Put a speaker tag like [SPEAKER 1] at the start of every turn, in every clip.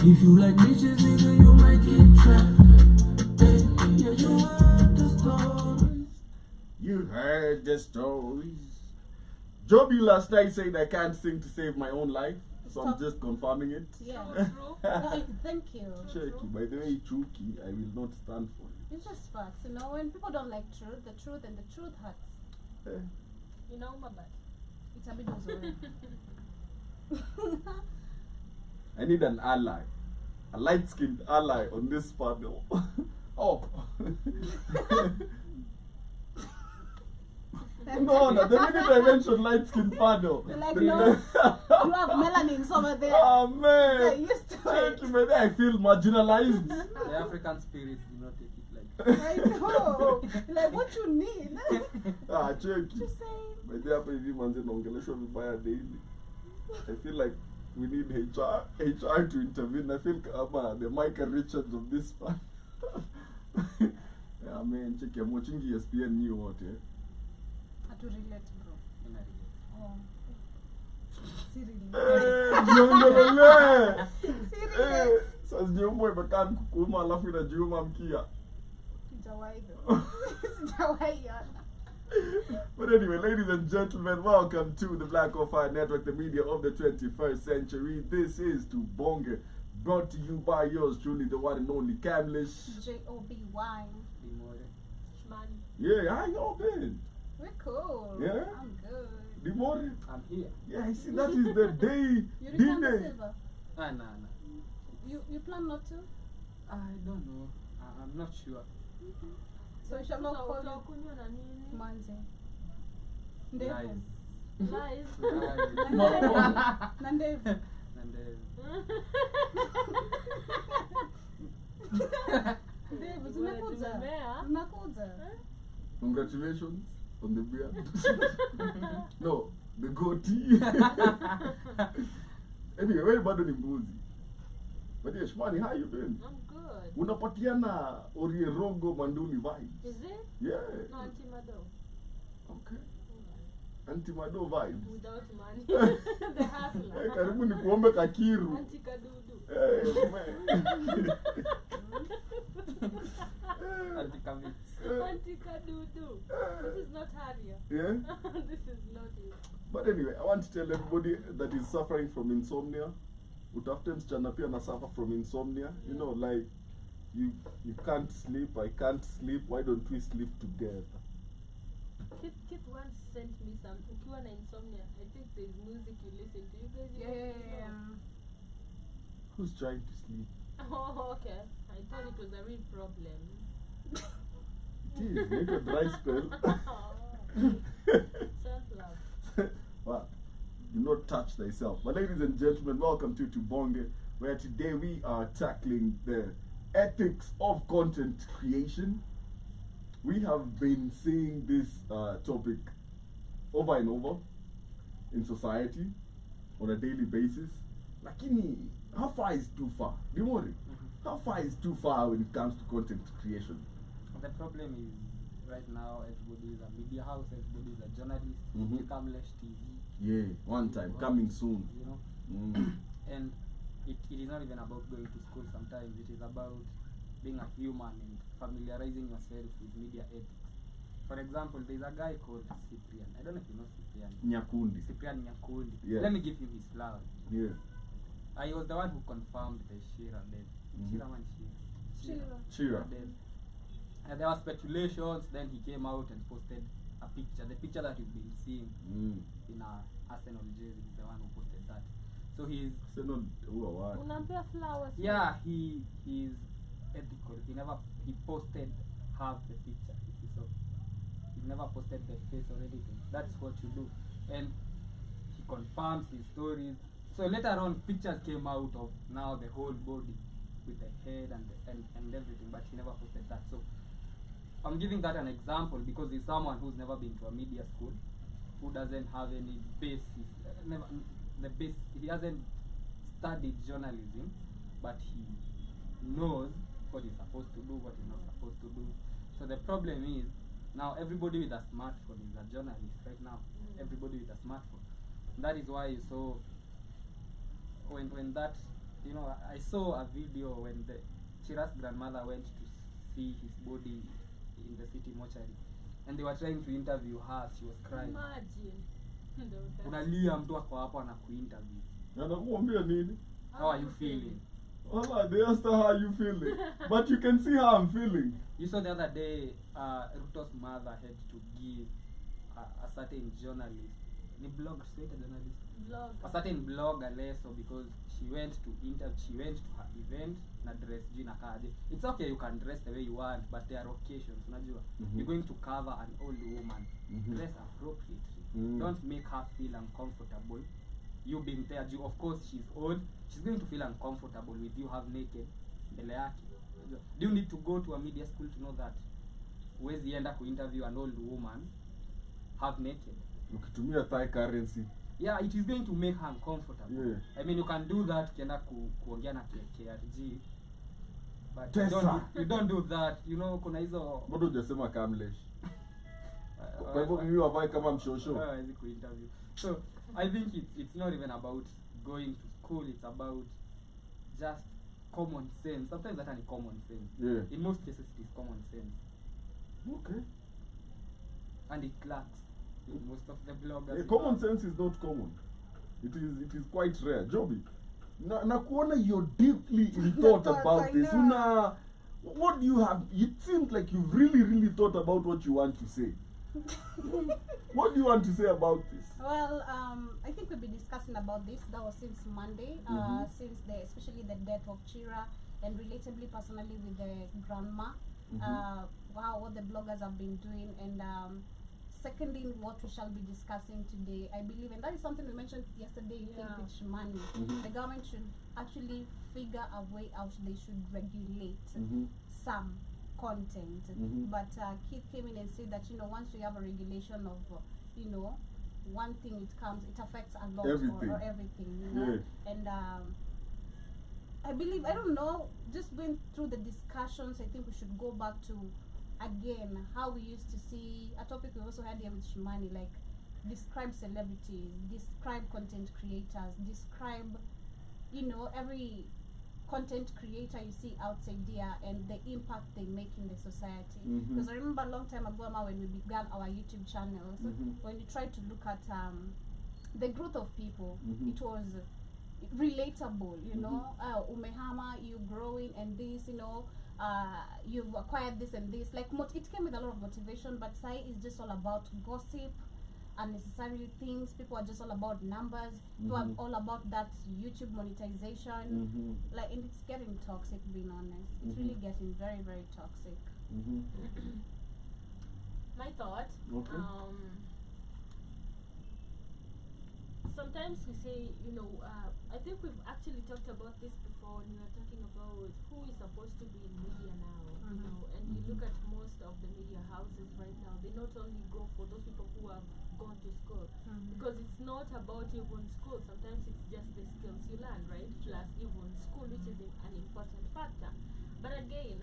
[SPEAKER 1] If you like bitches, nigga, you might get trapped. Yeah, you heard the stories.
[SPEAKER 2] You heard the stories. Joby last night said I can't sing to save my own life, so I'm just confirming it.
[SPEAKER 3] Yeah.
[SPEAKER 4] True.
[SPEAKER 3] Thank you.
[SPEAKER 2] Checky, by the way, Chuki, I will not stand for you.
[SPEAKER 3] It's just facts, you know. When people don't like truth, the truth hurts.
[SPEAKER 4] You know, my bad.
[SPEAKER 3] It's a bit already.
[SPEAKER 2] I need an ally, a light-skinned ally on this panel. Oh. No, the minute I mentioned light-skinned panel.
[SPEAKER 3] Like, no, you have melanins over there.
[SPEAKER 2] Oh man.
[SPEAKER 3] They're used to
[SPEAKER 2] Thank
[SPEAKER 3] it.
[SPEAKER 2] you, man. I feel marginalized.
[SPEAKER 5] The African spirit do not take it like
[SPEAKER 3] I know. Like, what you need?
[SPEAKER 2] Checky.
[SPEAKER 3] Just saying.
[SPEAKER 2] By the way, manze naongeleshwa vibaya daily. I feel like we need HR to intervene. I feel the Michael Richards of this part. Yeah, man, check. I'm watching ESPN new what, yeah?
[SPEAKER 3] To relate, bro. Oh. Serious.
[SPEAKER 2] Sasa jiumwe bakan kukuma alafu inajiuma mkia.
[SPEAKER 3] Sijawahi though. Sijawahi yana.
[SPEAKER 2] But anyway, ladies and gentlemen, welcome to the Black on Fire Network, the media of the 21st century. This is Tubonge, brought to you by yours truly, the one and only Camlish.
[SPEAKER 3] J-O-B-Y.
[SPEAKER 4] Shmani.
[SPEAKER 2] Yeah, how y'all been?
[SPEAKER 3] We're cool.
[SPEAKER 2] Yeah?
[SPEAKER 3] I'm good.
[SPEAKER 2] Dimore?
[SPEAKER 5] I'm here.
[SPEAKER 2] Yeah, I see that is the day.
[SPEAKER 3] You return the
[SPEAKER 2] D-Day.
[SPEAKER 3] silver?
[SPEAKER 5] Nah.
[SPEAKER 3] You plan not to?
[SPEAKER 5] I don't know. I'm not sure.
[SPEAKER 3] So you shall not call you
[SPEAKER 4] Utakunywa na nini?
[SPEAKER 3] Manze. Ndevu.
[SPEAKER 4] Lies.
[SPEAKER 3] Na ndevu.
[SPEAKER 5] And
[SPEAKER 3] Ndevu zinakuja.
[SPEAKER 4] Zimemea.
[SPEAKER 3] Zinakuja.
[SPEAKER 2] Congratulations on the beard. No, the goatee. Anyway, wewe bado ni mbuzi. But yeah, Shmani, how you been?
[SPEAKER 4] I'm good.
[SPEAKER 2] Unapatiana Orierongo Manduli vibes.
[SPEAKER 4] Is it?
[SPEAKER 2] Yeah.
[SPEAKER 4] No, Antimado.
[SPEAKER 2] Okay. Antimado vibes.
[SPEAKER 4] Without money. The hustler.
[SPEAKER 2] Karibu ni kuombe kakiru.
[SPEAKER 4] Antikadudu.
[SPEAKER 2] Hey, man.
[SPEAKER 4] Antikadudu. This is not Harrier.
[SPEAKER 2] Yeah?
[SPEAKER 4] This is not it.
[SPEAKER 2] But anyway, I want to tell everybody that is suffering from insomnia. Utafute msichana pia na suffer from insomnia. You know, like, you can't sleep, I can't sleep, why don't we sleep together?
[SPEAKER 4] Kit once sent me some. Ukiwa na insomnia, I think there's music you listen to. You guys
[SPEAKER 3] Yeah.
[SPEAKER 2] Who's trying to sleep?
[SPEAKER 4] Oh, okay. I thought it was a real problem.
[SPEAKER 2] It is, make a dry spell.
[SPEAKER 4] Self-love.
[SPEAKER 2] Well, do not touch thyself. But ladies and gentlemen, welcome to Tubonge, where today we are tackling the ethics of content creation. We have been seeing this topic over and over in society on a daily basis. Lakini, how far is too far? Dimori, how far is too far when it comes to content creation?
[SPEAKER 5] the problem is right now everybody is a media house, everybody is a journalist. You come less TV.
[SPEAKER 2] Yeah, one time, coming soon.
[SPEAKER 5] You know, and it is not even about going to school. Sometimes it is about being a human and familiarizing yourself with media ethics. For example, there's a guy called Cyprian. I don't know if you know Cyprian.
[SPEAKER 2] Nyakundi.
[SPEAKER 5] Cyprian Nyakundi.
[SPEAKER 2] Yeah.
[SPEAKER 5] Let me give him his flowers.
[SPEAKER 2] Yeah.
[SPEAKER 5] I was the one who confirmed the Shira death.
[SPEAKER 2] Shira.
[SPEAKER 5] Death. And there were speculations. Then he came out and posted a picture. The picture that you've been seeing in our Arsenal jersey is the one who posted that. So he's
[SPEAKER 4] Unampea flowers.
[SPEAKER 5] yeah, he is ethical. He posted half the picture. If you saw, he never posted the face or anything. That's what you do, and he confirms his stories. So later on, pictures came out of now the whole body with the head and everything, but he never posted that. So I'm giving that an example because he's someone who's never been to a media school, who doesn't have any basis, he hasn't studied journalism, but he knows what he's supposed to do, what he's not supposed to do. So the problem is, now everybody with a smartphone is a journalist right now. Everybody with a smartphone. That is why you saw when that you know, I saw a video when the Chira's grandmother went to see his body in the city mortuary, and they were trying to interview her. She was crying.
[SPEAKER 4] Imagine.
[SPEAKER 5] Unalia mtu ako hapo anakuinterview.
[SPEAKER 2] Anakuambia nini?
[SPEAKER 5] How are you feeling?
[SPEAKER 2] Well, they asked her how you feeling, but you can see how I'm feeling.
[SPEAKER 5] You saw the other day, Ruto's mother had to give a certain journalist, a certain blogger lesson because she went to her event na dress jina kaje. It's okay, you can dress the way you want, but there are occasions, unajua. You're going to cover an old woman. Dress appropriately. Don't make her feel uncomfortable. You being there, of course she's old. She's going to feel uncomfortable with you half naked. Mbele yake. Do you need to go to a media school to know that? Huwezi enda ku interview an old woman half naked.
[SPEAKER 2] Ukitumia Thai currency.
[SPEAKER 5] Yeah, it is going to make her uncomfortable.
[SPEAKER 2] Yeah.
[SPEAKER 5] I mean, you can do that ukienda kuongea na KRG. But you don't do that. You know, kuna hizo
[SPEAKER 2] Mbona hujasema Kamlesh? Kwa hivyo mimi wavae kama mshosho.
[SPEAKER 5] Hawezi ku interview. So, I think it's not even about going to school, it's about just common sense. Sometimes that is common sense.
[SPEAKER 2] Yeah.
[SPEAKER 5] In most cases it is common sense.
[SPEAKER 2] Okay.
[SPEAKER 5] And it lacks in most of the bloggers.
[SPEAKER 2] Yeah, common sense is not common. It is quite rare. Joby, na kuona you're deeply in thought about this. What do you have? It seems like you've really thought about what you want to say. What do you want to say about this?
[SPEAKER 3] Well, I think we've been discussing about this. That was since Monday, since especially the death of Chira, and relatably personally with the grandma. Wow, what the bloggers have been doing, and seconding what we shall be discussing today, I believe, and that is something we mentioned yesterday. With money, the government should actually figure a way out. They should regulate some content. But Keith came in and said that, you know, once we have a regulation of you know, one thing, it affects a lot or everything, you know. And I believe, I don't know, just going through the discussions, I think we should go back to again how we used to see a topic we also had here with Shimani, like describe celebrities, describe content creators, describe, you know, every content creator you see outside there and the impact they make in the society. Because I remember a long time ago, when we began our YouTube channels, when we tried to look at the growth of people, it was relatable, you know. Umehama, you growing, and this, you know, you've acquired this and this. Like it came with a lot of motivation, but Sai is just all about gossip, unnecessary things. People are just all about numbers. People are all about that YouTube monetization. Like, and it's getting toxic, being honest. It's really getting very toxic.
[SPEAKER 4] My thought.
[SPEAKER 2] Okay.
[SPEAKER 4] Sometimes we say, you know, I think we've actually talked about this before when we were talking about who is supposed to be in media now, you know, and you look at most of the media houses right now, they not only go for those people who have gone to school, because it's not about even school, sometimes it's just the skills you learn, right, plus even school, which is an important factor. But again,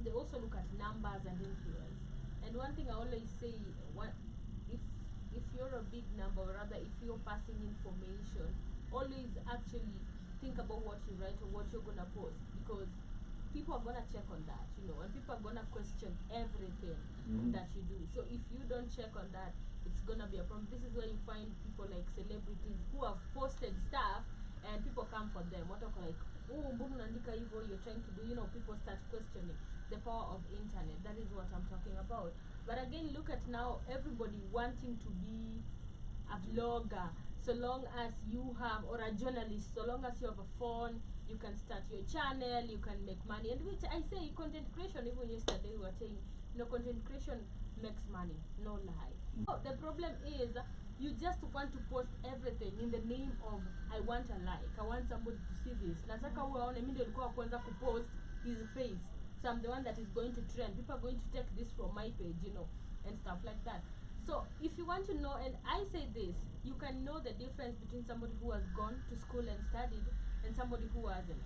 [SPEAKER 4] they also look at numbers and influence. And one thing I always say, if you're a big number, or rather if you're passing information, always actually think about what you write or what you're gonna post, because people are gonna check on that, you know, and people are gonna question everything that you do. So if you don't check on that, it's gonna be a problem. This is where you find people like celebrities who have posted stuff and people come for them. What are like, oh, you're trying to do, you know, people start questioning the power of internet. That is what I'm talking about. But again, look at now everybody wanting to be a vlogger. So long as you have, or a journalist, so long as you have a phone, you can start your channel, you can make money. And which I say, content creation, even yesterday we were saying, you know, content creation makes money, no lie. Oh, the problem is, you just want to post everything in the name of, I want a like, I want somebody to see this. Nataka uwaone mimi ndio nilikuwa kwanza kupost his face. So I'm the one that is going to trend. People are going to take this from my page, you know, and stuff like that. So if you want to know, and I say this, you can know the difference between somebody who has gone to school and studied and somebody who hasn't.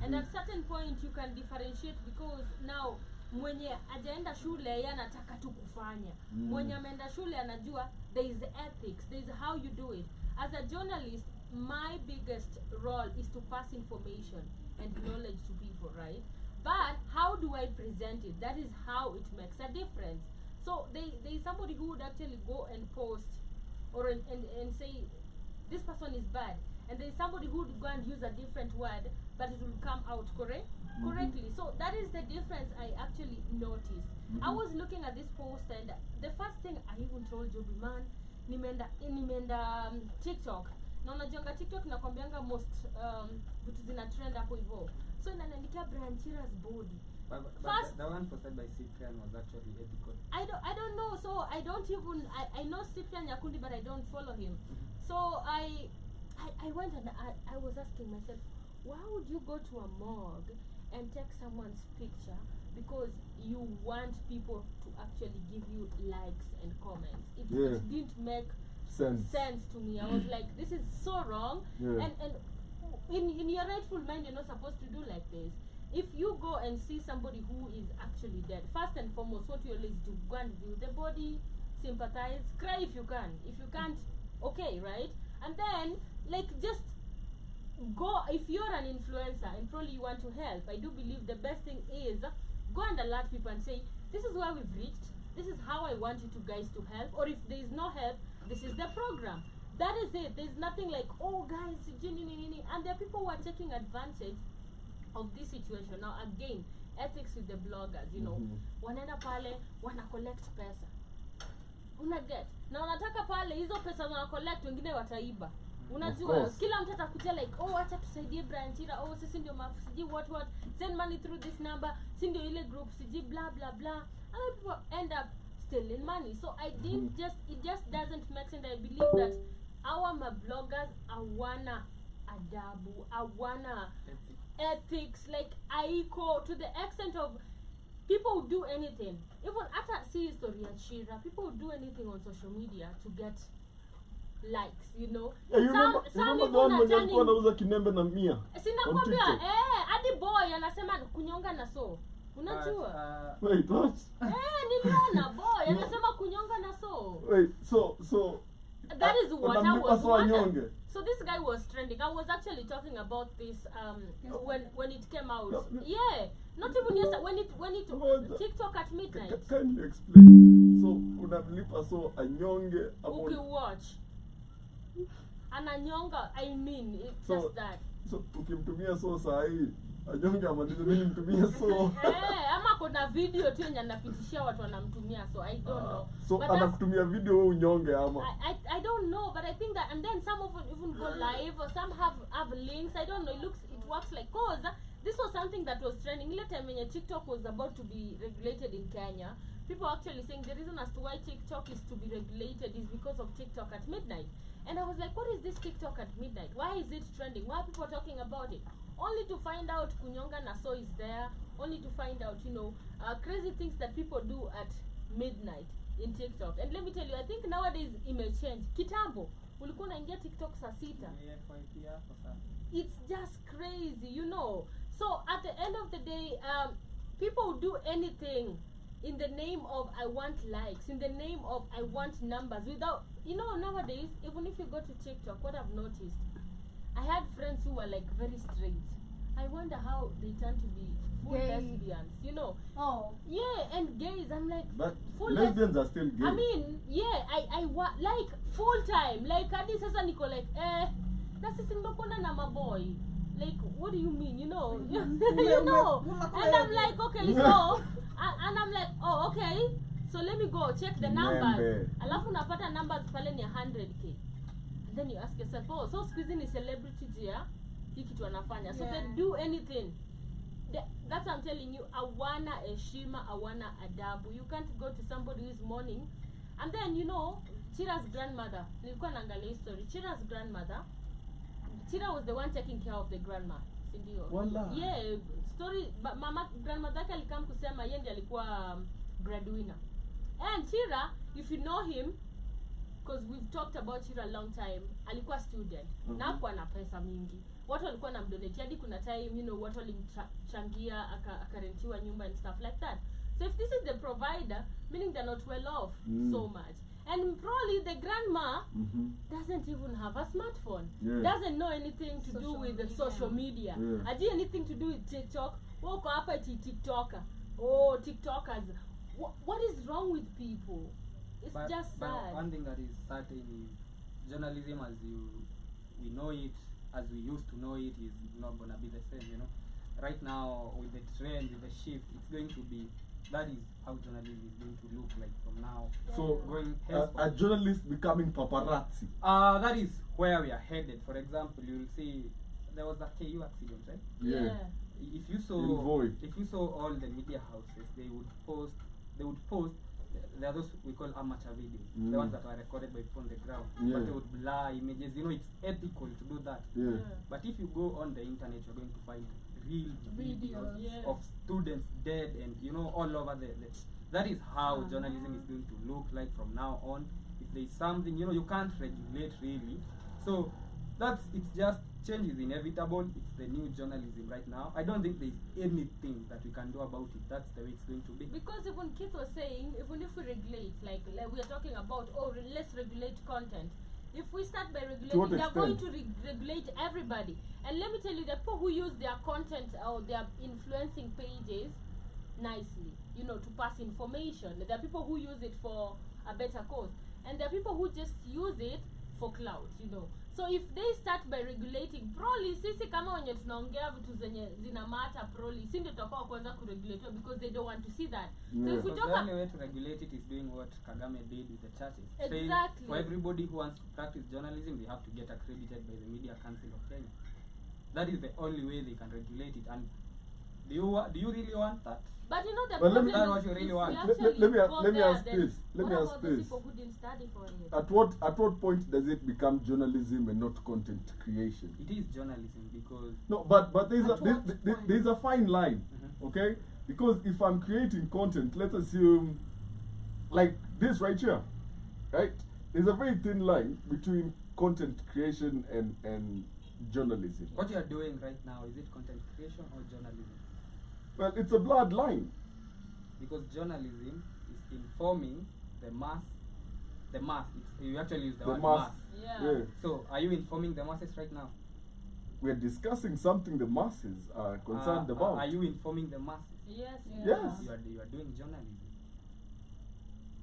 [SPEAKER 4] And at certain point you can differentiate, because now mwenye ajaenda shule yeye anataka tu kufanya. Mwenye ameenda shule anajua there is ethics, there is how you do it. As a journalist, my biggest role is to pass information and knowledge to people, right? But how do I present it? That is how it makes a difference. So there is somebody who would actually go and post or and say this person is bad, and there is somebody who would go and use a different word, but it will come out correctly. So that is the difference I actually noticed. I was looking at this post, and the first thing I even told Joby, man, nimeenda TikTok. Na unajonga TikTok nakwambianga most vitu zina trend hapo hivyo. So inaniandikia Brian Chira's body.
[SPEAKER 5] But
[SPEAKER 4] First,
[SPEAKER 5] the one posted by Cyprian was actually ethical.
[SPEAKER 4] I don't know, so I don't even I know Cyprian Nyakundi, but I don't follow him. So I went and I was asking myself, why would you go to a morgue and take someone's picture because you want people to actually give you likes and comments? It didn't make sense to me. I was like, this is so wrong. And in your rightful mind, you're not supposed to do like this. If you go and see somebody who is actually dead, first and foremost, what you always do, go and view the body, sympathize, cry if you can. If you can't, okay, right? And then, like, just go. If you're an influencer and probably you want to help, I do believe the best thing is go and alert people and say, this is where we've reached, this is how I want you to guys to help, or if there is no help, this is the program. That is it. There's nothing like, oh guys, and there are people who are taking advantage of this situation. Now again, ethics with the bloggers, you know, wanaenda pale wana collect pesa, una get na unataka pale hizo pesa wana collect, wengine wataiba. Unajua kila mtu atakuja like, oh acha tusaidie Brian Chira, oh sisi ndio mafsiji what send money through this number, si ndio ile group siji blah blah blah, and people end up stealing money. So I didn't it just doesn't make sense. I believe that our bloggers awana adabu, awana ethics, like aiko, to the extent of people who do anything, even after see history at Shira, people who do anything on social media to get likes, you know.
[SPEAKER 2] Yeah, you remember the one when alikuwa anauza kinembe na mia?
[SPEAKER 4] Sina kwambia, hadi boy anasema kunyonga na so. Unajua?
[SPEAKER 2] Wait, what?
[SPEAKER 4] Niliona boy anasema kunyonga na so.
[SPEAKER 2] Wait, so
[SPEAKER 4] that is what I was wondering. So this guy was trending. I was actually talking about this when it came out. Yeah, not even yesterday. When it TikTok at midnight.
[SPEAKER 2] Can you explain? So unamlipa so anyonge hapo.
[SPEAKER 4] Okay, watch. Ananyonga, I mean, it's so, just that.
[SPEAKER 2] So ukimtumia so sahi anyonge amalize mimi nimtumia so.
[SPEAKER 4] Ama kuna video tu yenye anapitishia watu wanamtumia, so I don't know.
[SPEAKER 2] So anakutumia video wewe unyonge ama?
[SPEAKER 4] I don't know, but I think that, and then some of them even go live, or some have links. I don't know. It works like, cause this was something that was trending. Ile time when TikTok was about to be regulated in Kenya, people actually saying the reason as to why TikTok is to be regulated is because of TikTok at midnight. And I was like, what is this TikTok at midnight? Why is it trending? Why are people talking about it? Only to find out kunyonga na so is there. Only to find out, you know, crazy things that people do at midnight in TikTok. And let me tell you, I think nowadays it may change. Kitambo, ulikuwa unaingia TikTok saa 6. It's just crazy, you know. So at the end of the day, people do anything in the name of I want likes, in the name of I want numbers, without, you know, nowadays, even if you go to TikTok, what I've noticed, I had friends who were like very straight. I wonder how they turn to be full lesbians, you know.
[SPEAKER 3] Oh.
[SPEAKER 4] Yeah, and gays, I'm like,
[SPEAKER 2] but lesbians are still gay.
[SPEAKER 4] I mean, yeah, I like full time. Like, hadi sasa niko like, na sisi mbona na maboy. Like, what do you mean, you know? You know. And I'm like, okay, so, and I'm like, oh, okay. So let me go check the numbers. Alafu unapata numbers pale ni 100k. And then you ask yourself, oh, so squeezing is celebrity jia, hii kitu anafanya. So they do anything. That's what I'm telling you. Awana heshima, awana adabu. You can't go to somebody who is mourning. And then, you know, Chira's grandmother, nilikuwa naangalia history. Chira's grandmother, Chira was the one taking care of the grandma. Sindio? Yeah, story, but mama grandmother yake alikam kusema yeye ndiye alikuwa breadwinner. And Chira, if you know him, because we've talked about Chira a long time, alikuwa student. Na hakuwa na pesa mingi. Watu walikuwa namdonate hadi kuna time, you know, watu walimchangia akarentiwa nyumba and stuff like that. So if this is the provider, meaning they're not well off so much. And probably the grandma
[SPEAKER 2] Mm-hmm.
[SPEAKER 4] doesn't even have a smartphone.
[SPEAKER 2] Yeah.
[SPEAKER 4] Doesn't know anything to do
[SPEAKER 3] Social
[SPEAKER 4] with the
[SPEAKER 3] media.
[SPEAKER 4] social media.
[SPEAKER 2] Yeah.
[SPEAKER 4] Ajui anything to do with TikTok. Woko hapa eti TikToker. Oh, TikTokers. What is wrong with people? It's just
[SPEAKER 5] but
[SPEAKER 4] sad.
[SPEAKER 5] one thing that is certain is journalism as we know it, as we used to know it, is not gonna be the same, you know. Right now, with the trend, with the shift, it's going to be, that is how journalism is going to look like from now.
[SPEAKER 2] So
[SPEAKER 5] Going
[SPEAKER 2] a
[SPEAKER 5] henceforth.
[SPEAKER 2] journalist becoming paparazzi.
[SPEAKER 5] That is where we are headed. For example, you will see there was a KU accident, right?
[SPEAKER 2] Yeah.
[SPEAKER 5] If you
[SPEAKER 2] In
[SPEAKER 5] saw all the media houses, they would post there are those we call amateur videos, the ones that were recorded by people on the ground,
[SPEAKER 2] Yeah.
[SPEAKER 5] but they would blur images. You know, it's ethical to do that.
[SPEAKER 2] Yeah.
[SPEAKER 5] But if you go on the internet, you're going to find real videos
[SPEAKER 4] Yes.
[SPEAKER 5] of students dead, and you know, all over the that is how journalism is going to look like from now on. If there is something, you know, you can't regulate really. So it's just change is inevitable. It's the new journalism right now. I don't think there's anything that we can do about it. That's the way it's going to be.
[SPEAKER 4] Because even Keith was saying, even if we regulate, like we are talking about, let's regulate content. If we start by
[SPEAKER 2] what
[SPEAKER 4] regulating, they are going
[SPEAKER 2] extent?
[SPEAKER 4] to regulate everybody. And let me tell you, the people who use their content or their influencing pages nicely, you know, to pass information. There are people who use it for a better cause. And there are people who just use it for clout, you know. So if they start by regulating, probably sisi kama wenye tunaongea vitu zenye zina matter, probably si ndio tutakuwa kwanza kuregulate because they don't want to see that. So
[SPEAKER 2] Yeah.
[SPEAKER 4] if we
[SPEAKER 5] Because
[SPEAKER 4] talk
[SPEAKER 5] the only way to regulate it is doing what Kagame did with the churches. Saying
[SPEAKER 4] Exactly.
[SPEAKER 5] for everybody who wants to practice journalism, they have to get accredited by the Media Council of Kenya. That is the only way they can regulate it. And do you really want that?
[SPEAKER 4] But you know the
[SPEAKER 2] But let me-
[SPEAKER 4] problem
[SPEAKER 5] That's what
[SPEAKER 4] is
[SPEAKER 5] you really
[SPEAKER 4] if
[SPEAKER 5] want.
[SPEAKER 4] we
[SPEAKER 2] Let-
[SPEAKER 4] actually
[SPEAKER 2] let me
[SPEAKER 4] go
[SPEAKER 2] ask
[SPEAKER 4] there, then
[SPEAKER 2] this. Let me
[SPEAKER 4] what
[SPEAKER 2] ask
[SPEAKER 4] about those
[SPEAKER 2] this.
[SPEAKER 4] people who didn't study for it?
[SPEAKER 2] At what point does it become journalism and not content creation?
[SPEAKER 5] It is journalism because
[SPEAKER 2] No, but there's
[SPEAKER 3] At what point?
[SPEAKER 2] there's a fine line,
[SPEAKER 5] Mhm.
[SPEAKER 2] okay? Because if I'm creating content, let's assume like this right here, right? There's a very thin line between content creation and journalism.
[SPEAKER 5] what you are doing right now, is it content creation or journalism?
[SPEAKER 2] Well, it's a blurred line.
[SPEAKER 5] Because journalism is informing the mass. You actually use the word mass.
[SPEAKER 4] Yeah.
[SPEAKER 5] So are you informing the masses right now?
[SPEAKER 2] We're discussing something the masses are concerned about.
[SPEAKER 5] Are you informing the masses?
[SPEAKER 4] Yes.
[SPEAKER 2] Yes.
[SPEAKER 5] You are doing journalism.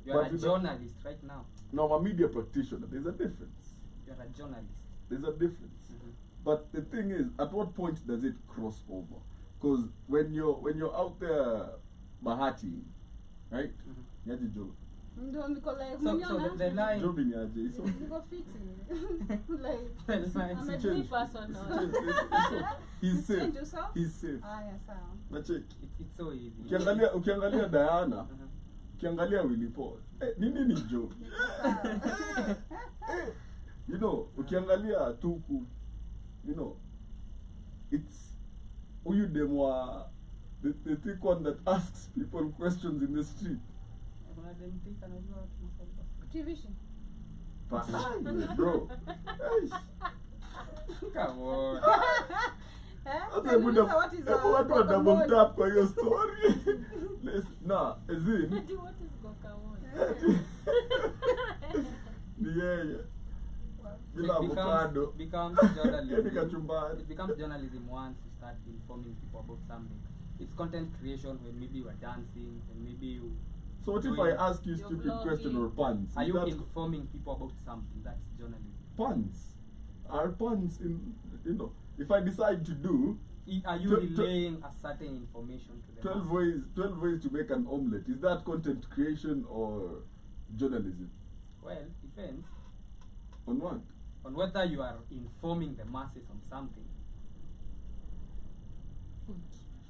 [SPEAKER 5] You
[SPEAKER 2] But
[SPEAKER 5] are a
[SPEAKER 2] with the-
[SPEAKER 5] journalist right now.
[SPEAKER 2] Now, I'm a media practitioner. There's a difference.
[SPEAKER 5] You are a journalist.
[SPEAKER 2] There's a difference.
[SPEAKER 5] Mhm.
[SPEAKER 2] But the thing is, at what point does it cross over? Because when you're out there bahati, right?
[SPEAKER 5] Mhm.
[SPEAKER 2] Yaji job.
[SPEAKER 3] Ndio niko like
[SPEAKER 5] So
[SPEAKER 3] mniona?
[SPEAKER 5] the line.
[SPEAKER 2] Job ni yaji. So
[SPEAKER 3] Niko fiti. Like
[SPEAKER 5] The line.
[SPEAKER 3] I'm a
[SPEAKER 2] change.
[SPEAKER 3] free person now.
[SPEAKER 2] He's safe.
[SPEAKER 3] Change yourself?
[SPEAKER 2] He's safe.
[SPEAKER 3] Haya sawa.
[SPEAKER 2] Na check.
[SPEAKER 5] It's so easy.
[SPEAKER 2] Ukiangalia Diana,
[SPEAKER 5] Mhm.
[SPEAKER 2] ukiangalia Willy Paul. Ni nini job? You know, ukiangalia Tuku, you know, it's huyu demwa the thick one that asks people questions in the street.
[SPEAKER 5] Kuna dem thick anajua watu maswali.
[SPEAKER 3] Activation.
[SPEAKER 2] Bro. Eish.
[SPEAKER 5] Come on.
[SPEAKER 2] Sasa
[SPEAKER 3] Tell
[SPEAKER 2] hebu
[SPEAKER 3] me,
[SPEAKER 2] na-
[SPEAKER 3] sir, what is
[SPEAKER 2] hebu watu wa double
[SPEAKER 3] guacamole?
[SPEAKER 2] tap kwa hiyo story. Nah, as in,
[SPEAKER 4] What is guacamole?
[SPEAKER 2] ni yeye.
[SPEAKER 5] So
[SPEAKER 2] Bila
[SPEAKER 5] it
[SPEAKER 2] avocado.
[SPEAKER 5] becomes
[SPEAKER 2] Yaani
[SPEAKER 5] journalism.
[SPEAKER 2] kachumbari.
[SPEAKER 5] It becomes journalism once you start informing people about something. It's content creation when maybe you are dancing and maybe you
[SPEAKER 2] So what if I ask you
[SPEAKER 4] You're
[SPEAKER 2] stupid question or
[SPEAKER 4] vlogging.
[SPEAKER 2] puns?
[SPEAKER 5] are
[SPEAKER 2] Is
[SPEAKER 5] you
[SPEAKER 2] that
[SPEAKER 5] informing people about something. That's journalism.
[SPEAKER 2] puns? Are puns in, you know, if I decide to do
[SPEAKER 5] Are you relaying a certain information to them?
[SPEAKER 2] 12 ways to make an omelette, is that content creation or journalism?
[SPEAKER 5] Well, depends
[SPEAKER 2] On what?
[SPEAKER 5] on whether you are informing the masses on something.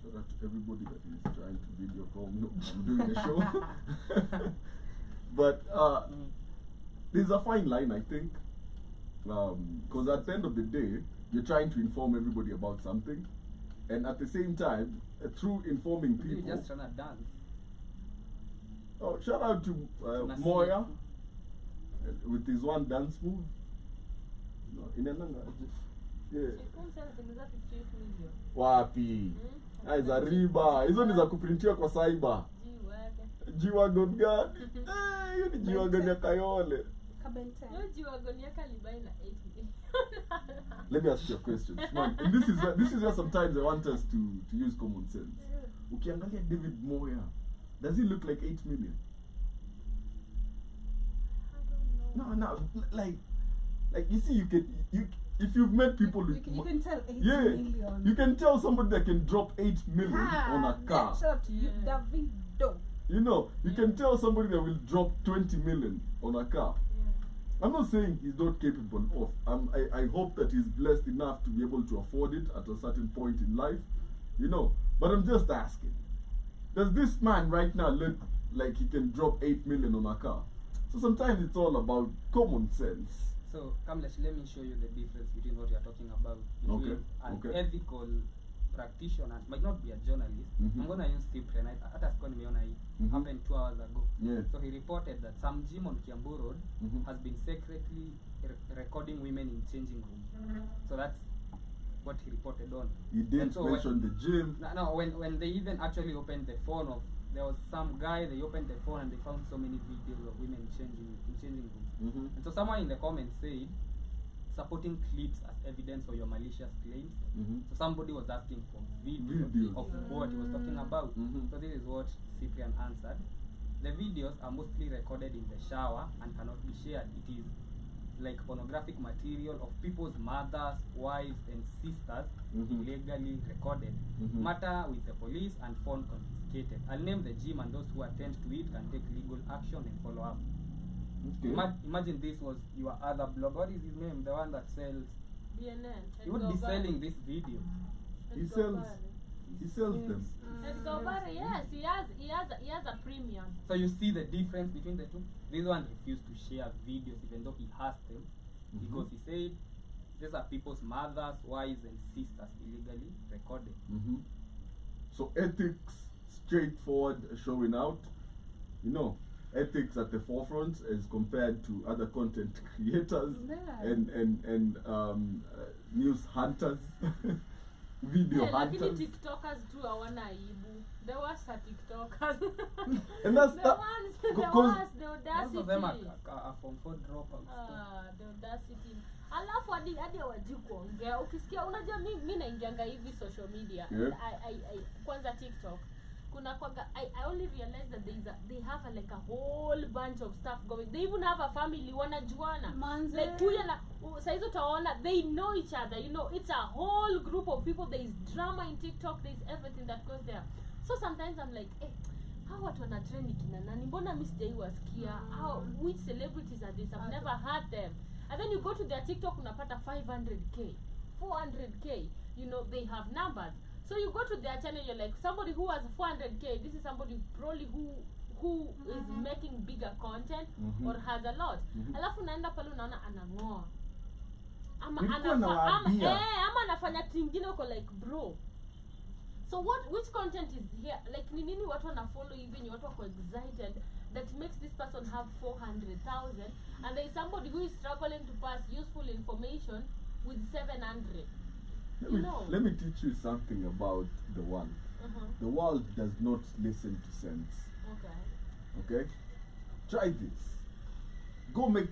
[SPEAKER 2] Shout out to everybody that is trying to video call. No, I'm doing a show. But there's a fine line, I think. Because at the end of the day, you're trying to inform everybody about something. And at the same time, through informing
[SPEAKER 5] Maybe
[SPEAKER 2] people.
[SPEAKER 5] you're just trying to dance.
[SPEAKER 2] Oh, shout out to
[SPEAKER 5] Tunasikia.
[SPEAKER 2] Moya with his one dance move. No, inenanga. Yeah.
[SPEAKER 4] Chikunsa anatengeneza 58 million.
[SPEAKER 2] Wapi? Hizo za riba. Hizo ni za kuprintiwa kwa cyber.
[SPEAKER 4] Gee, wake.
[SPEAKER 2] G-Wagon gani? hiyo ni jiwagonia kayole.
[SPEAKER 3] Kabenten.
[SPEAKER 4] Yo jiwagonia kalibai na 8 million.
[SPEAKER 2] Let me ask you a question. Man, and this is where sometimes I want us to use common sense. Ukiangalia David Moya, does he look like 8 million?
[SPEAKER 4] I don't know.
[SPEAKER 2] No, like you see, if you've met people with
[SPEAKER 3] You can tell 8
[SPEAKER 2] yeah,
[SPEAKER 3] million.
[SPEAKER 2] you can tell somebody that can drop 8 million on a car.
[SPEAKER 3] Shout out to you,
[SPEAKER 4] Yeah.
[SPEAKER 3] Davido.
[SPEAKER 2] You know, you can tell somebody that will drop 20 million on a car.
[SPEAKER 4] Yeah.
[SPEAKER 2] I'm not saying he's not capable of. I hope that he's blessed enough to be able to afford it at a certain point in life, you know. But I'm just asking, does this man right now look like he can drop 8 million on a car? So sometimes it's all about common sense.
[SPEAKER 5] So, Kamlesh, let me show you the difference between what you're talking about. Between
[SPEAKER 2] Okay,
[SPEAKER 5] an
[SPEAKER 2] okay.
[SPEAKER 5] ethical practitioner, might not be a journalist.
[SPEAKER 2] Mhm.
[SPEAKER 5] I'm going to use Cyprian. Hata sikuwa nimeona hii.
[SPEAKER 2] Mhm.
[SPEAKER 5] Happened 2 hours ago.
[SPEAKER 2] Yeah.
[SPEAKER 5] So he reported that some gym on Kiambu Road
[SPEAKER 2] Mhm.
[SPEAKER 5] has been secretly recording women in changing rooms. So that's what he reported on.
[SPEAKER 2] He didn't
[SPEAKER 5] And so
[SPEAKER 2] mention the gym.
[SPEAKER 5] No, when they even actually opened the phone of, there was some guy, they opened the phone and they found so many videos of women changing rooms.
[SPEAKER 2] Mhm.
[SPEAKER 5] And so someone in the comments said, supporting clips as evidence for your malicious claims.
[SPEAKER 2] Mhm.
[SPEAKER 5] So somebody was asking for videos
[SPEAKER 2] Videos.
[SPEAKER 5] of what he was talking about.
[SPEAKER 2] Mhm.
[SPEAKER 5] So this is what Cyprian answered. The videos are mostly recorded in the shower and cannot be shared. It is like pornographic material of people's mothers, wives, and sisters
[SPEAKER 2] Mhm.
[SPEAKER 5] illegally recorded.
[SPEAKER 2] Mhm.
[SPEAKER 5] Matter with the police and phone confiscated. I'll name the gym and those who attend to it can take legal action and follow up.
[SPEAKER 2] Okay.
[SPEAKER 5] Imagine this was your other blog. What is his name? The one that sells.
[SPEAKER 4] BNN.
[SPEAKER 5] He would be selling this video.
[SPEAKER 2] He sells them.
[SPEAKER 4] Edgar Barry, yes, he has a premium.
[SPEAKER 5] So you see the difference between the two. This one refused to share videos even though he has them,
[SPEAKER 2] Mhm.
[SPEAKER 5] because he said these are people's mothers, wives, and sisters illegally recorded.
[SPEAKER 2] Mhm. So ethics, straightforward, showing out. You know, ethics at the forefront as compared to other content creators
[SPEAKER 3] Yeah.
[SPEAKER 2] and news hunters, video
[SPEAKER 4] Yeah, lakini
[SPEAKER 2] hunters.
[SPEAKER 4] TikTokers too hawana aibu. The worst are TikTokers.
[SPEAKER 2] And that's
[SPEAKER 4] the
[SPEAKER 2] that.
[SPEAKER 4] ones, the
[SPEAKER 2] Because
[SPEAKER 4] worst, the
[SPEAKER 5] Most
[SPEAKER 4] audacity.
[SPEAKER 5] of them are from 4 dropouts.
[SPEAKER 4] The audacity. Alafu hadi hawajui kuongea. Ukisikia unajua mimi naingianga hivi social media.
[SPEAKER 2] Yeah.
[SPEAKER 4] I kwanza TikTok. Kuna kwaga, I only realized that they have like a whole bunch of stuff going. They even have a family wanajuana.
[SPEAKER 3] Manze.
[SPEAKER 4] Like kuya na saizo utaona they know each other. You know, it's a whole group of people. There is drama in TikTok. There is everything that goes there. So sometimes I'm like, how watu wana trend kina nani? Mbona mimi sijai wasikia? How, which celebrities are these? I've never heard them. And then you go to their TikTok unapata 500k, 400k. You know, they have numbers. So you go to their channel, you're like, somebody who has 400k, this is somebody probably who is making bigger content or has a lot. Alafu naenda pale unaona anangoa. Ama
[SPEAKER 2] Nilikuwa nawaambia.
[SPEAKER 4] ama anafanya tingine uko like bro. So which content is here? Like ni nini watu wana follow even watu wako excited that makes this person have 400,000 and there is somebody who is struggling to pass useful information with 700.
[SPEAKER 2] Let me teach you something about the world. The world does not listen to sense.
[SPEAKER 4] Okay.
[SPEAKER 2] Okay? Try this. Go make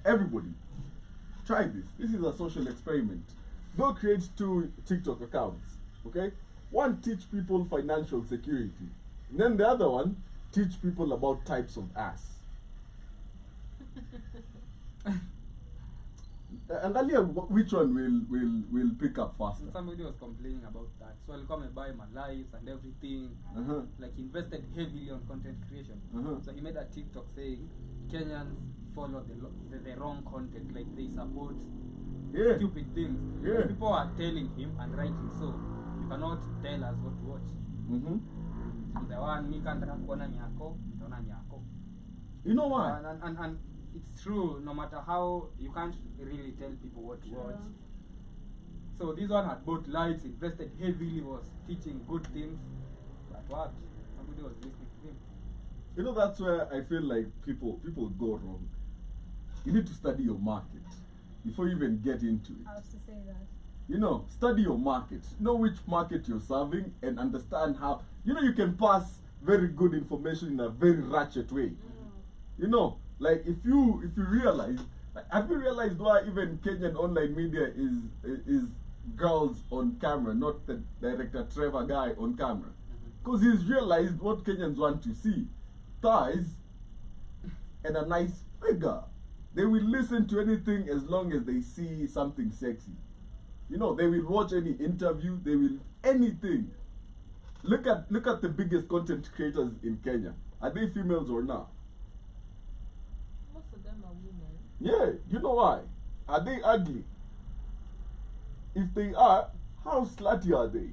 [SPEAKER 2] everybody. Try this. This is a social experiment. Go create 2 TikTok accounts. Okay? One, teach people financial security. And then the other one, teach people about types of ass. Angalia which one will pick up faster.
[SPEAKER 5] Somebody was complaining about that. So I'll come and buy my lives and everything. Like invested heavily on content creation. So he made a TikTok saying Kenyans follow the wrong content, like they support
[SPEAKER 2] Yeah.
[SPEAKER 5] stupid things.
[SPEAKER 2] Yeah.
[SPEAKER 5] And people are telling him and rightly so. You cannot tell us what to watch. I'm the one me can't kuona nyako, nitaona nyako.
[SPEAKER 2] You know why?
[SPEAKER 5] And it's true, no matter how, you can't really tell people what to watch. So this one had both lights, invested heavily, was teaching good things. But what? Nobody was listening to him.
[SPEAKER 2] You know, that's where I feel like people go wrong. You need to study your market before you even get into it.
[SPEAKER 3] I was to say that.
[SPEAKER 2] You know, study your market. Know which market you're serving and understand how. You know, you can pass very good information in a very ratchet way. You know, like if you realize, like, have you realized why even Kenyan online media is girls on camera, not the director Trevor guy on camera? Because he's realized what Kenyans want to see: thighs and a nice figure. They will listen to anything as long as they see something sexy. You know, they will watch any interview, they will anything. Look at the biggest content creators in Kenya. Are they females or not?
[SPEAKER 4] Most of them are women.
[SPEAKER 2] Yeah, you know why? Are they ugly? If they are, how slutty are they?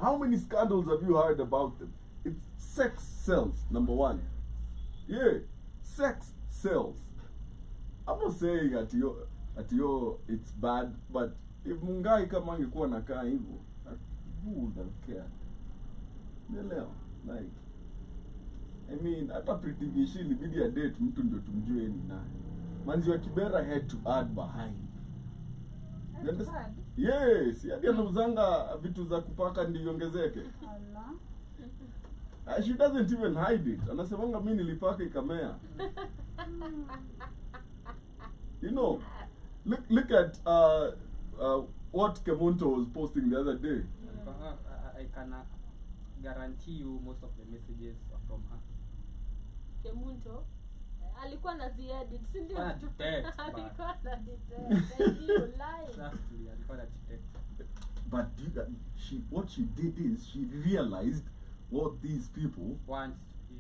[SPEAKER 2] How many scandals have you heard about them? It's sex sells, number one. Yeah, sex sells. I'm not saying at your it's bad, but if Mungai kama angekuwa nakaa hivyo, who would have cared? Unaelewa? Like, I mean, hata Pretty Vishi ilibidi date mtu ndio tumjue ni nani. Manzi wa Kibera had to add behind. You understand? Yes, hadi anauzanga vitu za kupaka ndio iongezeke.
[SPEAKER 3] Allah.
[SPEAKER 2] She doesn't even hide it. Anasemanga mimi nilipaka ikamea. You know, look at what Kemunto was posting the other day.
[SPEAKER 5] I can guarantee you most of the messages are from her.
[SPEAKER 4] Kemunto alikuwa na edit, si ndio?
[SPEAKER 5] Anajitext,
[SPEAKER 4] Alikuwa na edit. You lie.
[SPEAKER 5] Exactly, alikuwa anajitext.
[SPEAKER 2] But what she did is she realized what these people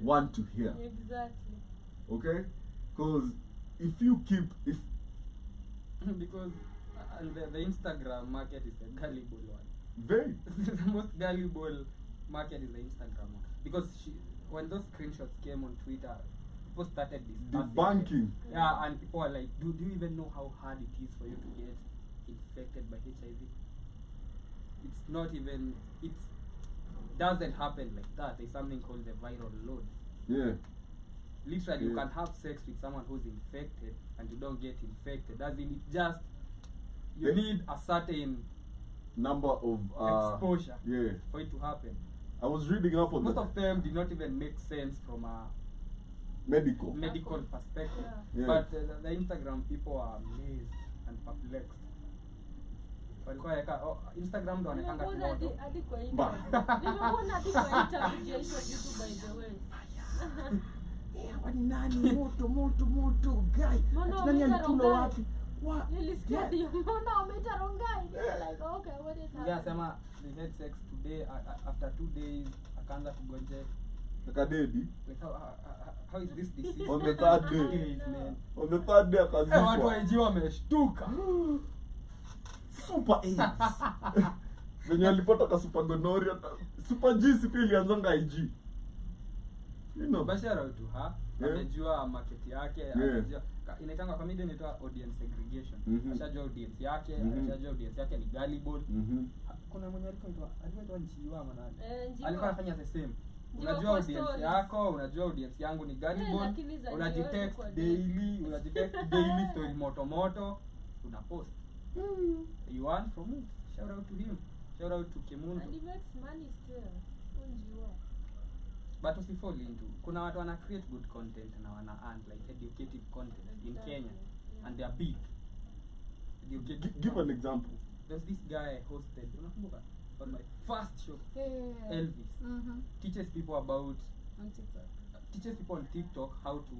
[SPEAKER 2] want to hear.
[SPEAKER 4] Exactly.
[SPEAKER 2] Okay? Because if
[SPEAKER 5] because the Instagram market is the gullible one.
[SPEAKER 2] very
[SPEAKER 5] The most gullible market is the Instagram one. Because when those screenshots came on Twitter, people started discussing
[SPEAKER 2] debunking.
[SPEAKER 5] Yeah, and people are like, do you even know how hard it is for you to get infected by HIV? It's not even, it doesn't happen like that. There's something called the viral load.
[SPEAKER 2] Yeah.
[SPEAKER 5] Literally, you
[SPEAKER 2] Yeah.
[SPEAKER 5] can have sex with someone who's infected and you don't get infected. As in, it just, you
[SPEAKER 2] Yeah.
[SPEAKER 5] need a certain
[SPEAKER 2] Number of
[SPEAKER 5] exposure
[SPEAKER 2] yeah.
[SPEAKER 5] for it to happen.
[SPEAKER 2] I was reading up on
[SPEAKER 5] Most
[SPEAKER 2] the
[SPEAKER 5] of them did not even make sense from a
[SPEAKER 2] medical.
[SPEAKER 5] medical perspective.
[SPEAKER 2] Yeah.
[SPEAKER 5] But the Instagram people are amazed and perplexed. Walikuwa weka, Instagram ndo wanapanga
[SPEAKER 4] Nimemwona
[SPEAKER 5] kimoto.
[SPEAKER 4] hadi kwa
[SPEAKER 2] Ba.
[SPEAKER 4] interview. Nimemwona hadi kwa interview ya hiyo kitu, by the way.
[SPEAKER 2] Nani moto guy.
[SPEAKER 4] Mbona
[SPEAKER 2] Ati nani
[SPEAKER 4] wameita
[SPEAKER 2] alituma
[SPEAKER 4] Rongai?
[SPEAKER 2] wapi? What?
[SPEAKER 4] Nilisikia
[SPEAKER 2] Yeah.
[SPEAKER 4] ndio mbona wameita Rongai. Like, okay, what is
[SPEAKER 5] Yeah,
[SPEAKER 4] happening?
[SPEAKER 5] sema they had sex today. After 2 days, akaanza kugonje.
[SPEAKER 2] Akadedi.
[SPEAKER 5] Like how is this disease?
[SPEAKER 2] On the third day.
[SPEAKER 5] Days, man.
[SPEAKER 2] On the third day
[SPEAKER 5] Watu wa
[SPEAKER 2] akazikwa.
[SPEAKER 5] IG wameshtuka.
[SPEAKER 2] Super AIDS. Venye alipata ka super gonorrhea. Super G sipi ilianzanga IG. You know.
[SPEAKER 5] Bashara to her.
[SPEAKER 2] Yeah.
[SPEAKER 5] Amejua market yake,
[SPEAKER 2] Yeah.
[SPEAKER 5] amejua inaitanga comedian inaitwa audience segregation.
[SPEAKER 2] Mhm.
[SPEAKER 5] Ashajua audience yake,
[SPEAKER 2] Mhm.
[SPEAKER 5] ashajua audience yake ni gullible.
[SPEAKER 2] Mhm.
[SPEAKER 5] Kuna mwenye alikuwa njiwa manani.
[SPEAKER 4] Njiwa.
[SPEAKER 5] Alikuwa anafanya the same.
[SPEAKER 4] Njiwa
[SPEAKER 5] Unajua
[SPEAKER 4] kwa
[SPEAKER 5] audience
[SPEAKER 4] stories.
[SPEAKER 5] yako, unajua audience yangu ni
[SPEAKER 4] lakini
[SPEAKER 5] gullible.
[SPEAKER 4] za
[SPEAKER 5] Unajitext
[SPEAKER 4] njiwa ziko
[SPEAKER 5] daily, unajitext daily story moto, unapost. You want from it. Shout out to him. Shout out to Kemunto.
[SPEAKER 4] And he makes money still. Njiwa.
[SPEAKER 5] But usifall into. Kuna watu wana create good content na wana earn like educative content in
[SPEAKER 4] Exactly.
[SPEAKER 5] Kenya.
[SPEAKER 4] Yeah.
[SPEAKER 5] And they are big. Educative
[SPEAKER 2] Give an
[SPEAKER 5] content.
[SPEAKER 2] example.
[SPEAKER 5] There's this guy I hosted, unakumbuka? On my first show,
[SPEAKER 3] Yeah.
[SPEAKER 5] Elvis.
[SPEAKER 3] Mm-hmm.
[SPEAKER 5] Teaches people about
[SPEAKER 3] On TikTok.
[SPEAKER 5] teaches people on TikTok how to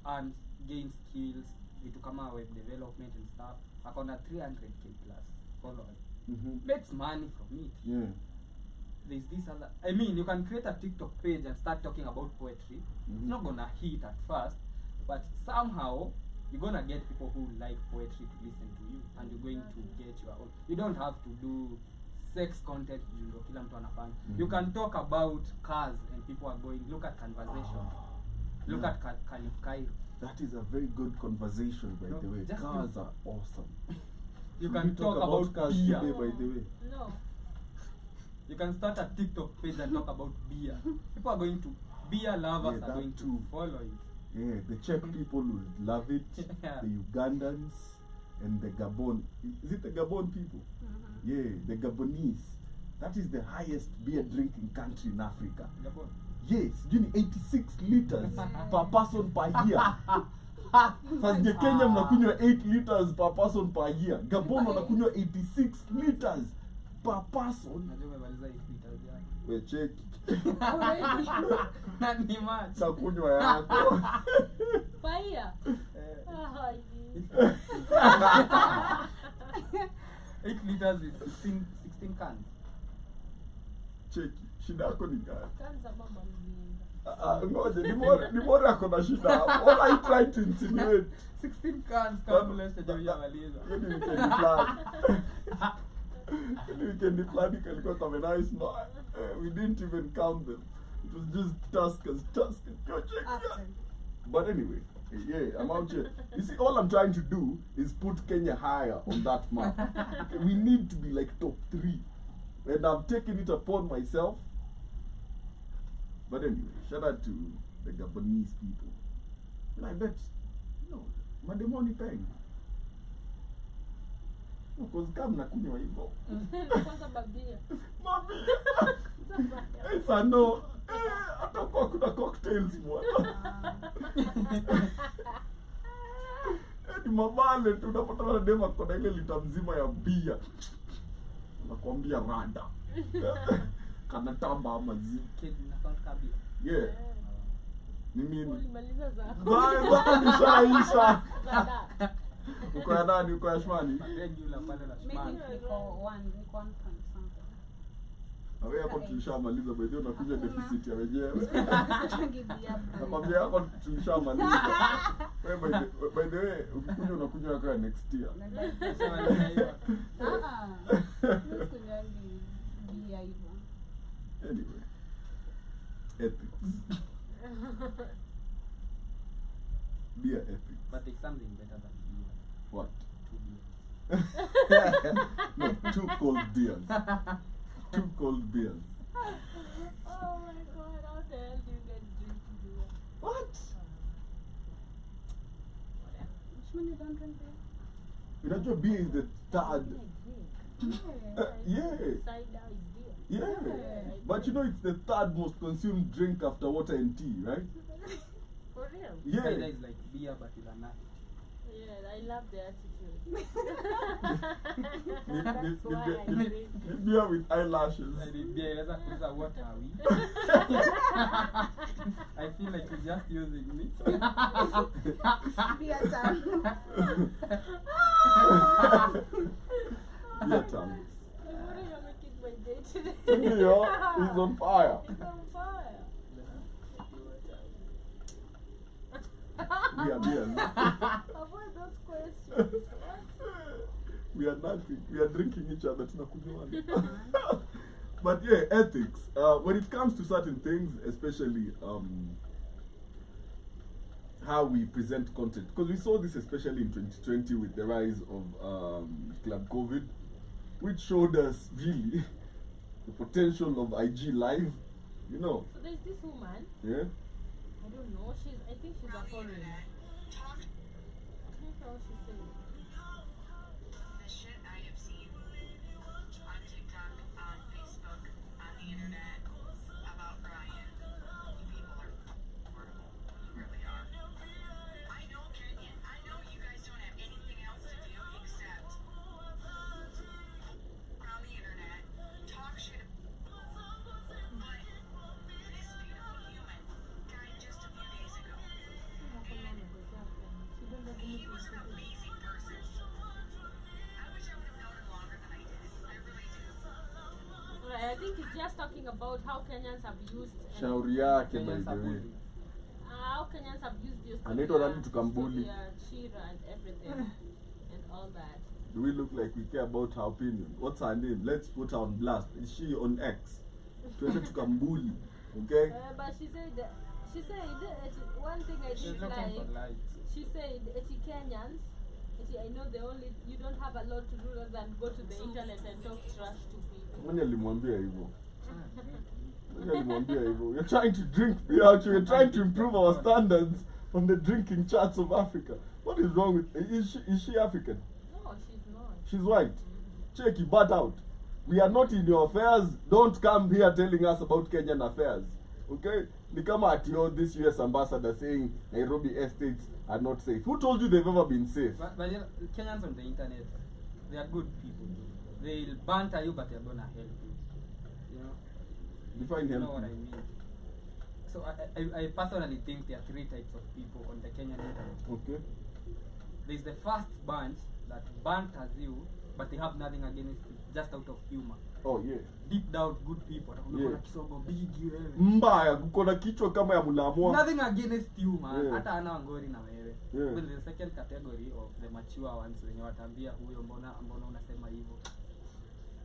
[SPEAKER 5] earn, gain skills, vitu kama web development and stuff. Akona 300k plus followers.
[SPEAKER 2] Mhm.
[SPEAKER 5] Makes money from it.
[SPEAKER 2] Yeah.
[SPEAKER 5] There's this other, I mean, you can create a TikTok page and start talking about poetry.
[SPEAKER 2] Mhm.
[SPEAKER 5] It's not gonna hit at first, but somehow you're gonna get people who like poetry to listen to you, and you're going to get your own. You don't have to do sex content, you know, kila mtu anafanya. You can talk about cars and people are going, look at conversations. Look at Cairo.
[SPEAKER 2] That is a very good conversation, by
[SPEAKER 5] No,
[SPEAKER 2] the way.
[SPEAKER 5] just
[SPEAKER 2] Cars are awesome.
[SPEAKER 5] You
[SPEAKER 2] Should
[SPEAKER 5] can
[SPEAKER 2] we
[SPEAKER 5] talk about
[SPEAKER 2] cars
[SPEAKER 5] beer.
[SPEAKER 2] today, by the way.
[SPEAKER 4] No.
[SPEAKER 5] You can start a TikTok page and talk about beer. People are going to, beer lovers
[SPEAKER 2] Yeah,
[SPEAKER 5] are
[SPEAKER 2] that
[SPEAKER 5] going to
[SPEAKER 2] too.
[SPEAKER 5] follow it.
[SPEAKER 2] Yeah, the Czech people will love it.
[SPEAKER 5] Yeah.
[SPEAKER 2] The Ugandans and the Gabon. Is it the Gabon people?
[SPEAKER 3] Mm-hmm.
[SPEAKER 2] Yeah, the Gabonese. That is the highest beer drinking country in Africa.
[SPEAKER 5] Gabon.
[SPEAKER 2] Yes, sijui ni 86 liters per person per year. Sasa Kenya mnakunywa 8 liters per person per year. Gabon wanakunywa 86 liters per person.
[SPEAKER 5] Najua umemaliza 8 liters yako.
[SPEAKER 2] We check.
[SPEAKER 5] Na ni maji.
[SPEAKER 2] Sa kunywa yako.
[SPEAKER 4] Paia.
[SPEAKER 5] Eh,
[SPEAKER 4] Ah, hivi.
[SPEAKER 5] 8 liters is 16 cans.
[SPEAKER 2] Check. Shida yako ni gani?
[SPEAKER 4] Kanza mama mzinga.
[SPEAKER 2] Ngoja, ni bora ako na shida hapo. What are you trying to insinuate?
[SPEAKER 5] 16 cans kabla sijamaliza.
[SPEAKER 2] Yaani weekend plan. Yaani weekend plan kalikuwa kama nice no. We didn't even count them. It was just Tuskers. Yo, check
[SPEAKER 3] After.
[SPEAKER 2] yeah. But anyway, yeah, I'm out here. You see, all I'm trying to do is put Kenya higher on that map. We need to be like top 3. And I'm taking it upon myself. But anyway, shout out to the Gabonese people. And I bet, mademoni paying. No, because kama nakunywa hivyo.
[SPEAKER 4] Kwanza babia.
[SPEAKER 2] Mami. Esa no. Atakuwa kuna cocktails bwana. Ni mabale tu unapata na dema kuna ile lita mzima ya bia. Nakwambia rada. Kana tamba ama zi.
[SPEAKER 5] Kid na count kabia.
[SPEAKER 2] Yeah. Mimi
[SPEAKER 4] Ulimaliza zako.
[SPEAKER 2] Zaka nishaisha.
[SPEAKER 4] Zada.
[SPEAKER 2] Uko ya nani, uko ya Shmani?
[SPEAKER 5] Regular pale na
[SPEAKER 3] Maybe
[SPEAKER 5] shmani.
[SPEAKER 3] niko 1 point something.
[SPEAKER 2] Awe hapo tulishamaliza by the way unakuja deficit ya wenyewe.
[SPEAKER 3] Give me a break.
[SPEAKER 2] Nakwambia hapo tulishamaliza. Wewe by the way ukikunywa unakunywa kwa next year.
[SPEAKER 5] Sasa hiyo.
[SPEAKER 3] Sikunywangi bia hivyo.
[SPEAKER 2] Anyway. Ethics. Beer ethics.
[SPEAKER 5] But there's something better than beer.
[SPEAKER 2] What?
[SPEAKER 5] 2 beers.
[SPEAKER 2] No, 2 cold beers. 2 cold beers.
[SPEAKER 4] Oh my god, how the hell do you guys drink beer?
[SPEAKER 2] What?
[SPEAKER 3] Which one you don't drink beer?
[SPEAKER 2] Unajua beer is the third. Yeah.
[SPEAKER 4] Cider is beer.
[SPEAKER 2] Yeah. But you know it's the third most consumed drink after water and tea, right?
[SPEAKER 4] For real?
[SPEAKER 2] Yeah.
[SPEAKER 5] Cider is like beer but with a nut.
[SPEAKER 4] Yeah, I love the attitude.
[SPEAKER 2] Ni-
[SPEAKER 4] That's why I
[SPEAKER 2] ni-
[SPEAKER 4] drink
[SPEAKER 2] ni beer with eyelashes.
[SPEAKER 5] Na ni beer inaweza kuuliza what are we? I feel like you're just using me.
[SPEAKER 3] Beer time.
[SPEAKER 2] Beer tongue.
[SPEAKER 4] I'm wondering how making my day today.
[SPEAKER 2] Ndio, he's on fire.
[SPEAKER 4] It's on fire.
[SPEAKER 2] We are beers.
[SPEAKER 4] Avoid those questions. What?
[SPEAKER 2] We are nothing. We are drinking each other. Tunakunywana. But yeah, ethics. When it comes to certain things, especially how we present content, because we saw this especially in 2020 with the rise of Club COVID, which showed us really the potential of IG Live. You know,
[SPEAKER 4] So there's this woman.
[SPEAKER 2] yeah.
[SPEAKER 4] I don't know. I think she's a foreigner. I think how she said it.
[SPEAKER 6] The shit I have seen on TikTok, on Facebook, on the internet about Brian, you people are horrible. You really are. I know Kenya. I know you guys don't have anything else to do except on the internet, talk shit. But this beautiful human died just a few days ago. He was an amazing person. I wish I would have known him longer than I did. I really do.
[SPEAKER 4] Right, I think it's just talking about how Kenyans have used
[SPEAKER 2] Shauri yake by
[SPEAKER 5] Kenyans
[SPEAKER 2] the
[SPEAKER 5] are
[SPEAKER 2] way.
[SPEAKER 5] bullies.
[SPEAKER 4] how Kenyans have used your
[SPEAKER 2] Anaitwa nani tukambuli?
[SPEAKER 4] Shira and everything and all that.
[SPEAKER 2] Do we look like we care about her opinion? What's her name? Let's put her on blast. Is she on X? Twende tukambuli. Okay?
[SPEAKER 4] But she said one thing I
[SPEAKER 5] She's
[SPEAKER 4] didn't
[SPEAKER 5] looking for
[SPEAKER 4] like.
[SPEAKER 5] light.
[SPEAKER 4] She said Kenyans. I know you don't have a lot to do other than go to the internet and talk trash to people.
[SPEAKER 2] Nani alimwambia hivyo? Nani alimwambia hivyo? You're trying to drink beer out here. You're trying to improve our standards on the drinking charts of Africa. What is wrong with... Is she African?
[SPEAKER 4] No, she's not.
[SPEAKER 2] She's white. Check your butt out. We are not in your affairs. Don't come here telling us about Kenyan affairs. Okay? Ni kama ati, oh, this US ambassador saying Nairobi estates are not safe. Who told you they've ever been safe?
[SPEAKER 5] But you know, Kenyans on the internet, they are good people. They'll banter you, but they're gonna help you. You know,
[SPEAKER 2] Define
[SPEAKER 5] you know
[SPEAKER 2] help.
[SPEAKER 5] what I mean. So I personally think there are three types of people on the Kenyan internet.
[SPEAKER 2] Okay.
[SPEAKER 5] There's the first bunch that banters you, but they have nothing against you, just out of humor.
[SPEAKER 2] Oh yeah.
[SPEAKER 5] Deep down, good people.
[SPEAKER 2] Yeah.
[SPEAKER 5] Kisogo big wewe.
[SPEAKER 2] Mbaya kuko na kichwa kama ya mlamwa.
[SPEAKER 5] Nothing against you, man.
[SPEAKER 2] Yeah.
[SPEAKER 5] Hata ana ngori na wewe.
[SPEAKER 2] Yeah.
[SPEAKER 5] Well, the second category of the mature ones wenye watambia huyo mbona unasema hivyo.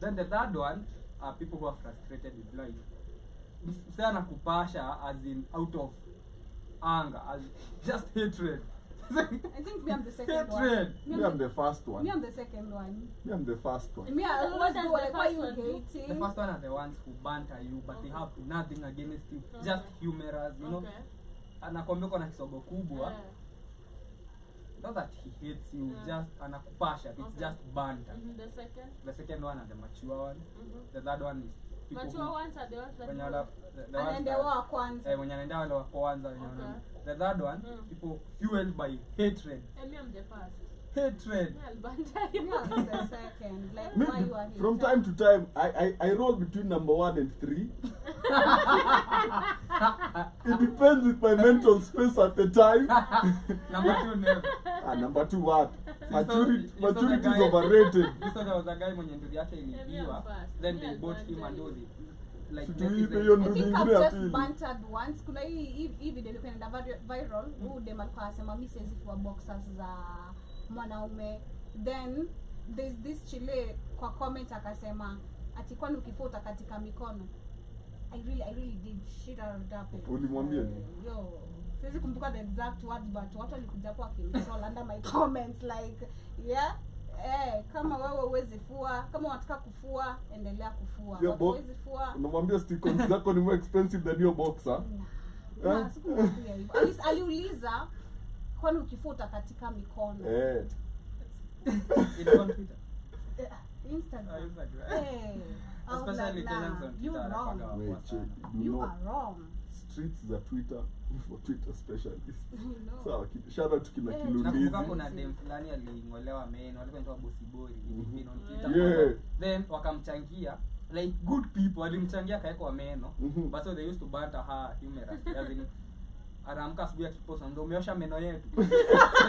[SPEAKER 5] Then the third one are people who are frustrated with life. Sana kupasha as in out of anger, as just hatred.
[SPEAKER 3] I think me I'm the second
[SPEAKER 5] Hatred.
[SPEAKER 3] one.
[SPEAKER 2] Me, I'm the first one.
[SPEAKER 3] Me I'm the second one.
[SPEAKER 2] Me, I'm the first one.
[SPEAKER 3] Me I
[SPEAKER 4] What
[SPEAKER 3] always
[SPEAKER 4] does
[SPEAKER 3] go
[SPEAKER 4] the
[SPEAKER 3] like, why
[SPEAKER 4] first
[SPEAKER 3] you
[SPEAKER 4] one do?
[SPEAKER 3] hating?
[SPEAKER 5] The first one are the ones who banter you, but they have nothing against you. Just humorous, you know.
[SPEAKER 4] Okay.
[SPEAKER 5] Anakwambia uko na kisogo kubwa.
[SPEAKER 4] Yeah.
[SPEAKER 5] Not that he hates you, just anakupasha. It's
[SPEAKER 4] Okay.
[SPEAKER 5] just banter.
[SPEAKER 4] The second.
[SPEAKER 5] The second one are the mature ones. The third one is people
[SPEAKER 4] Mature
[SPEAKER 5] who
[SPEAKER 4] ones are the ones that
[SPEAKER 5] wenye
[SPEAKER 4] do-
[SPEAKER 5] wala- the ones
[SPEAKER 3] Anaenda
[SPEAKER 5] that-
[SPEAKER 3] wa kwanza.
[SPEAKER 5] wenye anaenda wale wa kwanza wenye
[SPEAKER 4] Okay.
[SPEAKER 5] wana- the third one people fueled by hatred.
[SPEAKER 4] And me, I'm the first.
[SPEAKER 5] Hatred.
[SPEAKER 4] Me, I'll banter you.
[SPEAKER 3] Me I'm the second. Like
[SPEAKER 2] Me,
[SPEAKER 3] why you are hating?
[SPEAKER 2] from time to time, I roll between number 1 and 3. It depends with my mental space at the time.
[SPEAKER 5] Number two never.
[SPEAKER 2] Number 2 what? Maturity
[SPEAKER 5] you saw the
[SPEAKER 2] maturity is
[SPEAKER 5] guy-
[SPEAKER 2] overrated.
[SPEAKER 5] You saw there was a guy mwenye ndugu yake iliibiwa,
[SPEAKER 4] first.
[SPEAKER 5] then
[SPEAKER 4] Me,
[SPEAKER 5] they
[SPEAKER 4] I'll
[SPEAKER 5] bought
[SPEAKER 4] banter
[SPEAKER 5] him and
[SPEAKER 4] you.
[SPEAKER 5] all the like
[SPEAKER 2] Situipe
[SPEAKER 5] netizens.
[SPEAKER 2] hiyo
[SPEAKER 3] I
[SPEAKER 2] ndugu
[SPEAKER 3] think
[SPEAKER 2] ingine
[SPEAKER 3] I've
[SPEAKER 2] ya
[SPEAKER 3] just
[SPEAKER 2] pili.
[SPEAKER 3] bantered once. Kuna hii video ilikuwa inaenda viral. Huyu dem alikuwa anasema mimi siwezi kuwa boxers za mwanaume. Then there's this chile kwa comment akasema ati kwani ukifuta katika mikono. I really did shit out of that.
[SPEAKER 2] Ulimwambia nini?
[SPEAKER 3] Yo, siwezi kumbuka the exact words but watu walikuja hapo wakintroll under my comments like yeah. Kama wewe huwezi fua, kama unataka kufua, endelea kufua.
[SPEAKER 2] Yo,
[SPEAKER 3] Watu huwezi fua.
[SPEAKER 2] Unamwambia stickers zako ni more expensive than your boxer.
[SPEAKER 3] Na sikumwambia hivyo. Aliuliza kwani ukifuta katika mikono.
[SPEAKER 5] Ilikuwa on Twitter.
[SPEAKER 3] Instagram.
[SPEAKER 5] Instagram.
[SPEAKER 3] I was
[SPEAKER 5] Especially
[SPEAKER 3] like,
[SPEAKER 5] Kenyans
[SPEAKER 3] nah,
[SPEAKER 5] on
[SPEAKER 3] you
[SPEAKER 5] Twitter
[SPEAKER 3] wrong.
[SPEAKER 5] wanapanga
[SPEAKER 2] Wait,
[SPEAKER 5] wapoa
[SPEAKER 2] check.
[SPEAKER 5] sana.
[SPEAKER 2] Do
[SPEAKER 3] You
[SPEAKER 2] know
[SPEAKER 3] are wrong.
[SPEAKER 2] streets za Twitter for Twitter specialists.
[SPEAKER 3] You know.
[SPEAKER 2] Sawa, shout out to kina
[SPEAKER 3] Eh,
[SPEAKER 2] Kilundizi.
[SPEAKER 5] Nakumbuka kuna dem fulani alingolewa meno, alikuwa anaitwa Bosibori, ilipin on Twitter.
[SPEAKER 2] Yeah.
[SPEAKER 5] Then wakamchangia like good people walimchangia kaekwa meno.
[SPEAKER 2] Mhm.
[SPEAKER 5] But so they used to banter her humorously. As in, anaamka asubuhi akipost ndio umeosha meno yetu. They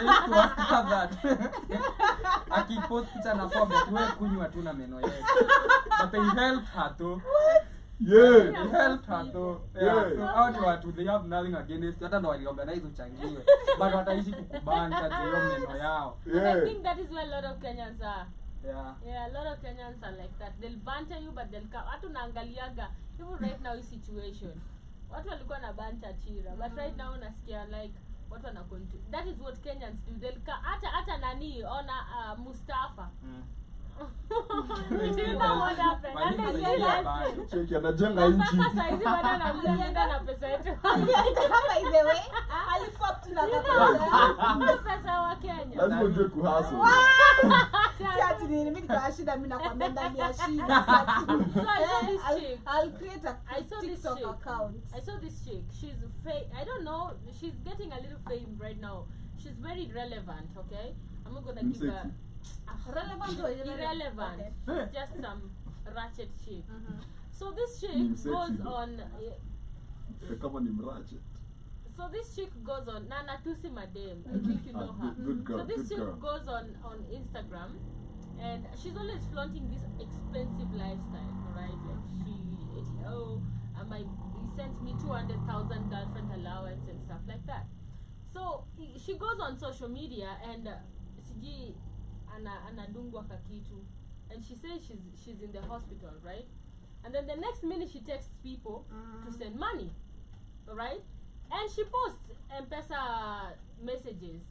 [SPEAKER 5] used to ask her that. Akipost picha na comment wewe kunywa tu na meno yetu. But they helped her though.
[SPEAKER 2] Yeah.
[SPEAKER 5] They helped her though.
[SPEAKER 2] Yeah.
[SPEAKER 5] Yeah. So hao ni watu they have nothing against. Hata ndo waliorganize uchangiwe. But wataishi kukubanta hiyo meno yao.
[SPEAKER 4] And I
[SPEAKER 2] Yeah.
[SPEAKER 4] think that is where a lot of Kenyans are.
[SPEAKER 5] Yeah.
[SPEAKER 4] Yeah, a lot of Kenyans are like that. They'll banter you but they'll come. Hata unaangaliaga even right now hii situation. Watu walikuwa na banter Chira, but right now unasikia like watu wana that is what Kenyans do. They'll hata nani ona Mustafa. Do you know what happened?
[SPEAKER 5] Wali-
[SPEAKER 4] Hata
[SPEAKER 5] wali-
[SPEAKER 4] yeye
[SPEAKER 5] wali-
[SPEAKER 2] Cheki anajenga nchi.
[SPEAKER 4] mpaka saizi bado anamlinda na pesa yetu.
[SPEAKER 3] By the way, alipop tu na
[SPEAKER 4] You
[SPEAKER 3] kaka.
[SPEAKER 4] know, pesa wa Kenya.
[SPEAKER 2] Lazima ujue kuhustle.
[SPEAKER 3] Si ati nini mimi nikawa shida mimi nakwambia ndani ya shida.
[SPEAKER 4] So I saw this chick.
[SPEAKER 3] I'll create a
[SPEAKER 4] I saw this
[SPEAKER 3] TikTok
[SPEAKER 4] chick.
[SPEAKER 3] account.
[SPEAKER 4] I saw this chick. She's I don't know. She's getting a little fame right now. She's very relevant. Okay, I'm not gonna give her
[SPEAKER 3] Relevant or
[SPEAKER 4] irrelevant.
[SPEAKER 3] Okay.
[SPEAKER 4] She's just some ratchet chick. So this chick
[SPEAKER 2] Ni sexy
[SPEAKER 4] goes
[SPEAKER 2] though.
[SPEAKER 4] on.
[SPEAKER 2] Kama ni mrache.
[SPEAKER 4] So this chick goes on Nana Tusi Madem. I think you know her.
[SPEAKER 2] Good girl,
[SPEAKER 4] So this
[SPEAKER 2] good
[SPEAKER 4] chick
[SPEAKER 2] girl.
[SPEAKER 4] goes on Instagram, and she's always flaunting this expensive lifestyle, right? Like he sends me 200,000 girlfriend allowance and stuff like that. So she goes on social media and siji anadungwa kakitu, and she says she's in the hospital, right? And then the next minute she texts people to send money, right? And she posts M-Pesa messages.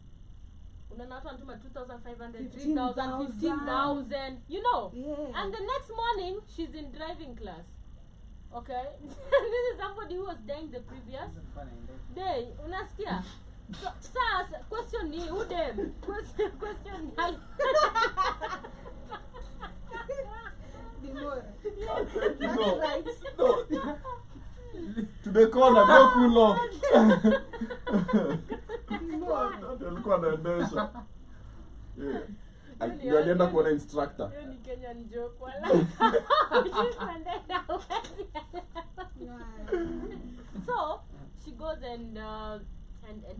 [SPEAKER 4] Unaona watu wanatuma 2,500, 3,000, 15,000, you know.
[SPEAKER 3] Yeah.
[SPEAKER 4] And the next morning she's in driving class. Okay? This is somebody who was dying the previous day. Unasikia? So, sasa question ni who them? Question ni
[SPEAKER 3] Dimora.
[SPEAKER 2] You
[SPEAKER 3] That's
[SPEAKER 2] know,
[SPEAKER 3] right.
[SPEAKER 2] no. to the corner, go cool off. Alikuwa anaendesha. Yeah. Ndio alienda kuona instructor.
[SPEAKER 4] Hiyo ni Kenyan joke wala. So she goes and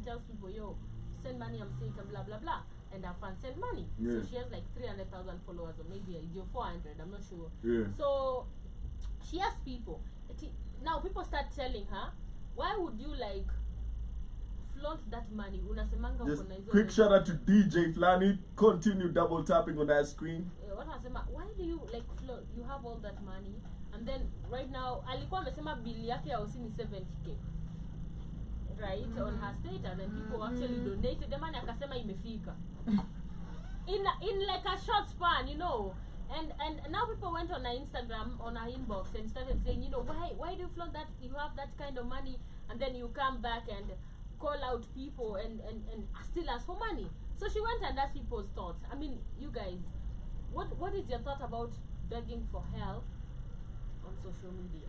[SPEAKER 4] tells people, yo, send money, I'm sick, and blah blah blah, and her fans send money.
[SPEAKER 2] Yeah.
[SPEAKER 4] So she has like 300,000 followers, or maybe a 400, I'm not sure.
[SPEAKER 2] Yeah.
[SPEAKER 4] So she asks people. Now people start telling her, why would you like flaunt that money? Unasemanga
[SPEAKER 2] Just
[SPEAKER 4] uko na hizo
[SPEAKER 2] quick
[SPEAKER 4] pesa.
[SPEAKER 2] shout out to DJ Flani. Continue double tapping on that screen.
[SPEAKER 4] What anasema, why do you like flaunt? You have all that money, and then right now alikuwa amesema bill yake ya usini 70k. Right, on her status, and people actually donated the money, akasema imefika. In like a short span, you know. And now people went on her Instagram, on her inbox, and started saying, you know, why do you flaunt that? You have that kind of money, and then you come back and call out people and still ask for money. So she went and asked people's thoughts. I mean, you guys, what is your thought about begging for help on social media?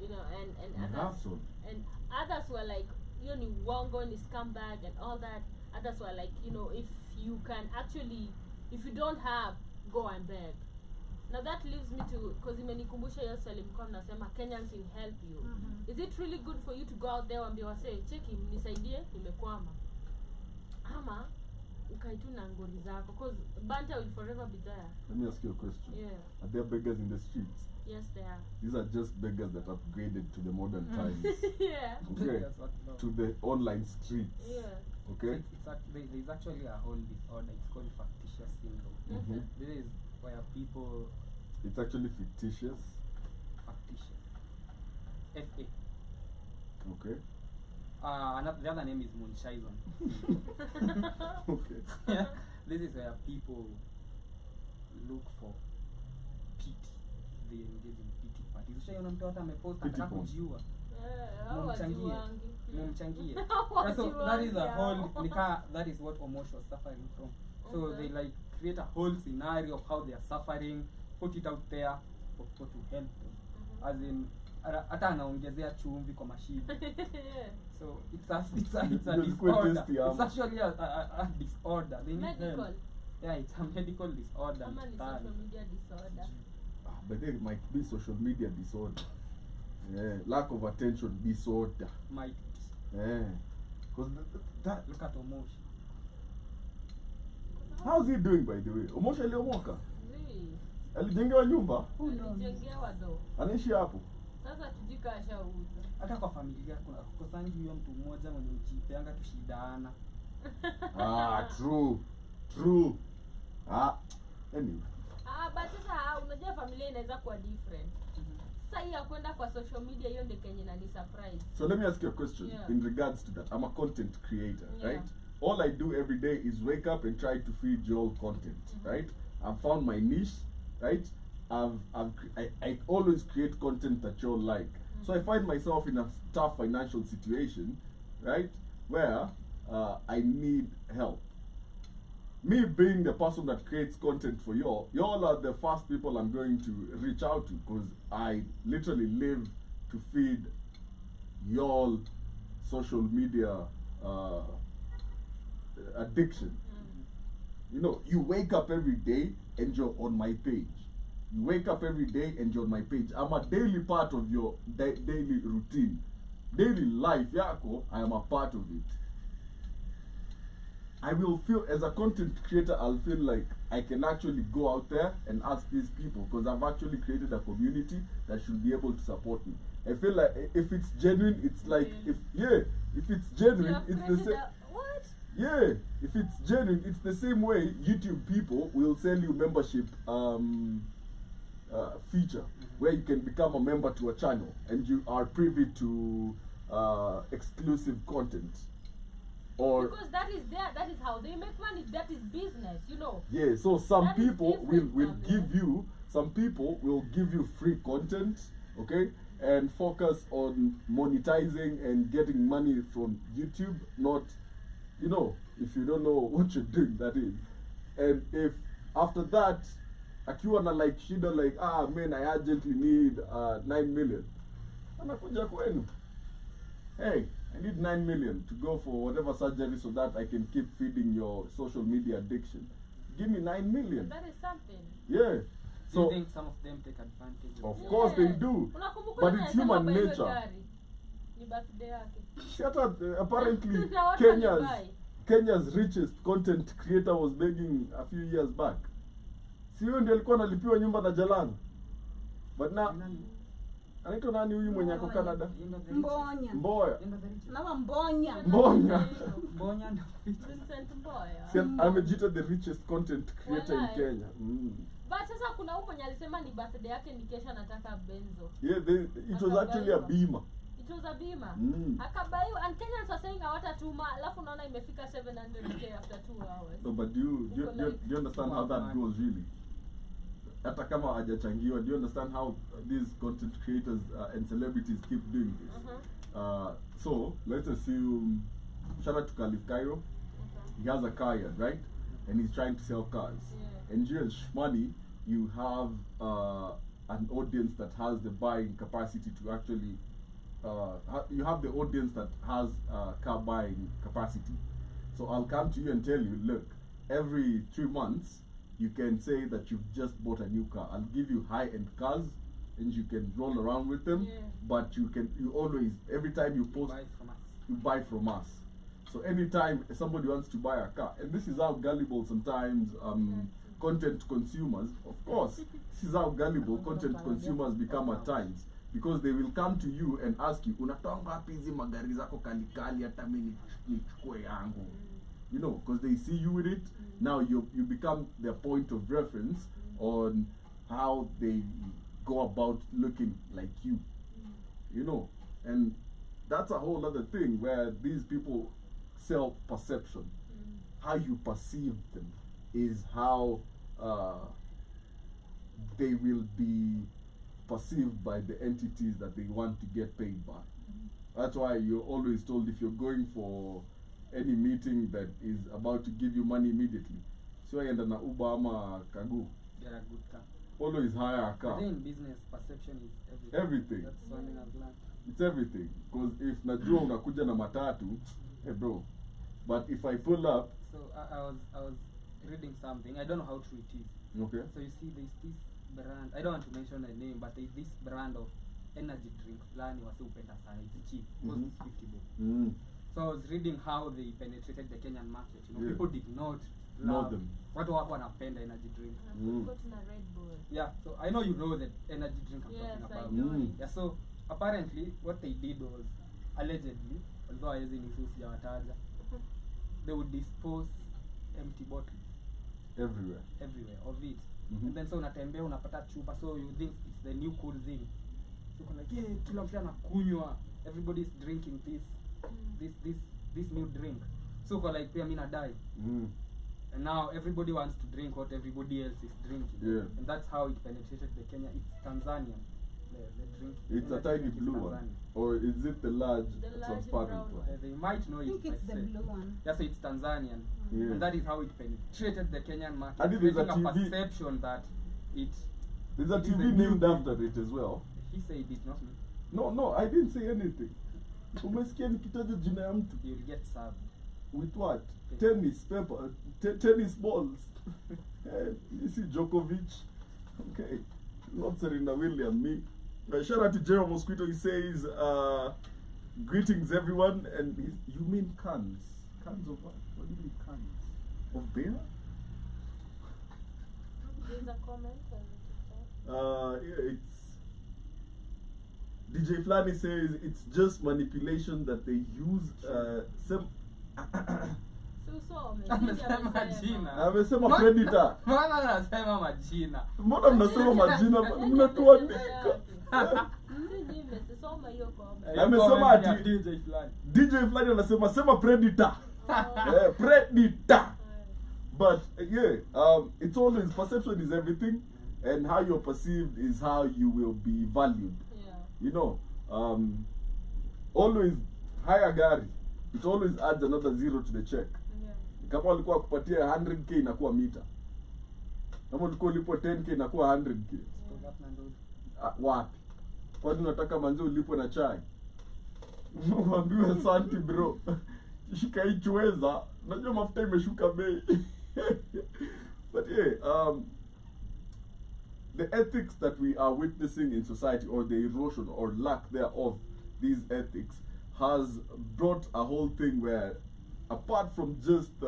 [SPEAKER 4] You know, and others, and others were like, you know, wongo ni scumbag and all that. Others were like, you know, if you can actually, if you don't have, go and beg. Now that leaves me to, because imenikumbusha hiyo swali mlikuwa mnasema Kenyans will help you. Is it really good for you to go out there and be say, cheki nisaidie nimekwama, ama ukae tu na ngori zako, because banter will forever be there.
[SPEAKER 2] Let me ask you a question.
[SPEAKER 4] Yeah.
[SPEAKER 2] Are there beggars in the streets?
[SPEAKER 4] Yes, they are.
[SPEAKER 2] These are just beggars that upgraded to the modern times.
[SPEAKER 4] Yeah.
[SPEAKER 2] Okay.
[SPEAKER 5] That's what love.
[SPEAKER 2] To the online streets.
[SPEAKER 4] Yeah.
[SPEAKER 2] Okay.
[SPEAKER 5] There's actually a whole disorder. It's called factitious syndrome.
[SPEAKER 2] Mm-hmm.
[SPEAKER 5] This is where people
[SPEAKER 2] It's actually fictitious.
[SPEAKER 5] factitious. FA.
[SPEAKER 2] Okay.
[SPEAKER 5] The other name is Munchausen.
[SPEAKER 2] Okay.
[SPEAKER 5] Yeah. This is where people look for pity. They engage in pity parties. Ushaona mtu hata amepost
[SPEAKER 2] Pity
[SPEAKER 5] anataka
[SPEAKER 2] porn.
[SPEAKER 5] kujiua.
[SPEAKER 4] Hao
[SPEAKER 5] Mumchangie.
[SPEAKER 4] wajiwangi.
[SPEAKER 5] Mumchangie.
[SPEAKER 4] Hao
[SPEAKER 5] Yeah, so that is a
[SPEAKER 4] wajiwangi
[SPEAKER 5] whole
[SPEAKER 4] hao.
[SPEAKER 5] that is what Omosh was suffering from. So
[SPEAKER 4] Okay.
[SPEAKER 5] they like create a whole scenario of how they are suffering, put it out there for people to help them. As in hata anaongezea chumvi kwa mashida.
[SPEAKER 4] Yeah.
[SPEAKER 5] So it's a
[SPEAKER 2] Just
[SPEAKER 5] disorder.
[SPEAKER 2] just the
[SPEAKER 5] It's actually a disorder. They need
[SPEAKER 4] Medical.
[SPEAKER 5] help. Yeah, it's a medical disorder.
[SPEAKER 4] Ama ni
[SPEAKER 5] entirely.
[SPEAKER 4] social media disorder.
[SPEAKER 2] But then it might be social media disorder. Yeah. Lack of attention disorder.
[SPEAKER 5] Might
[SPEAKER 2] Yeah. Because that
[SPEAKER 5] look at Omosh.
[SPEAKER 2] how's he doing by the way? Omosha aliomoka.
[SPEAKER 4] Really?
[SPEAKER 2] Alijengewa nyumba?
[SPEAKER 4] Alijengewa do.
[SPEAKER 2] Anaishi hapo.
[SPEAKER 4] Sasa tujika ashauza.
[SPEAKER 5] Hata kwa familia kuna kukosangi huyo mtu mmoja mwenye ujipeanga tushidaana.
[SPEAKER 2] True. Anyway.
[SPEAKER 4] But sasa unajua familia inaweza kuwa different. Sasa hii ya kwenda kwa social media hiyo ndio Kenya na ni surprise.
[SPEAKER 2] So let me ask you a question.
[SPEAKER 4] Yeah.
[SPEAKER 2] In regards to that. I'm a content creator,
[SPEAKER 4] Yeah.
[SPEAKER 2] right? All I do every day is wake up and try to feed you all content, right? I've found my niche, right? I always create content that you all like. So I find myself in a tough financial situation, right? Where I need help. Me being the person that creates content for y'all are the first people I'm going to reach out to, because I literally live to feed y'all social media addiction. You know, you wake up every day and you're on my page. You wake up every day and you're on my page. I'm a daily part of your daily routine. Daily life, yako, I am a part of it. I will feel, as a content creator, I'll feel like I can actually go out there and ask these people, because I've actually created a community that should be able to support me. I feel like if it's genuine, it's like, if it's genuine, it's the same.
[SPEAKER 4] What?
[SPEAKER 2] Yeah, if it's genuine, it's the same way YouTube people will sell you membership feature, where you can become a member to a channel and you are privy to exclusive content. Or
[SPEAKER 4] Because that is how they make money. That is business, you know.
[SPEAKER 2] yeah, so some
[SPEAKER 4] That is
[SPEAKER 2] people
[SPEAKER 4] different
[SPEAKER 2] will
[SPEAKER 4] from
[SPEAKER 2] give you, some people will give you free content, okay, and focus on monetizing and getting money from YouTube, not, you know, if you don't know what you're doing, that is. And if after that, akiwa na like shida like, man, I urgently need 9 million. anakuja kwenu, hey, I need 9 million to go for whatever surgery so that I can keep feeding your social media addiction. Give me 9 million.
[SPEAKER 4] That is something.
[SPEAKER 2] Yeah.
[SPEAKER 5] Do you
[SPEAKER 2] So
[SPEAKER 5] think some of them take advantage
[SPEAKER 2] of course they do,
[SPEAKER 4] Unakumbuka
[SPEAKER 2] but
[SPEAKER 4] yule
[SPEAKER 2] it's
[SPEAKER 4] anasema
[SPEAKER 2] human
[SPEAKER 4] kwa hiyo
[SPEAKER 2] nature.
[SPEAKER 4] gari, ni birthday yake.
[SPEAKER 2] Shut up. Apparently,
[SPEAKER 4] Na watu
[SPEAKER 2] Kenya's
[SPEAKER 4] walibuy.
[SPEAKER 2] Kenya's richest content creator was begging a few years back. Si huyo ndiye alikuwa analipiwa nyumba na Jalan. But now, anaitwa nani huyu mwenye ako Canada?
[SPEAKER 3] Mbonya.
[SPEAKER 2] Mboya.
[SPEAKER 3] Nawa Mbonya.
[SPEAKER 2] Mbonya.
[SPEAKER 5] Mbonya ndo
[SPEAKER 4] Vincent Mboya.
[SPEAKER 2] Si amejita the richest content creator in
[SPEAKER 4] Walai.
[SPEAKER 2] Kenya.
[SPEAKER 4] But sasa kuna huyu mwenye alisema ni birthday yake ni kesha nataka benzo.
[SPEAKER 2] Yeah, it was actually a Beamer.
[SPEAKER 4] It was a Beamer.
[SPEAKER 2] Mm.
[SPEAKER 4] Akabayu and Kenyans were saying hawatatuma, alafu unaona imefika 700k after 2 hours.
[SPEAKER 2] No, but do you understand how that goes really? Hata kama hajachangiwa, do you understand how these content creators and celebrities keep doing this? So let's assume, shout out to Caliph Cairo. He has a car yard, right? And he's trying to sell cars.
[SPEAKER 4] Yeah.
[SPEAKER 2] And during money, you have an audience that has the buying capacity to actually. You have the audience that has car buying capacity. So I'll come to you and tell you, look, every 3 months you can say that you've just bought a new car. I'll give you high-end cars, and you can roll around with them.
[SPEAKER 4] Yeah.
[SPEAKER 2] But you always, every time you post,
[SPEAKER 5] buy from us.
[SPEAKER 2] you buy from us. So anytime somebody wants to buy a car, and this is how gullible sometimes content consumers, of course, this is how gullible content consumers become at times, because they will come to you and ask you, unatoa ngapi hizi magari zako kalikali hata mimi nichukue yangu. You know, because they see you with it. Now you become their point of reference on how they go about looking like you. You know, and that's a whole other thing where these people sell perception. How you perceive them is how they will be perceived by the entities that they want to get paid by. That's why you're always told, if you're going for any meeting that is about to give you money immediately, so I end na Uber ama Kagu,
[SPEAKER 5] Get a good car.
[SPEAKER 2] always hire a
[SPEAKER 5] I
[SPEAKER 2] car.
[SPEAKER 5] think in business perception is everything.
[SPEAKER 2] Everything.
[SPEAKER 5] That's one thing I've learned.
[SPEAKER 2] It's everything. Because if najua unakuja na matatu, hey bro. But if I pull up,
[SPEAKER 5] So I was reading something. I don't know how true it is.
[SPEAKER 2] okay,
[SPEAKER 5] So you see, there's this brand. I don't want to mention a name, but there's this brand of energy drink. Fulani wasi upenda sana. It's cheap. Costs 50 bob. So I was reading how they penetrated the Kenyan market. You know,
[SPEAKER 2] Yeah.
[SPEAKER 5] people did not
[SPEAKER 2] Know
[SPEAKER 5] love
[SPEAKER 2] them.
[SPEAKER 5] watu wako wanapenda energy drink.
[SPEAKER 4] Got na Red Bull.
[SPEAKER 5] Yeah, so I know you know the energy drink I'm
[SPEAKER 4] Yes,
[SPEAKER 5] talking
[SPEAKER 4] I
[SPEAKER 5] about.
[SPEAKER 4] know it.
[SPEAKER 5] Yeah, so apparently what they did was, allegedly, although I using issues jawataja, they would dispose empty bottles
[SPEAKER 2] everywhere.
[SPEAKER 5] everywhere of it.
[SPEAKER 2] Mhm.
[SPEAKER 5] And then so unatembea unapata chupa, so you think it's the new cool thing. So you're like, yeah, kila mtu anakunywa, everybody's drinking this new drink. So uko like, pia mimi nadai. And now everybody wants to drink what everybody else is drinking.
[SPEAKER 2] Yeah.
[SPEAKER 5] And that's how it penetrated the Kenya. It's Tanzanian. The drink.
[SPEAKER 2] It's a
[SPEAKER 5] energy
[SPEAKER 2] tiny
[SPEAKER 5] drink is
[SPEAKER 2] blue one.
[SPEAKER 5] Tanzanian.
[SPEAKER 2] Or is it the large
[SPEAKER 4] The large
[SPEAKER 2] transparent
[SPEAKER 4] brown
[SPEAKER 2] one?
[SPEAKER 5] They might know
[SPEAKER 3] I
[SPEAKER 5] it.
[SPEAKER 3] think
[SPEAKER 5] if
[SPEAKER 3] it's the
[SPEAKER 5] say.
[SPEAKER 3] blue one.
[SPEAKER 5] Yeah, so it's Tanzanian.
[SPEAKER 2] Yeah.
[SPEAKER 5] And that is how it penetrated the Kenyan market.
[SPEAKER 2] And it is a
[SPEAKER 5] creating
[SPEAKER 2] TV.
[SPEAKER 5] perception that it.
[SPEAKER 2] There's a
[SPEAKER 5] It is
[SPEAKER 2] TV
[SPEAKER 5] a new
[SPEAKER 2] named
[SPEAKER 5] thing.
[SPEAKER 2] after it as well.
[SPEAKER 5] He said it, not me.
[SPEAKER 2] No, I didn't say anything. Umesikia nikitaja jina ya mtu?
[SPEAKER 5] You'll get served.
[SPEAKER 2] With what? Tennis paper, tennis balls. You see Djokovic. Okay, not Serena Williams. Me. Shout out to Jerome Mosquito. He says, "Greetings, everyone." And you mean cans? Cans of what? What do you mean cans? Of beer?
[SPEAKER 4] There's a comment on the TikTok.
[SPEAKER 2] Yeah, it's DJ Flani says it's just manipulation that they use. Some
[SPEAKER 4] So usome.
[SPEAKER 5] Amesema jina.
[SPEAKER 2] amesema predator.
[SPEAKER 5] Mbona anasema majina?
[SPEAKER 2] Mbona mnasema majina? Mnatuandika.
[SPEAKER 4] Siji nimesoma hiyo comment.
[SPEAKER 2] Amesema
[SPEAKER 5] Comment ya
[SPEAKER 2] ati-
[SPEAKER 5] DJ fulani.
[SPEAKER 2] DJ Flani anasema sema predator. Predator. But it's always perception is everything, and how you're perceived is how you will be valued.
[SPEAKER 4] Yeah.
[SPEAKER 2] You know, always higher gari, it always adds another zero to the check.
[SPEAKER 4] Yeah.
[SPEAKER 2] Kama walikuwa kupatia 100k inakuwa mita, kama ulikuwa ulipo 10k inakuwa 100k.
[SPEAKER 5] Stop that, Nandoli.
[SPEAKER 2] Wapi? Kwani unataka manzi ulipwe na chai? Mwambiwe asante bro. Shika ichweza. Najua mafuta imeshuka bei. But yeah, the ethics that we are witnessing in society, or the erosion or lack thereof these ethics, has brought a whole thing where, apart from just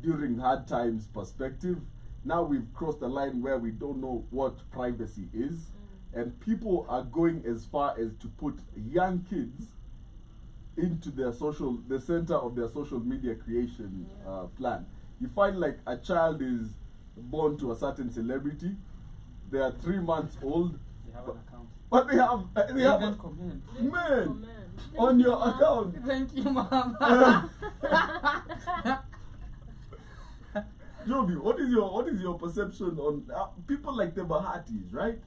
[SPEAKER 2] during hard times perspective, now we've crossed the line where we don't know what privacy is, and people are going as far as to put young kids into the center of their social media creation plan. You find like a child is born to a certain celebrity, they are 3 months old,
[SPEAKER 5] They have an account.
[SPEAKER 2] but they have
[SPEAKER 5] Even
[SPEAKER 2] a
[SPEAKER 5] comment.
[SPEAKER 2] man on your account.
[SPEAKER 5] Thank you, mama.
[SPEAKER 2] Joby, what is your perception on people like the Bahatis, right?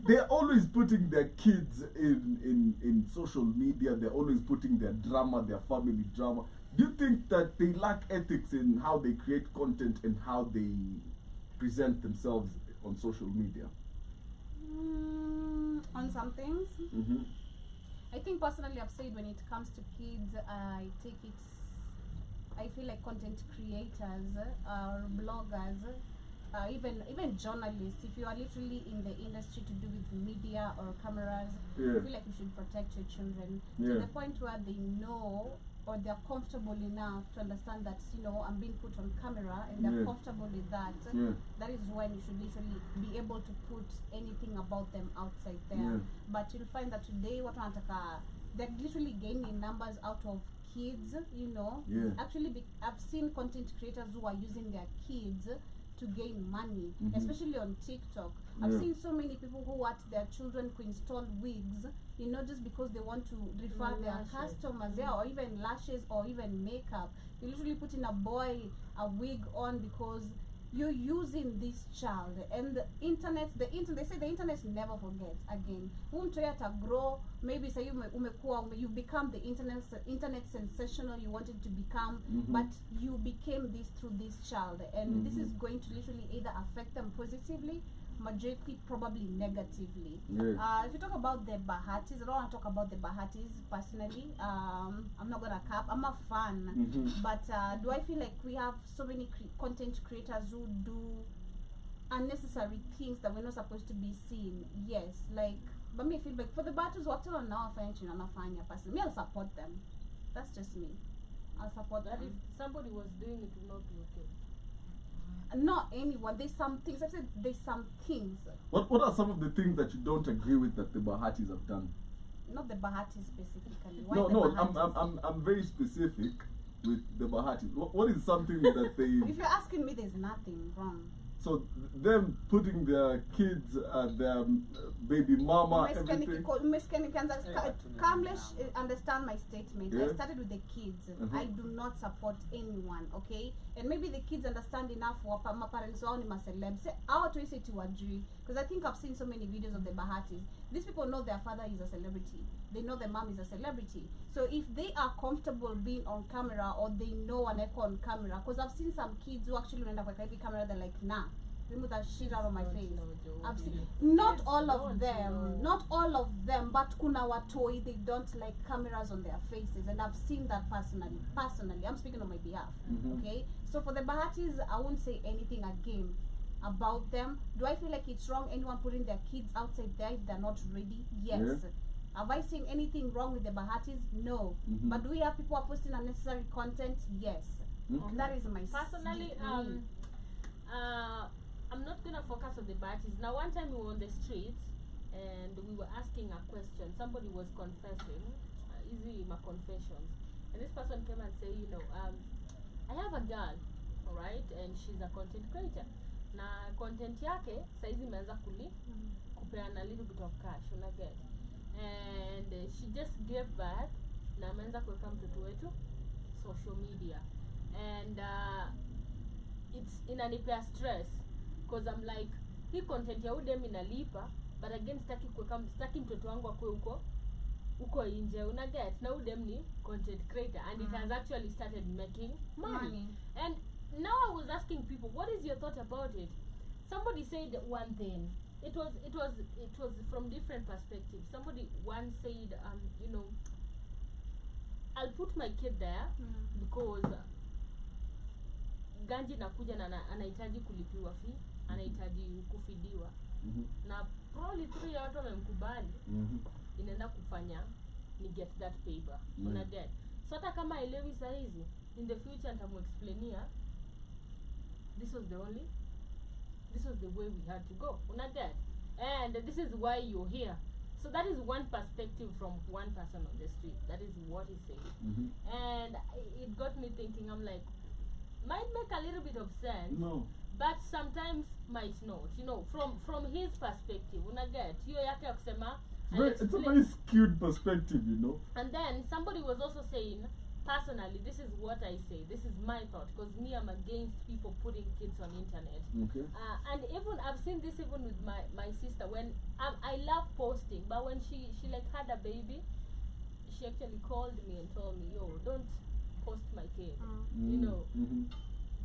[SPEAKER 2] They're always putting their kids in social media. They're always putting their drama, their family drama. Do you think that they lack ethics in how they create content and how they present themselves on social media?
[SPEAKER 3] On some things,
[SPEAKER 2] Mm-hmm.
[SPEAKER 3] I think personally I've said when it comes to kids, I feel like content creators, bloggers, even journalists, if you are literally in the industry to do with media or cameras,
[SPEAKER 2] Yeah.
[SPEAKER 3] I feel like you should protect your children
[SPEAKER 2] Yeah.
[SPEAKER 3] to the point where they know or they're comfortable enough to understand that, I'm being put on camera and they're
[SPEAKER 2] Yeah.
[SPEAKER 3] comfortable with that.
[SPEAKER 2] Yeah.
[SPEAKER 3] That is when you should literally be able to put anything about them outside there.
[SPEAKER 2] Yeah.
[SPEAKER 3] But you'll find that today they're literally gaining numbers out of kids,
[SPEAKER 2] Yeah.
[SPEAKER 3] Actually I've seen content creators who are using their kids to gain money,
[SPEAKER 2] Mhm.
[SPEAKER 3] especially on TikTok. I've
[SPEAKER 2] Yeah.
[SPEAKER 3] seen so many people who want their children to install wigs, just because they want to refer their
[SPEAKER 4] Lashes.
[SPEAKER 3] customers, or even lashes or even makeup. You literally putting a boy a wig on because you're using this child. And the internet, they say the internet never forgets. Again, grow, maybe say you become the internet sensational you wanted to become,
[SPEAKER 2] Mhm.
[SPEAKER 3] but you became this through this child, and this is
[SPEAKER 2] Mhm.
[SPEAKER 3] going to literally either affect them positively, majority probably negatively.
[SPEAKER 2] Yeah.
[SPEAKER 3] If you talk about the Bahatis, I don't want to talk about the Bahatis personally. I'm not gonna cap. I'm a fan,
[SPEAKER 2] Mhm.
[SPEAKER 3] but do I feel like we have so many content creators who do unnecessary things that we're not supposed to be seeing? Yes, but me I feel like for the Bahatis, what on now person, me I'll support them. That's just me. I'll support
[SPEAKER 4] But
[SPEAKER 3] them.
[SPEAKER 4] if somebody was doing it, it would not be okay.
[SPEAKER 3] Not anyone. There's some things. I've said there's some things.
[SPEAKER 2] What are some of the things that you don't agree with that the Bahatis have done?
[SPEAKER 3] Not the Bahatis specifically. Why
[SPEAKER 2] No,
[SPEAKER 3] the
[SPEAKER 2] no,
[SPEAKER 3] Bahatis?
[SPEAKER 2] I'm very specific with the Bahatis. What is something that
[SPEAKER 3] If
[SPEAKER 2] they
[SPEAKER 3] you're asking me, there's nothing wrong.
[SPEAKER 2] so them putting their kids, their baby mama, everything.
[SPEAKER 3] Understand my statement.
[SPEAKER 2] Yeah.
[SPEAKER 3] I started with the kids. I do not support anyone, okay? And maybe the kids understand enough for my parents or my celebs. Say, how do I say to agree? Because I think I've seen so many videos of the Bahatis. These people know their father is a celebrity. They know their mom is a celebrity. So if they are comfortable being on camera, or they know an echo on camera, because I've seen some kids who actually end up with every camera, they're like, nah, remove that shit out of my face. I've seen not all of them, but kuna watoi, they don't like cameras on their faces, and I've seen that personally. I'm speaking on my behalf.
[SPEAKER 2] Mhm.
[SPEAKER 3] Okay, so for the Bahatis, I won't say anything again about them. Do I feel like it's wrong anyone putting their kids outside there if they're not ready? Yes.
[SPEAKER 2] Yeah.
[SPEAKER 3] Have I seen anything wrong with the Bahatis? No.
[SPEAKER 2] Mhm.
[SPEAKER 3] But do we have people who are posting unnecessary content? Yes.
[SPEAKER 2] Okay.
[SPEAKER 3] That is my
[SPEAKER 4] Personally,
[SPEAKER 3] me.
[SPEAKER 4] I'm not gonna focus on the parties. Now, one time we were on the streets and we were asking a question. Somebody was confessing, easy my confessions, and this person came and said, I have a girl, alright, and she's a content creator. Na content yake saizi imeanza kupeana a little bit of cash, unaget, and she just gave birth na ameanza kuweka mtoto wetu social media, and it's inanipea stress because I'm like, hii content ya udem inalipa, but again sitaki mtoto wangu akue uko nje, unaget, na udem ni content creator, and it has actually started making money. And now I was asking people, what is your thought about it? Somebody said one thing, it was from different perspectives. Somebody once said, you know, I'll put my kid there because ganji nakuja na anahitaji kulipiwa fee, anahitaji kufidiwa. Na probably 3 ya watu wamemkubali, inaenda kufanya ni get that paper. Una get. So hata kama elewi saizi, in the future nitamuexplainia this was the way we had to go. Una get. And this is why you're here. So that is one perspective from one person on the street. That is what he said. And it got me thinking, I'm like, might make a little bit of sense.
[SPEAKER 2] No.
[SPEAKER 4] But sometimes might not. You know, from his perspective. Una get. Hiyo yake ya kusema,
[SPEAKER 2] It's a very skewed perspective, you know.
[SPEAKER 4] and then somebody was also saying, personally, this is what I say. This is my thought, because me, I'm against people putting kids on internet.
[SPEAKER 2] Okay.
[SPEAKER 4] And even I've seen this even with my sister. When I love posting, but when she like had a baby, she actually called me and told me, "Yo, don't post my kid. You know,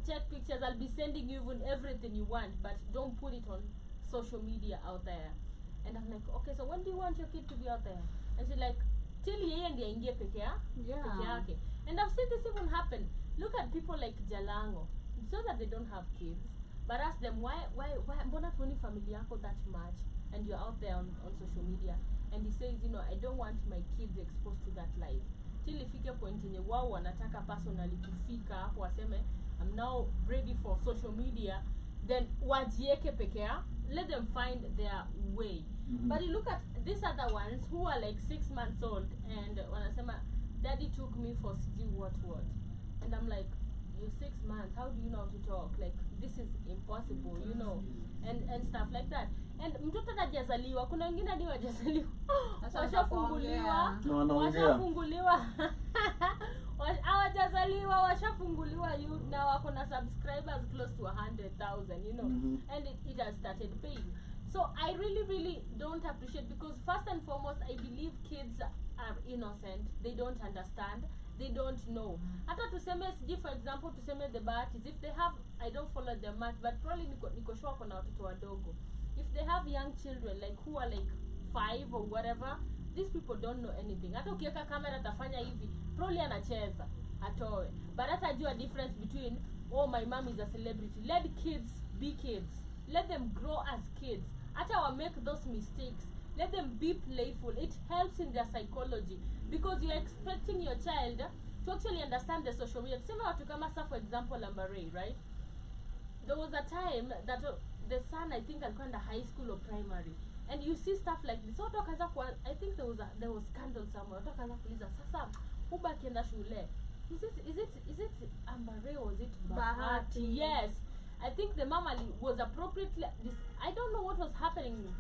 [SPEAKER 4] take pictures. I'll be sending you even everything you want, but don't put it on social media out there." And I'm like, okay, so when do you want your kid to be out there? And she's like, till yeye ndiye aingie peke yake. And I've seen this even happen. Look at people like Jalango. It's not that they don't have kids, but ask them why mbona tuoni familia yako that much and you're out there on social media. And he says, you know, I don't want my kids exposed to that life. Till ifike point yenye wao wanataka personally kufika hapo waseme I'm now ready for social media, then wajieke peke yao. Let them find their way. But you look at these other ones who are like 6 months old and wanasema daddy took me for sijui what. And I'm like, you're 6 months, how do you know how to talk? Like, this is impossible, you know, and stuff like that. And mtoto hajazaliwa, kuna wengine hadi wajazaliwa washafunguliwa washafunguliwa na wako na subscribers close to 100,000, you know. And it has started paying. So I really don't appreciate, because first and foremost I believe kids are innocent. They don't understand, they don't know. Hata tuseme siji, for example tuseme the Bahatis, if they have, I don't follow them much, but probably niko sure kuna watoto wadogo. If they have young children like who are like 5 or whatever, these people don't know anything. Hata ukiweka kamera tafanya hivi, probably anacheza atoe, but hata jua difference between, oh my mom is a celebrity. Let kids be kids, let them grow as kids. Hata wa make those mistakes, let them be playful. It helps in their psychology, because you're expecting your child to actually understand the social media. Tuseme watu kama sa, for example Lambaray, right? There was a time that the son, I think alikuwa in high school or primary, and you see stuff like this. Watu wakaanza kwa, I think there was scandal somewhere. Watu wakaanza kuuliza, sasa uba akienda shule, is it Lambaray or is it Bahati? Yes. I think the mama was appropriately I don't know what was happening.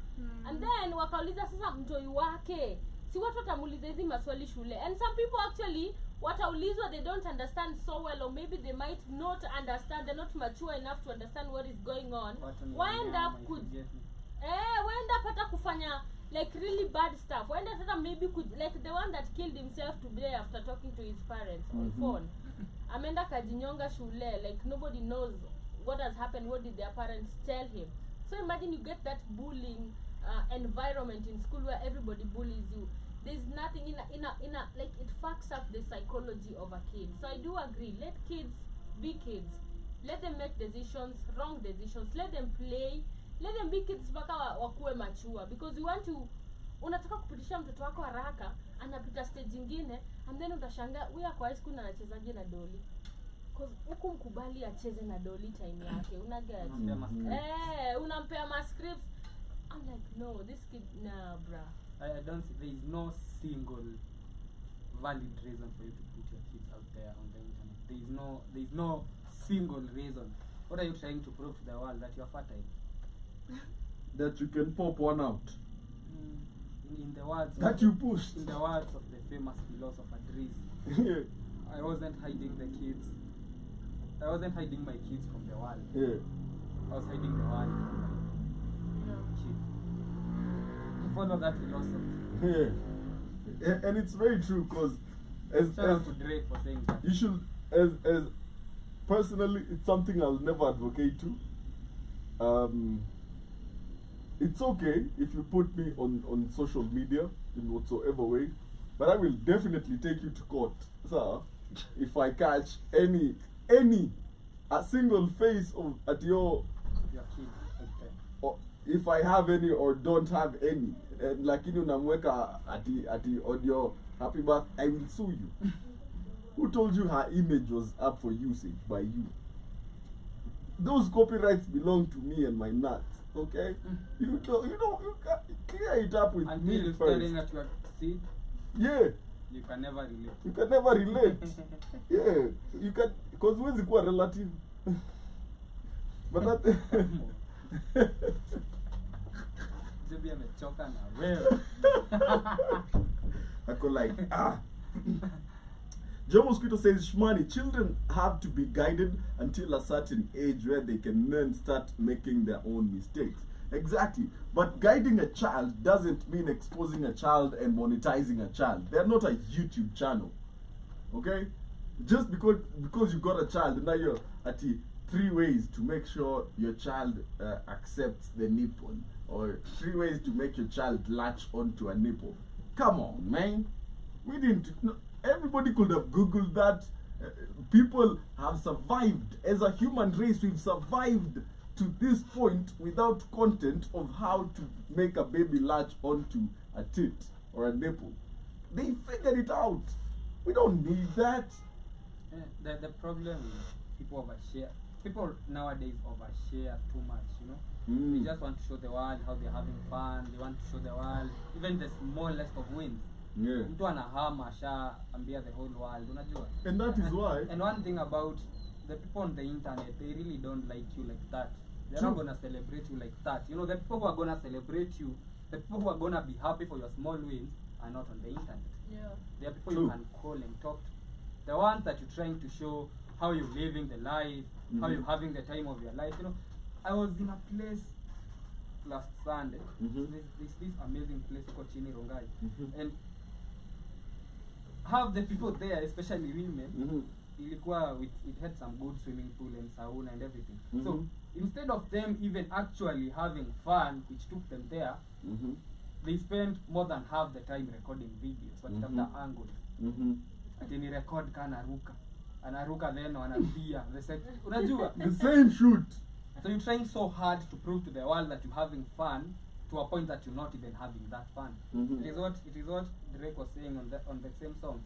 [SPEAKER 4] And then wakauliza sasa mtoi wake, si watu watamuuliza hizi maswali shule. And some people actually wataulizwa, they don't understand so well, or maybe they might not understand, they're not mature enough to understand what is going on. Wind up hata kufanya like really bad stuff. Wind up hata maybe like the one that killed himself today after talking to his parents on phone. Amenda kajinyonga shule, like nobody knows what has happened. What did their parents tell him? So imagine you get that bullying environment in school where everybody bullies you. There's nothing in a like, it fucks up the psychology of a kid. So I do agree, let kids be kids. Let them make decisions, wrong decisions. Let them play. Let them be kids mpaka wakuwe mature, because you want to, unataka kupitisha mtoto wako haraka, anapita stage nyingine, and then utashangaa wewe kwa high school anachezaje na doli. Because huku mkubali acheze na doli time yake, unaget. Unampea ma scripts. I'm like, no, this kid, nah, bruh.
[SPEAKER 5] I don't see, there is no single valid reason for you to put your kids out there on the internet. There is no single reason. What are you trying to prove to the world? That you are fertile?
[SPEAKER 2] That you can pop one out.
[SPEAKER 5] In the words
[SPEAKER 2] that
[SPEAKER 5] of,
[SPEAKER 2] you pushed.
[SPEAKER 5] In the words of the famous philosopher Drizzy, I wasn't hiding the kids. I wasn't hiding my kids from the world. I was hiding the world from my kid. You follow that philosophy.
[SPEAKER 2] And it's very true, because
[SPEAKER 5] shout out to Drake for saying that.
[SPEAKER 2] You should, as personally, it's something I'll never advocate to. it's okay if you put me on social media in whatsoever way, but I will definitely take you to court, sir, if I catch any a single face of at your,
[SPEAKER 5] Your kid. Okay.
[SPEAKER 2] or if I have any or don't have any, like namweka ati on your happy birth, I will sue you. Who told you her image was up for usage by you? Those copyrights belong to me and my nuts, okay? You can clear it up with
[SPEAKER 5] Until
[SPEAKER 2] me
[SPEAKER 5] you're
[SPEAKER 2] first.
[SPEAKER 5] staring at your seed,
[SPEAKER 2] Yeah,
[SPEAKER 5] you can never relate.
[SPEAKER 2] you can never relate. Yeah, you can, because when it's quite relative. But that.
[SPEAKER 5] Joby amechoka na wewe.
[SPEAKER 2] I could like, Joe Mosquito says, Shmani, children have to be guided until a certain age where they can then start making their own mistakes. Exactly. But guiding a child doesn't mean exposing a child and monetizing a child. They're not a YouTube channel. Okay? Just because you got a child, and now you're at the 3 ways to make sure your child accepts the nipple, or 3 ways to make your child latch onto a nipple. Come on, man. We didn't. No, everybody could have Googled that. People have survived. As a human race, we've survived to this point without content of how to make a baby latch onto a tit or a nipple. They figured it out. We don't need that.
[SPEAKER 5] The problem is people overshare. People nowadays overshare too much, you know. They just want to show the world how they're having fun. They want to show the world even the smallest of wins.
[SPEAKER 2] Yeah.
[SPEAKER 5] Mtu anahama ashaambia the whole world, unajua.
[SPEAKER 2] And that is why.
[SPEAKER 5] And one thing about the people on the internet, they really don't like you like that. They're
[SPEAKER 2] True.
[SPEAKER 5] not gonna celebrate you like that. You know, the people who are gonna celebrate you, the people who are gonna be happy for your small wins are not on the internet.
[SPEAKER 4] Yeah.
[SPEAKER 5] They are people
[SPEAKER 2] True.
[SPEAKER 5] you can call and talk to. The ones that you're trying to show how you're living the life, how you're having the time of your life. You know, I was in a place last Sunday. There's this amazing place called Chini Rongai. And half the people there, especially women, ilikuwa it had some good swimming pool and sauna and everything. So instead of them even actually having fun, which took them there, they spent more than half the time recording videos, wakitafuta angles. Ati ni record ka anaruka then wanarudia unajua
[SPEAKER 2] The same shoot.
[SPEAKER 5] so you're trying so hard to prove to the world that you're having fun to a point that you're not even having that fun. It is what Drake was saying on the same song.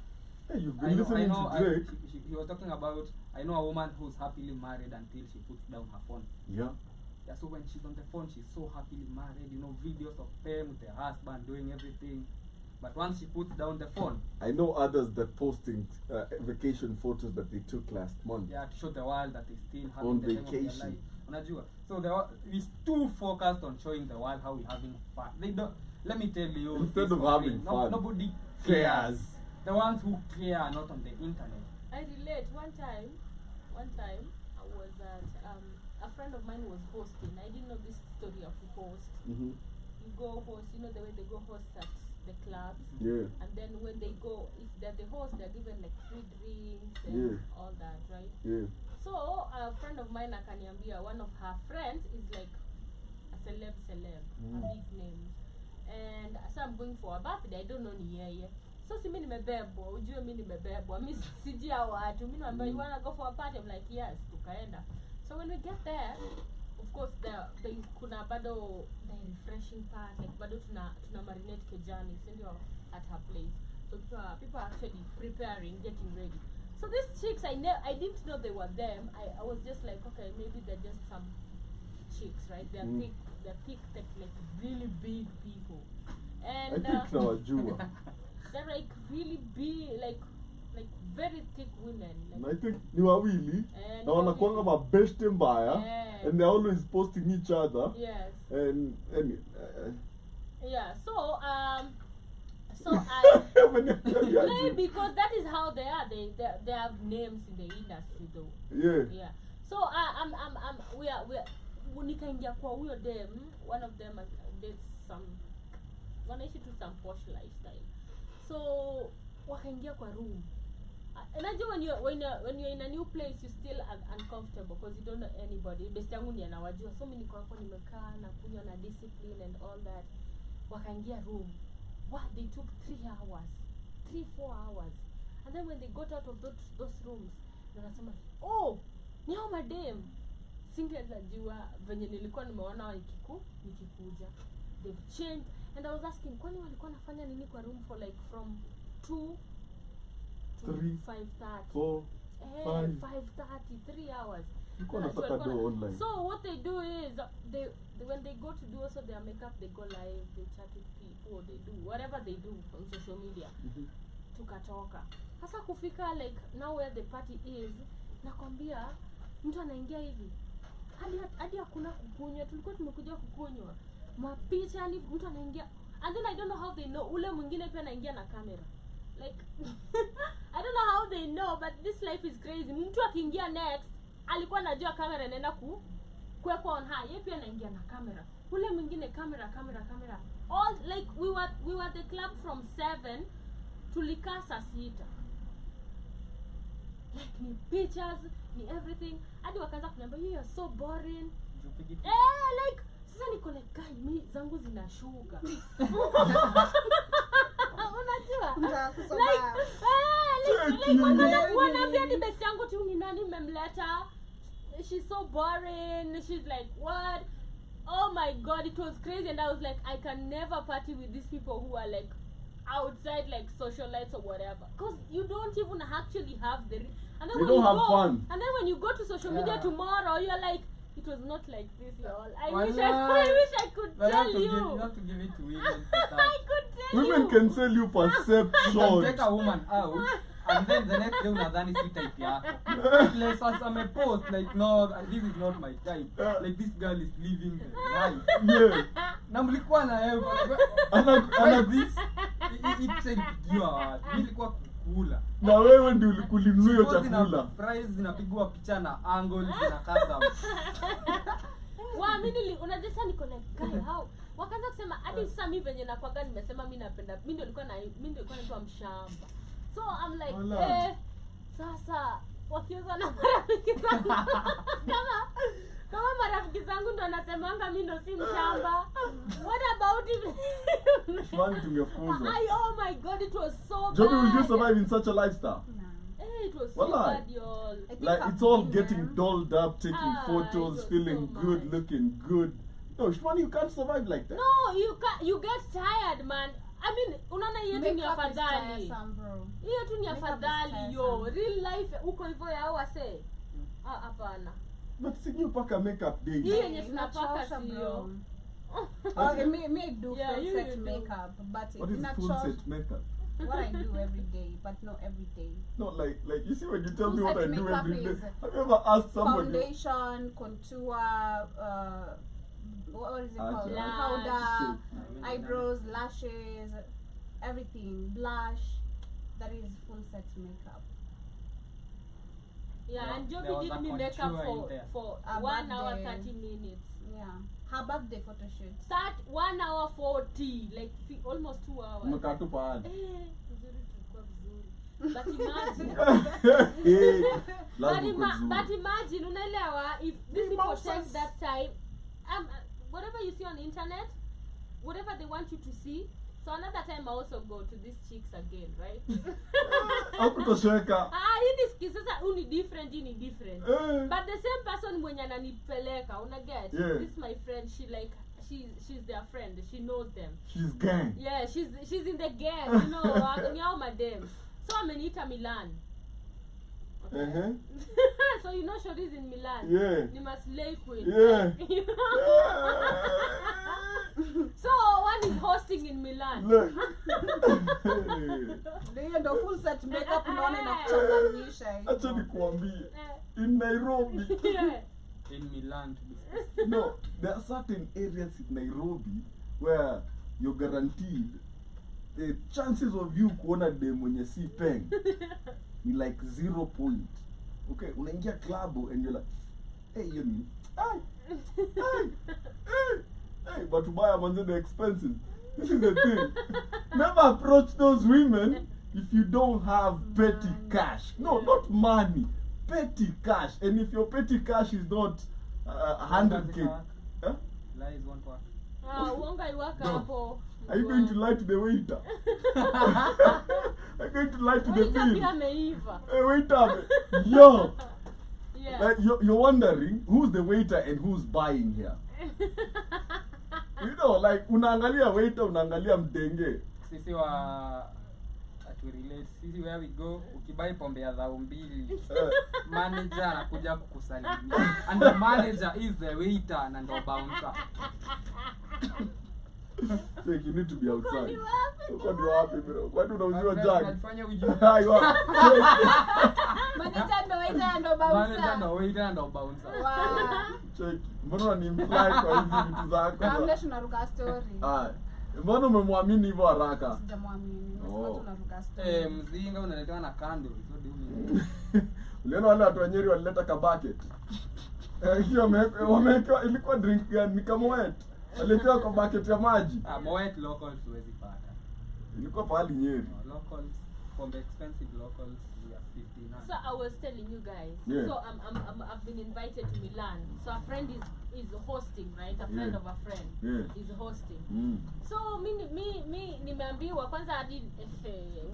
[SPEAKER 2] Hey, you've been listening to Drake.
[SPEAKER 5] He was talking about, I know a woman who's happily married until she puts down her phone.
[SPEAKER 2] Yeah.
[SPEAKER 5] Yeah, so when she's on the phone, she's so happily married, you know, videos of them with her husband doing everything. But once she puts down the phone,
[SPEAKER 2] I know others that posting vacation photos that they took last month.
[SPEAKER 5] yeah, to show the world that they still having
[SPEAKER 2] On
[SPEAKER 5] the time of
[SPEAKER 2] vacation.
[SPEAKER 5] their life. Unajua. So we're too focused on showing the world how we're having fun. They don't. Let me tell you.
[SPEAKER 2] Instead
[SPEAKER 5] this
[SPEAKER 2] of
[SPEAKER 5] for
[SPEAKER 2] having
[SPEAKER 5] free.
[SPEAKER 2] fun.
[SPEAKER 5] Nobody
[SPEAKER 2] Cares.
[SPEAKER 5] The ones who care are not on the internet.
[SPEAKER 4] I relate. One time I was at a friend of mine was hosting. I didn't know this story of the host. You go host, you know the way they go host at the clubs.
[SPEAKER 2] Yeah.
[SPEAKER 4] And then when they go, if they're the host, they're given like free drinks and all that, right?
[SPEAKER 2] Yeah.
[SPEAKER 4] So a friend of mine akaniambia one of her friends is like a celeb, a big name. And so I'm going for a birthday, I don't know ni yeye. So si mimi nimebebwa, ujue mimi nimebebwa. Mimi sijia watu, mimi naambia you wanna go for a party? I'm like yes, tukaenda. So when we get there, of course the kuna bado the refreshing part, like bado tuna marinate kejani, sindio, at her place. So people are actually preparing, getting ready. So these chicks, I didn't know they were them. I was just like, okay, maybe they're just some chicks, right? They're thick, like really big people. And
[SPEAKER 2] I think nawajua.
[SPEAKER 4] they're like really big, like very thick women.
[SPEAKER 2] And I think ni wawili
[SPEAKER 4] And
[SPEAKER 2] na wanakuanga mabeshte mbaya,
[SPEAKER 4] Yeah.
[SPEAKER 2] and they're always posting each other.
[SPEAKER 4] Yes.
[SPEAKER 2] And
[SPEAKER 4] Yeah. So because that is how they are. They have names in the industry though.
[SPEAKER 2] yeah.
[SPEAKER 4] Yeah. So we are nikaingia kwa huyo dem, one of them did some wanaishi to some posh lifestyle. So wakaingia kwa room. Unajua when you're in a new place you still uncomfortable because you don't know anybody. Best yangu ni anawajua. So mimi niko hapo nimekaa na kunywa na discipline and all that. Wakaingia room. What, they took 3 hours. 3-4 hours. And then when they got out of those rooms, wanasema, "Oh, ni hao madem." Singeweza jua venye nilikuwa nimeona nikikuja. They've changed and I was asking, kwani walikuwa nafanya nini kwa room for like from 2 to
[SPEAKER 2] 3,
[SPEAKER 4] 5:30?
[SPEAKER 2] 4, 5.
[SPEAKER 4] 5:30, 3 hours.
[SPEAKER 2] Nilikuwa
[SPEAKER 4] Yeah, so
[SPEAKER 2] napata
[SPEAKER 4] walikuwa
[SPEAKER 2] do
[SPEAKER 4] na-
[SPEAKER 2] online.
[SPEAKER 4] So what they do is when they go to do also their makeup, they go live, they chat with people, they do whatever they do on social media. Tukatoka sasa kufika like now where the party is, nakwambia mtu anaingia hivi hadi hakuna kukunywa, tulikuwa tumekuja kukunywa mapicha, yani mtu anaingia and then I don't know how they know ule mwingine pia anaingia na kamera like I don't know how they know but this life is crazy. Mtu akiingia next alikuwa anajua kamera inaenda kuwekwa on her, yeye pia anaingia na kamera, ule mwingine kamera all like we were the club from 7 tulikaa saa 6 like ni pictures ni everything hadi wakaanza kuniambia you are so boring like sasa niko like guy mimi zangu zinashuka unajua like wanaambia ni best yangu tu ni nani memleta, she's so boring, she's like what, oh my god, it was crazy and I was like I can never party with these people who are like outside like socialites or whatever because you don't even actually have the and then
[SPEAKER 2] You
[SPEAKER 4] when
[SPEAKER 2] don't
[SPEAKER 4] you
[SPEAKER 2] have
[SPEAKER 4] go
[SPEAKER 2] fun.
[SPEAKER 4] and then when you go to social media
[SPEAKER 5] Yeah.
[SPEAKER 4] tomorrow you're like it was not like this y'all. I
[SPEAKER 5] Wallahi.
[SPEAKER 4] wish I could
[SPEAKER 5] But
[SPEAKER 4] tell
[SPEAKER 5] you
[SPEAKER 4] you.
[SPEAKER 5] have to give it to women for that.
[SPEAKER 4] I could tell
[SPEAKER 2] Women
[SPEAKER 4] you.
[SPEAKER 2] can sell you
[SPEAKER 5] You can
[SPEAKER 2] perception.
[SPEAKER 5] take a woman out and then the next day unadhani si type yako. Like as I'm a post like no this is not my type. Like this girl is living the life.
[SPEAKER 2] Yeah.
[SPEAKER 5] Na mlikuwa na yeye.
[SPEAKER 2] Ana
[SPEAKER 5] This ipigiwa wapi? Nilikuwa kukula.
[SPEAKER 2] na wewe ndio ulikulinunua hiyo
[SPEAKER 5] Zilikuwa zina
[SPEAKER 2] chakula.
[SPEAKER 5] fries zinapigwa picha na angle zinakasa.
[SPEAKER 4] Wa mimi unajua niko like guy how wakaanza kusema hadi sasa mimi venye nakwaga nimesema mimi napenda mimi ndio nilikuwa naitwa mshamba. So I'm like
[SPEAKER 2] Wala.
[SPEAKER 4] Sasa wakiuza na marafiki zangu kama marafiki zangu ndo anasemanga mimi ndo si mshamba. What about if
[SPEAKER 2] Swali tumefuzwa.
[SPEAKER 4] oh my god, it was so bad.
[SPEAKER 2] Joby, will you survive in such a lifestyle?
[SPEAKER 4] It was so
[SPEAKER 2] Wallah.
[SPEAKER 4] bad, y'all.
[SPEAKER 3] I think
[SPEAKER 2] Like
[SPEAKER 3] I've
[SPEAKER 2] it's all
[SPEAKER 3] been
[SPEAKER 2] getting
[SPEAKER 3] there.
[SPEAKER 2] dolled up, taking
[SPEAKER 4] Ah, it
[SPEAKER 2] photos,
[SPEAKER 4] was
[SPEAKER 2] feeling
[SPEAKER 4] so
[SPEAKER 2] good,
[SPEAKER 4] bad.
[SPEAKER 2] looking good. No, Shwani, you can't survive like that.
[SPEAKER 4] No, you get tired, man. I mean, unaona yetu ni
[SPEAKER 3] Makeup is
[SPEAKER 4] afadhali.
[SPEAKER 3] tiresome, bro.
[SPEAKER 4] Hiyo tu ni
[SPEAKER 3] Makeup is
[SPEAKER 4] afadhali yo.
[SPEAKER 3] tiresome.
[SPEAKER 4] Real life uko hivyo ya wase. Hapana.
[SPEAKER 2] But see you pack a makeup day.
[SPEAKER 4] Hii yenye
[SPEAKER 3] Inachosha,
[SPEAKER 4] tunapaka
[SPEAKER 3] bro.
[SPEAKER 4] sio.
[SPEAKER 3] Okay, me do
[SPEAKER 4] Yeah,
[SPEAKER 3] full
[SPEAKER 4] you
[SPEAKER 3] set
[SPEAKER 4] do.
[SPEAKER 3] makeup, but
[SPEAKER 2] What
[SPEAKER 3] it's
[SPEAKER 2] is
[SPEAKER 3] not
[SPEAKER 2] full
[SPEAKER 3] short.
[SPEAKER 2] set makeup?
[SPEAKER 3] What I do every day, but not every day.
[SPEAKER 2] No, like you see when you tell me
[SPEAKER 3] Full
[SPEAKER 2] what I
[SPEAKER 3] set
[SPEAKER 2] do
[SPEAKER 3] makeup
[SPEAKER 2] every day.
[SPEAKER 3] is
[SPEAKER 2] Have you ever asked somebody?
[SPEAKER 3] Foundation, contour, what is it called?
[SPEAKER 2] Lash.
[SPEAKER 3] Powder,
[SPEAKER 2] Shit.
[SPEAKER 3] eyebrows, lashes, everything, blush. That is full set makeup.
[SPEAKER 4] Yeah, and
[SPEAKER 5] There
[SPEAKER 4] Joby
[SPEAKER 5] was
[SPEAKER 4] did
[SPEAKER 5] a
[SPEAKER 4] me makeup
[SPEAKER 5] contour in there.
[SPEAKER 4] for
[SPEAKER 3] A
[SPEAKER 4] 1 hour
[SPEAKER 3] birthday.
[SPEAKER 4] 30 minutes.
[SPEAKER 3] Yeah, her birthday photo shoot.
[SPEAKER 4] That 1 hour 40, like almost 2 hours.
[SPEAKER 2] Umekaa tu pahali.
[SPEAKER 4] Vizuri tulikuwa vizuri. But imagine
[SPEAKER 2] Hey,
[SPEAKER 4] but,
[SPEAKER 2] lazima uko vizuri.
[SPEAKER 4] but imagine unaelewa if these people
[SPEAKER 2] Mimosas.
[SPEAKER 4] take that time whatever you see on the internet, whatever they want you to see. So another time I also go to these chicks again, right?
[SPEAKER 2] Hakutosheka.
[SPEAKER 4] Hii ni ski sasa huu ni different, hii ni different.
[SPEAKER 2] Eh.
[SPEAKER 4] But the same person mwenye ananipeleka, una get?
[SPEAKER 2] Yeah.
[SPEAKER 4] This my friend, she's their friend. She knows them.
[SPEAKER 2] She's gang.
[SPEAKER 4] Yeah, she's in the gang, you know, ni hao madem. So ameniita Milan. Okay.
[SPEAKER 2] Uh-huh.
[SPEAKER 4] So you know Shori's in Milan.
[SPEAKER 2] Yeah.
[SPEAKER 4] Ni maslay queen.
[SPEAKER 2] Yeah.
[SPEAKER 4] You know? So one is hosting in Milan.
[SPEAKER 2] Look.
[SPEAKER 3] Hiyo ndo full set makeup unaona inakuchanganyisha hiyo.
[SPEAKER 2] Acha nikuambie. In Nairobi.
[SPEAKER 4] Yeah.
[SPEAKER 5] In Milan to be specific.
[SPEAKER 2] No, there are certain areas in Nairobi where you're guaranteed the chances of you kuona dem mwenye si peng ni like 0 point. Okay, unaingia club and you're like, hey, you ni, but buy manze the expenses. This is the thing. Never approach those women if you don't have petty cash, no, not money, petty cash, and if your petty cash is not 100k, huh?
[SPEAKER 5] Lies won't work.
[SPEAKER 4] Uonga iwaka
[SPEAKER 2] No.
[SPEAKER 4] hapo.
[SPEAKER 2] Are you going to lie to the waiter? Are you going to lie to the
[SPEAKER 4] Waiter
[SPEAKER 2] bill?
[SPEAKER 4] pia ameiva.
[SPEAKER 2] Hey, waiter, yo,
[SPEAKER 4] Yeah.
[SPEAKER 2] like you're wondering who's the waiter and who's buying here. You know, like unaangalia waiter, unaangalia mdenge.
[SPEAKER 5] Sisi wa to relate. Sisi where we go, ukibai pombe ya dhao mbili, manager anakuja kukusalimia. And the manager is the waiter na ndo bouncer.
[SPEAKER 2] Like you need to be outside.
[SPEAKER 4] Kwani wapi?
[SPEAKER 2] Kwani wapi bro? Kwani unauziwa jag?
[SPEAKER 5] Unafanya ujue.
[SPEAKER 2] Aiwa.
[SPEAKER 3] Manager ndo waiter ndo
[SPEAKER 5] Manager
[SPEAKER 3] bouncer.
[SPEAKER 5] ndo waiter ndo bouncer.
[SPEAKER 3] Wow.
[SPEAKER 2] Check. Mbona ni imply kwa hizi vitu zako?
[SPEAKER 3] Hamna tunaruka story.
[SPEAKER 2] Ah, mbona umemwamini hivyo haraka?
[SPEAKER 3] Sijamwamini.
[SPEAKER 2] Oh.
[SPEAKER 3] Nasema tunaruka story.
[SPEAKER 5] Mzinga unaletewa na candle. So do me.
[SPEAKER 2] Uliona wale watu wa Nyeri walileta ka bucket. Hiyo wameweka ilikuwa drink gani? Ni kama wet. Waletewa kwa bucket ya maji.
[SPEAKER 5] Moet locals huwezi pata.
[SPEAKER 2] Ilikuwa pahali Nyeri.
[SPEAKER 5] Locals, from the expensive locals, we are 59.
[SPEAKER 4] So I was telling you guys.
[SPEAKER 2] Yeah.
[SPEAKER 4] So I've been invited to Milan. So a friend is hosting, right? A friend
[SPEAKER 2] Yeah.
[SPEAKER 4] of a friend
[SPEAKER 2] Yeah.
[SPEAKER 4] is hosting.
[SPEAKER 2] Mm.
[SPEAKER 4] So me nimeambiwa kwanza I did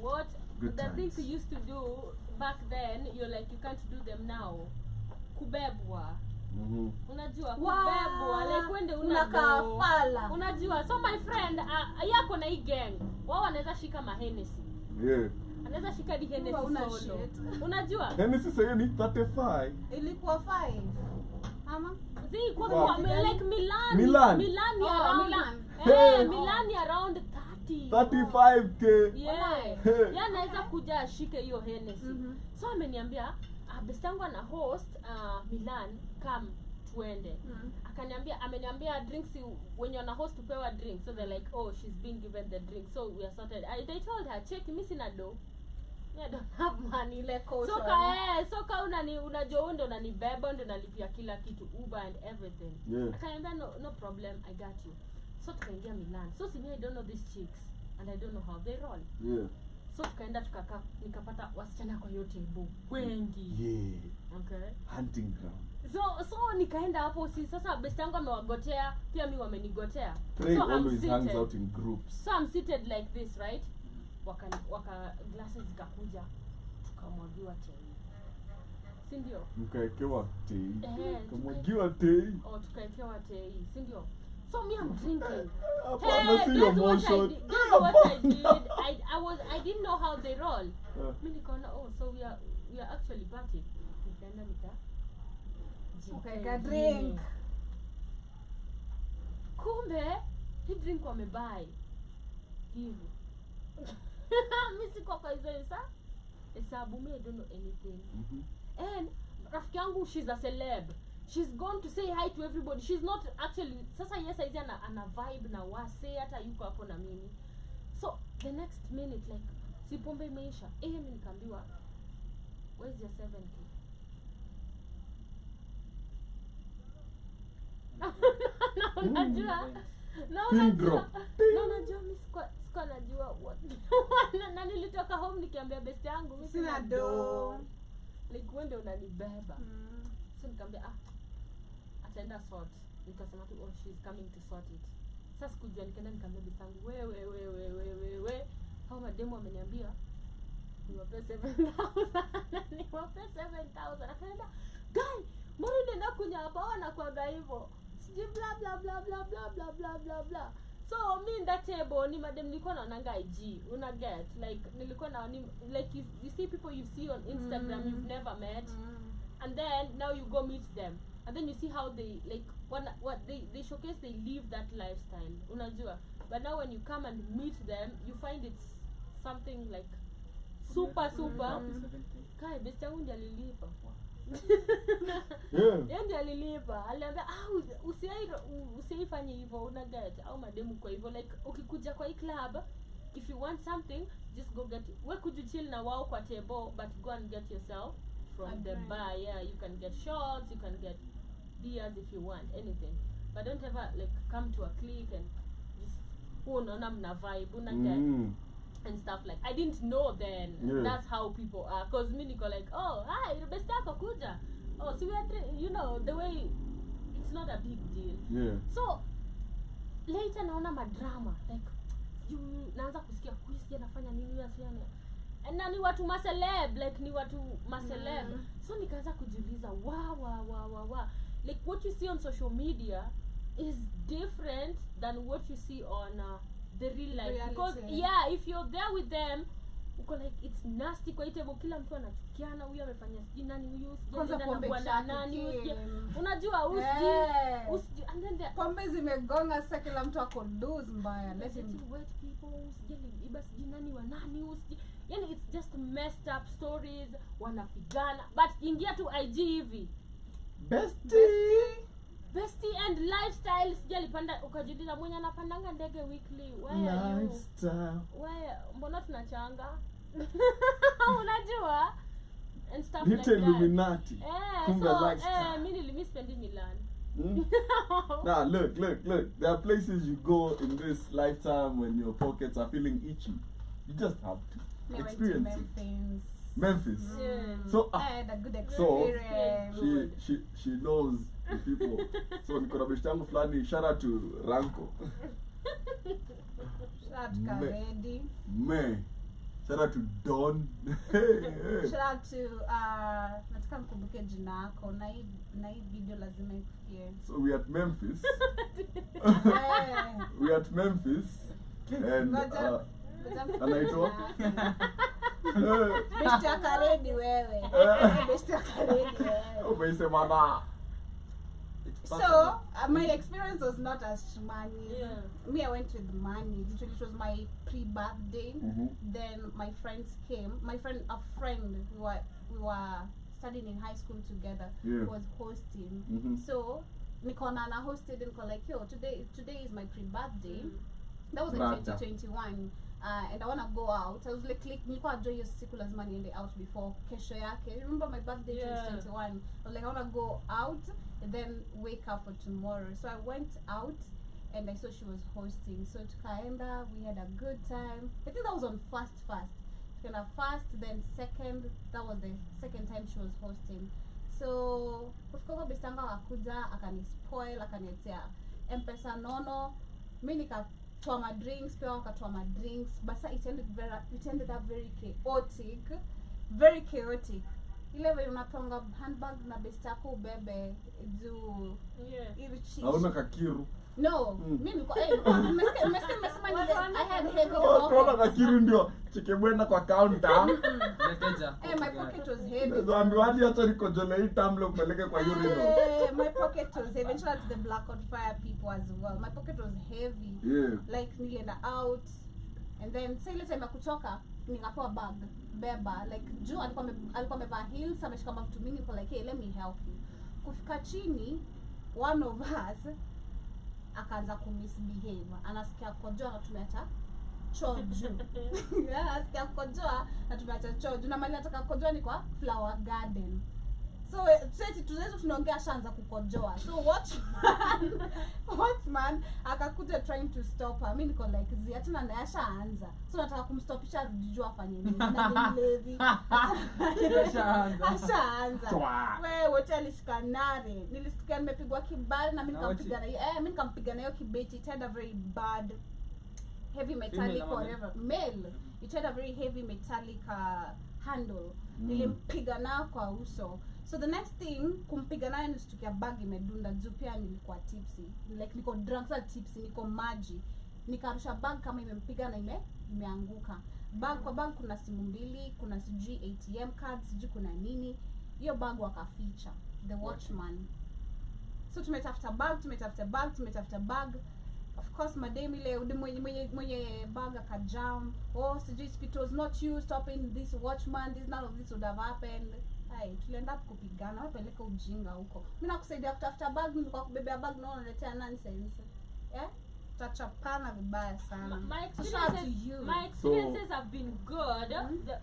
[SPEAKER 4] what
[SPEAKER 2] Good
[SPEAKER 4] the
[SPEAKER 2] times.
[SPEAKER 4] things we used to do back then. You're like you can't do them now. Kubebwa.
[SPEAKER 2] Mhm.
[SPEAKER 4] Unajua
[SPEAKER 3] Wow.
[SPEAKER 4] kubebwa like wende
[SPEAKER 3] Unakaa fala.
[SPEAKER 4] unajua so my friend yako na hii gang wao wanaweza shika mahenesi
[SPEAKER 2] Yeah.
[SPEAKER 4] anaweza shika di Hennessy
[SPEAKER 3] Una
[SPEAKER 4] solo
[SPEAKER 3] shit.
[SPEAKER 4] unajua
[SPEAKER 2] Hennessy sasa ni 35.
[SPEAKER 3] Ilikuwa 5. Ama?
[SPEAKER 4] zi kwa
[SPEAKER 2] Wow.
[SPEAKER 4] like Milan
[SPEAKER 2] Milan.
[SPEAKER 4] Milan
[SPEAKER 3] Oh,
[SPEAKER 4] around
[SPEAKER 3] Milan.
[SPEAKER 2] Hey.
[SPEAKER 4] Milan around 30
[SPEAKER 2] 35k.
[SPEAKER 4] yeah
[SPEAKER 2] Hey.
[SPEAKER 4] yeah anaweza kuja ashike hiyo Hennessy
[SPEAKER 3] Mhm.
[SPEAKER 4] so ameniambia best yangu ana host Milan come tuende akaniambia ameniambia drinks when you're on a host upewa drink so they're like oh she's being given the drink so we are sorted they told her check mimi sina do I don't have money
[SPEAKER 3] Ile caution.
[SPEAKER 4] soka unajua ndo unanibeba ndo nalipia kila kitu Uber and everything
[SPEAKER 2] Yeah.
[SPEAKER 4] akaniambia no problem I got you so tukaingia Milan so I don't know these chicks and I don't know how they roll
[SPEAKER 2] Yeah.
[SPEAKER 4] so tukaenda tukakaa nikapata wasichana kwa hiyo table wengi
[SPEAKER 2] Yeah.
[SPEAKER 4] okay
[SPEAKER 2] Hunting ground.
[SPEAKER 4] so nikaenda hapo si sasa best yangu amewagotea pia mi wamenigotea
[SPEAKER 2] Prey
[SPEAKER 4] so I'm
[SPEAKER 2] always hangs
[SPEAKER 4] seated.
[SPEAKER 2] out in groups.
[SPEAKER 4] So I'm seated like this right waka glasses zikakuja tukamwagiwa tei si ndio
[SPEAKER 2] Mkaekewa tei.
[SPEAKER 4] Eh,
[SPEAKER 2] Kamwagiwa tei.
[SPEAKER 4] tukaekewa tei si ndio so me I'm drinking
[SPEAKER 2] Hapana, see your
[SPEAKER 4] guess what I
[SPEAKER 2] motion.
[SPEAKER 4] did? Guess what I did? I didn't know how they roll. Mi nikaona so we are actually partying. Nikaenda
[SPEAKER 3] Ukaeka drink.
[SPEAKER 4] Kumbe hii drink wamebuy hivi. Mi siko kwa hizo hesabu mi I don't know anything.
[SPEAKER 2] Mhm.
[SPEAKER 4] And rafiki yangu she's a celeb. She's gone to say hi to everybody. She's not actually sasa yes hizi ana vibe na wase hata yuko hapo na mimi. So the next minute like si pombe imeisha. Mimi nikaambiwa where's your 7k? Unajua?
[SPEAKER 2] Pin drop.
[SPEAKER 4] Unajua mimi sikuwa najua what. Na nilitoka home nikiambia best yangu mimi
[SPEAKER 3] Sina do.
[SPEAKER 4] Like wende unanibeba. So nikamwambia ataenda sort. Nikasema tu she's coming to sort it. Sasa sikujua nikaenda nikamwambia bisangu we hao mademo ameniambia niwape 7,000 niwape 7,000 akaenda guy mbona unaenda kunyapa na kwa hivyo siji bla bla bla bla bla bla bla bla bla so me in that table ni madem nilikuwa naonanga IG una get like nilikuwa na like you see people you see on Instagram you've never met and then now you go meet them and then you see how they like what they showcase they live that lifestyle unajua but now when you come and meet them you find it's something like super kai best yangu ndiye alilipa
[SPEAKER 2] Yeah.
[SPEAKER 4] yeye ndiye alilipa aliambia usiifanye hivyo una get au mademu kwa hivyo like ukikuja kwa hii club if you want something just go get it. We could you chill na wao kwa table but go and get yourself from the bar yeah you can get shots you can get beers if you want anything but don't ever like come to a clique and just unaona mna vibe una get and stuff like I didn't know then
[SPEAKER 2] Yeah.
[SPEAKER 4] that's how people are cause me niko like oh hi best yako kuja oh see we are you know the way it's not a big deal
[SPEAKER 2] Yeah.
[SPEAKER 4] so later naona madrama like sijui naanza kusikia huyu sija nafanya nini huyu asiana na ni watu maceleb like ni watu maceleb so nikaanza kujiuliza wa like what you see on social media is different than what you see on the real life
[SPEAKER 3] Reality.
[SPEAKER 4] because yeah if you're there with them uko like it's nasty kwa itebo kila mtu anachukiana huyu amefanya sijui nani huyu
[SPEAKER 3] Kwanza
[SPEAKER 4] sijui
[SPEAKER 3] pombe
[SPEAKER 4] kuanda nani huyu
[SPEAKER 3] kishakikim.
[SPEAKER 4] sijui unajua
[SPEAKER 3] Eh.
[SPEAKER 4] usiji and then
[SPEAKER 3] pombe zimegonga sasa kila mtu ako loose mbaya let him
[SPEAKER 4] wet people usijali iba sijui nani wa nani usiji yani it's just messed up stories wanapigana but ingia tu IG hivi bestie and lifestyle sijalipanda ukajiuliza mwenye anapandanga ndege weekly why are you
[SPEAKER 2] Lifestyle.
[SPEAKER 4] why mbona tunachanga unajua and stuff
[SPEAKER 2] Hit
[SPEAKER 4] like that
[SPEAKER 2] Illuminati. Kumbe
[SPEAKER 4] so
[SPEAKER 2] lifestyle.
[SPEAKER 4] mimi spendi Milan
[SPEAKER 2] Hmm? Nah, look. There are places you go in this lifetime when your pockets are feeling itchy. You just have to
[SPEAKER 3] Me went to
[SPEAKER 2] experience it.
[SPEAKER 3] Memphis.
[SPEAKER 2] Memphis.
[SPEAKER 4] Yeah.
[SPEAKER 2] So
[SPEAKER 3] I had a good
[SPEAKER 2] So,
[SPEAKER 3] experience.
[SPEAKER 2] she knows the people. So niko na beshte yangu fulani, shout out to Ranko.
[SPEAKER 3] Shout out to Karedi.
[SPEAKER 2] Me. Shout out to Don. Hey.
[SPEAKER 3] Shout out to nataka mkumbuke jina yako na hii video lazima ikufikie.
[SPEAKER 2] So we at Memphis.
[SPEAKER 3] Eh,
[SPEAKER 2] We at Memphis. And
[SPEAKER 3] ngoja
[SPEAKER 2] anaitwa?
[SPEAKER 3] beshte ya Karedi wewe. Beshte ya Karedi wewe.
[SPEAKER 2] Umeisema na.
[SPEAKER 3] So my experience was not as shmani.
[SPEAKER 4] Yeah.
[SPEAKER 3] Me, I went with money. Literally, it was my pre-birthday.
[SPEAKER 2] Mhm.
[SPEAKER 3] Then my friends came. A friend, we were studying in high school together.
[SPEAKER 2] Yeah.
[SPEAKER 3] Was hosting.
[SPEAKER 2] Mhm.
[SPEAKER 3] So Nikona na hosted and like, yo, today is my pre-birthday. That was in
[SPEAKER 2] Rata.
[SPEAKER 3] 2021. And I wanna go out. I was like nilikuwa najua hiyo siku lazima niende out before kesho yake. Remember my birthday
[SPEAKER 4] Yeah.
[SPEAKER 3] 2021. I was like I wanna go out and then wake up for tomorrow. So I went out and I saw she was hosting. So tukaenda, we had a good time. I think that was on first. Tukaenda first, then second, that was the second time she was hosting. So kufika bestanga akakuja akanispoil akaniletea M-Pesa nono. Mimi nikatoa ma drinks, pia wakatoa ma drinks, but it ended up very chaotic. Ile vile unatonga handbag na best yako ubebe juu
[SPEAKER 4] yeah
[SPEAKER 3] hivi chini.
[SPEAKER 2] Hauna kakiru.
[SPEAKER 3] No, mimi niko nimesema I had heavy
[SPEAKER 2] Tunaona
[SPEAKER 3] pockets.
[SPEAKER 2] kakiru ndio chikebwenda kwa counter.
[SPEAKER 5] Leteja.
[SPEAKER 3] My pocket was heavy.
[SPEAKER 2] Ndio hadi hata nikojole hii tamle upeleke kwa urinal.
[SPEAKER 3] My pocket was heavy. Shout out to the Black Hot Fire people as well. My pocket was heavy.
[SPEAKER 2] Yeah.
[SPEAKER 3] Like nilienda out and then say ile time ya kutoka nikapewa bag beba like juu alikuwa amevaa heels ameshika mafuta mingi kwa like hey, let me help you. Kufika chini one of us akaanza kumisbehave, anasikia kojoa anatumia hata choo juu. Anasikia kojoa anatumia hata choo juu na mali nataka kojoa ni kwa flower garden. So sasa tunaanza tunaongea shanza kukojoa. So watchman akakuja trying to stop her. Mimi niko like zi hata na yashaanza. So nataka kumstopisha rudijua afanye nini. Na mlevi. Ashaanza. Wewe wote alishikanare. Nilisikia nimepigwa kibali na mimi nikampiga na mimi nikampiga na hiyo kibeti. It had a very bad heavy metallic or whatever. Male. It had a very heavy metallic handle. Nilimpiga na kwa uso. So the next thing kumpiga naye nisitukia bag imedunda juu pia nilikuwa tipsy. Like niko drunk sa tipsy, niko maji. Nikarusha bag kama imempiga na imeanguka. Kwa bag kuna simu mbili, kuna sijui ATM cards, sijui kuna nini. Hiyo bag wakaficha the watchman. So tumetafuta bag. Of course madam ile mwenye bag akajam. Oh sijui it was not you stopping this watchman, none of this would have happened. Hai, tulienda kupigana, wapeleka ujinga huko. Mimi nakusaidia kutafuta bag, nilikuwa kubebea bag na unaletea nonsense. Yeah? Tutachapana vibaya sana.
[SPEAKER 4] my
[SPEAKER 3] Shout out to you.
[SPEAKER 4] experiences have been good.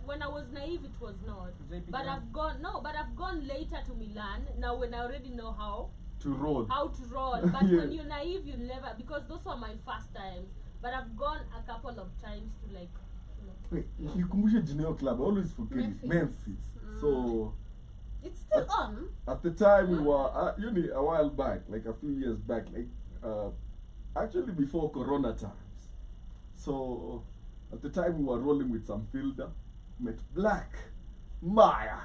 [SPEAKER 4] When I was naive it was not, but I've gone later to Milan now when I already know how
[SPEAKER 2] To roll.
[SPEAKER 4] to roll. But
[SPEAKER 2] Yeah.
[SPEAKER 4] when you're naive you never, because those were my first times, but I've gone a couple of times to like
[SPEAKER 2] Wait, nikumbushe jina hiyo club. I always forget it.
[SPEAKER 3] Memphis.
[SPEAKER 2] Memphis.
[SPEAKER 3] Mm.
[SPEAKER 2] So
[SPEAKER 3] It's still on.
[SPEAKER 2] at the time we were, you know, a while back, like a few years back, like actually before Corona times. So at the time we were rolling with some fielder, met Black, Maya.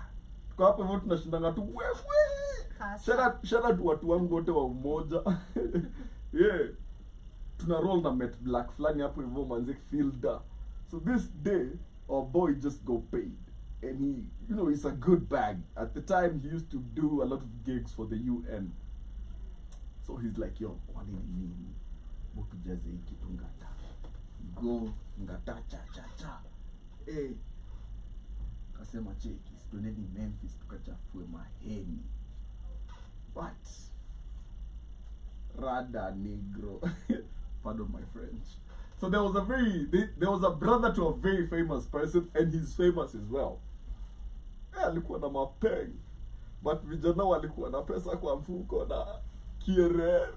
[SPEAKER 2] Kwa hapo hivyo tunashindana tu wewe.
[SPEAKER 3] Kasa.
[SPEAKER 2] Shout out watu wangu wote wa umoja. Yeah. Tuna roll na met Black fulani hapo hivyo manze fielder. So this day our boy just got paid. And he, you know, it's a good bag. At the time, he used to do a lot of gigs for the UN. So he's like, yo, kwani ni nini? Mutu jaze kitu ngata. Go, ngata, cha. Kasema cheki, situoneni Memphis, tukachafue maheni. But, rada negro. Pardon my French. So there was a brother to a very famous person, and he's famous as well. Alikuwa na mapeng, but vijana walikuwa na pesa kwa mfuko na kierere.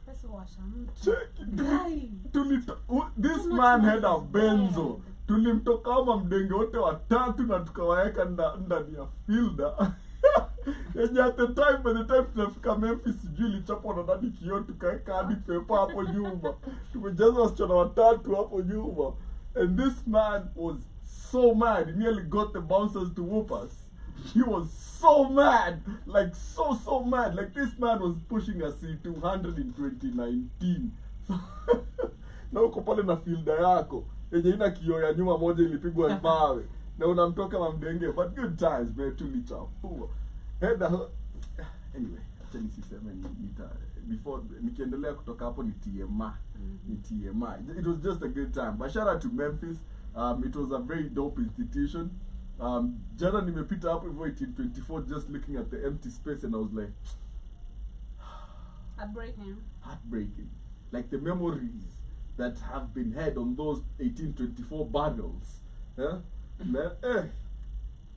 [SPEAKER 3] Pesa washa mtu.
[SPEAKER 2] Check
[SPEAKER 3] Guy.
[SPEAKER 2] This
[SPEAKER 3] Too much
[SPEAKER 2] man had a
[SPEAKER 3] money is
[SPEAKER 2] benzo.
[SPEAKER 3] bad.
[SPEAKER 2] Tulimtoka kama mdenge wote watatu na tukawaeka ndani ya fielder. Yenye at the time, by the time tunafika Memphis, sijui ilichapwa na nani kioo, tukaeka hadi pepa hapo nyuma. Tumejaza wasichana watatu hapo nyuma. And this man was so mad. He nearly got the bouncers to whoop us. He was so mad. Like, so mad. Like, this man was pushing a C200 in 2019. Na uko pale na fielder yako. Yenye ina kioo ya nyuma moja ilipigwa mawe. Na unamtoka na mdenge. But good times, man. Tulichafua. Anyway, acha nisiseme before nikiendelea kutoka hapo ni TMI. Ni TMI. It was just a good time. But shout out to Memphis. It was a very dope institution. Jana nimepita hapo hivyo 1824 just looking at the empty space and I was like heartbreaking. Like the memories that have been had on those 1824 battles. Yeah?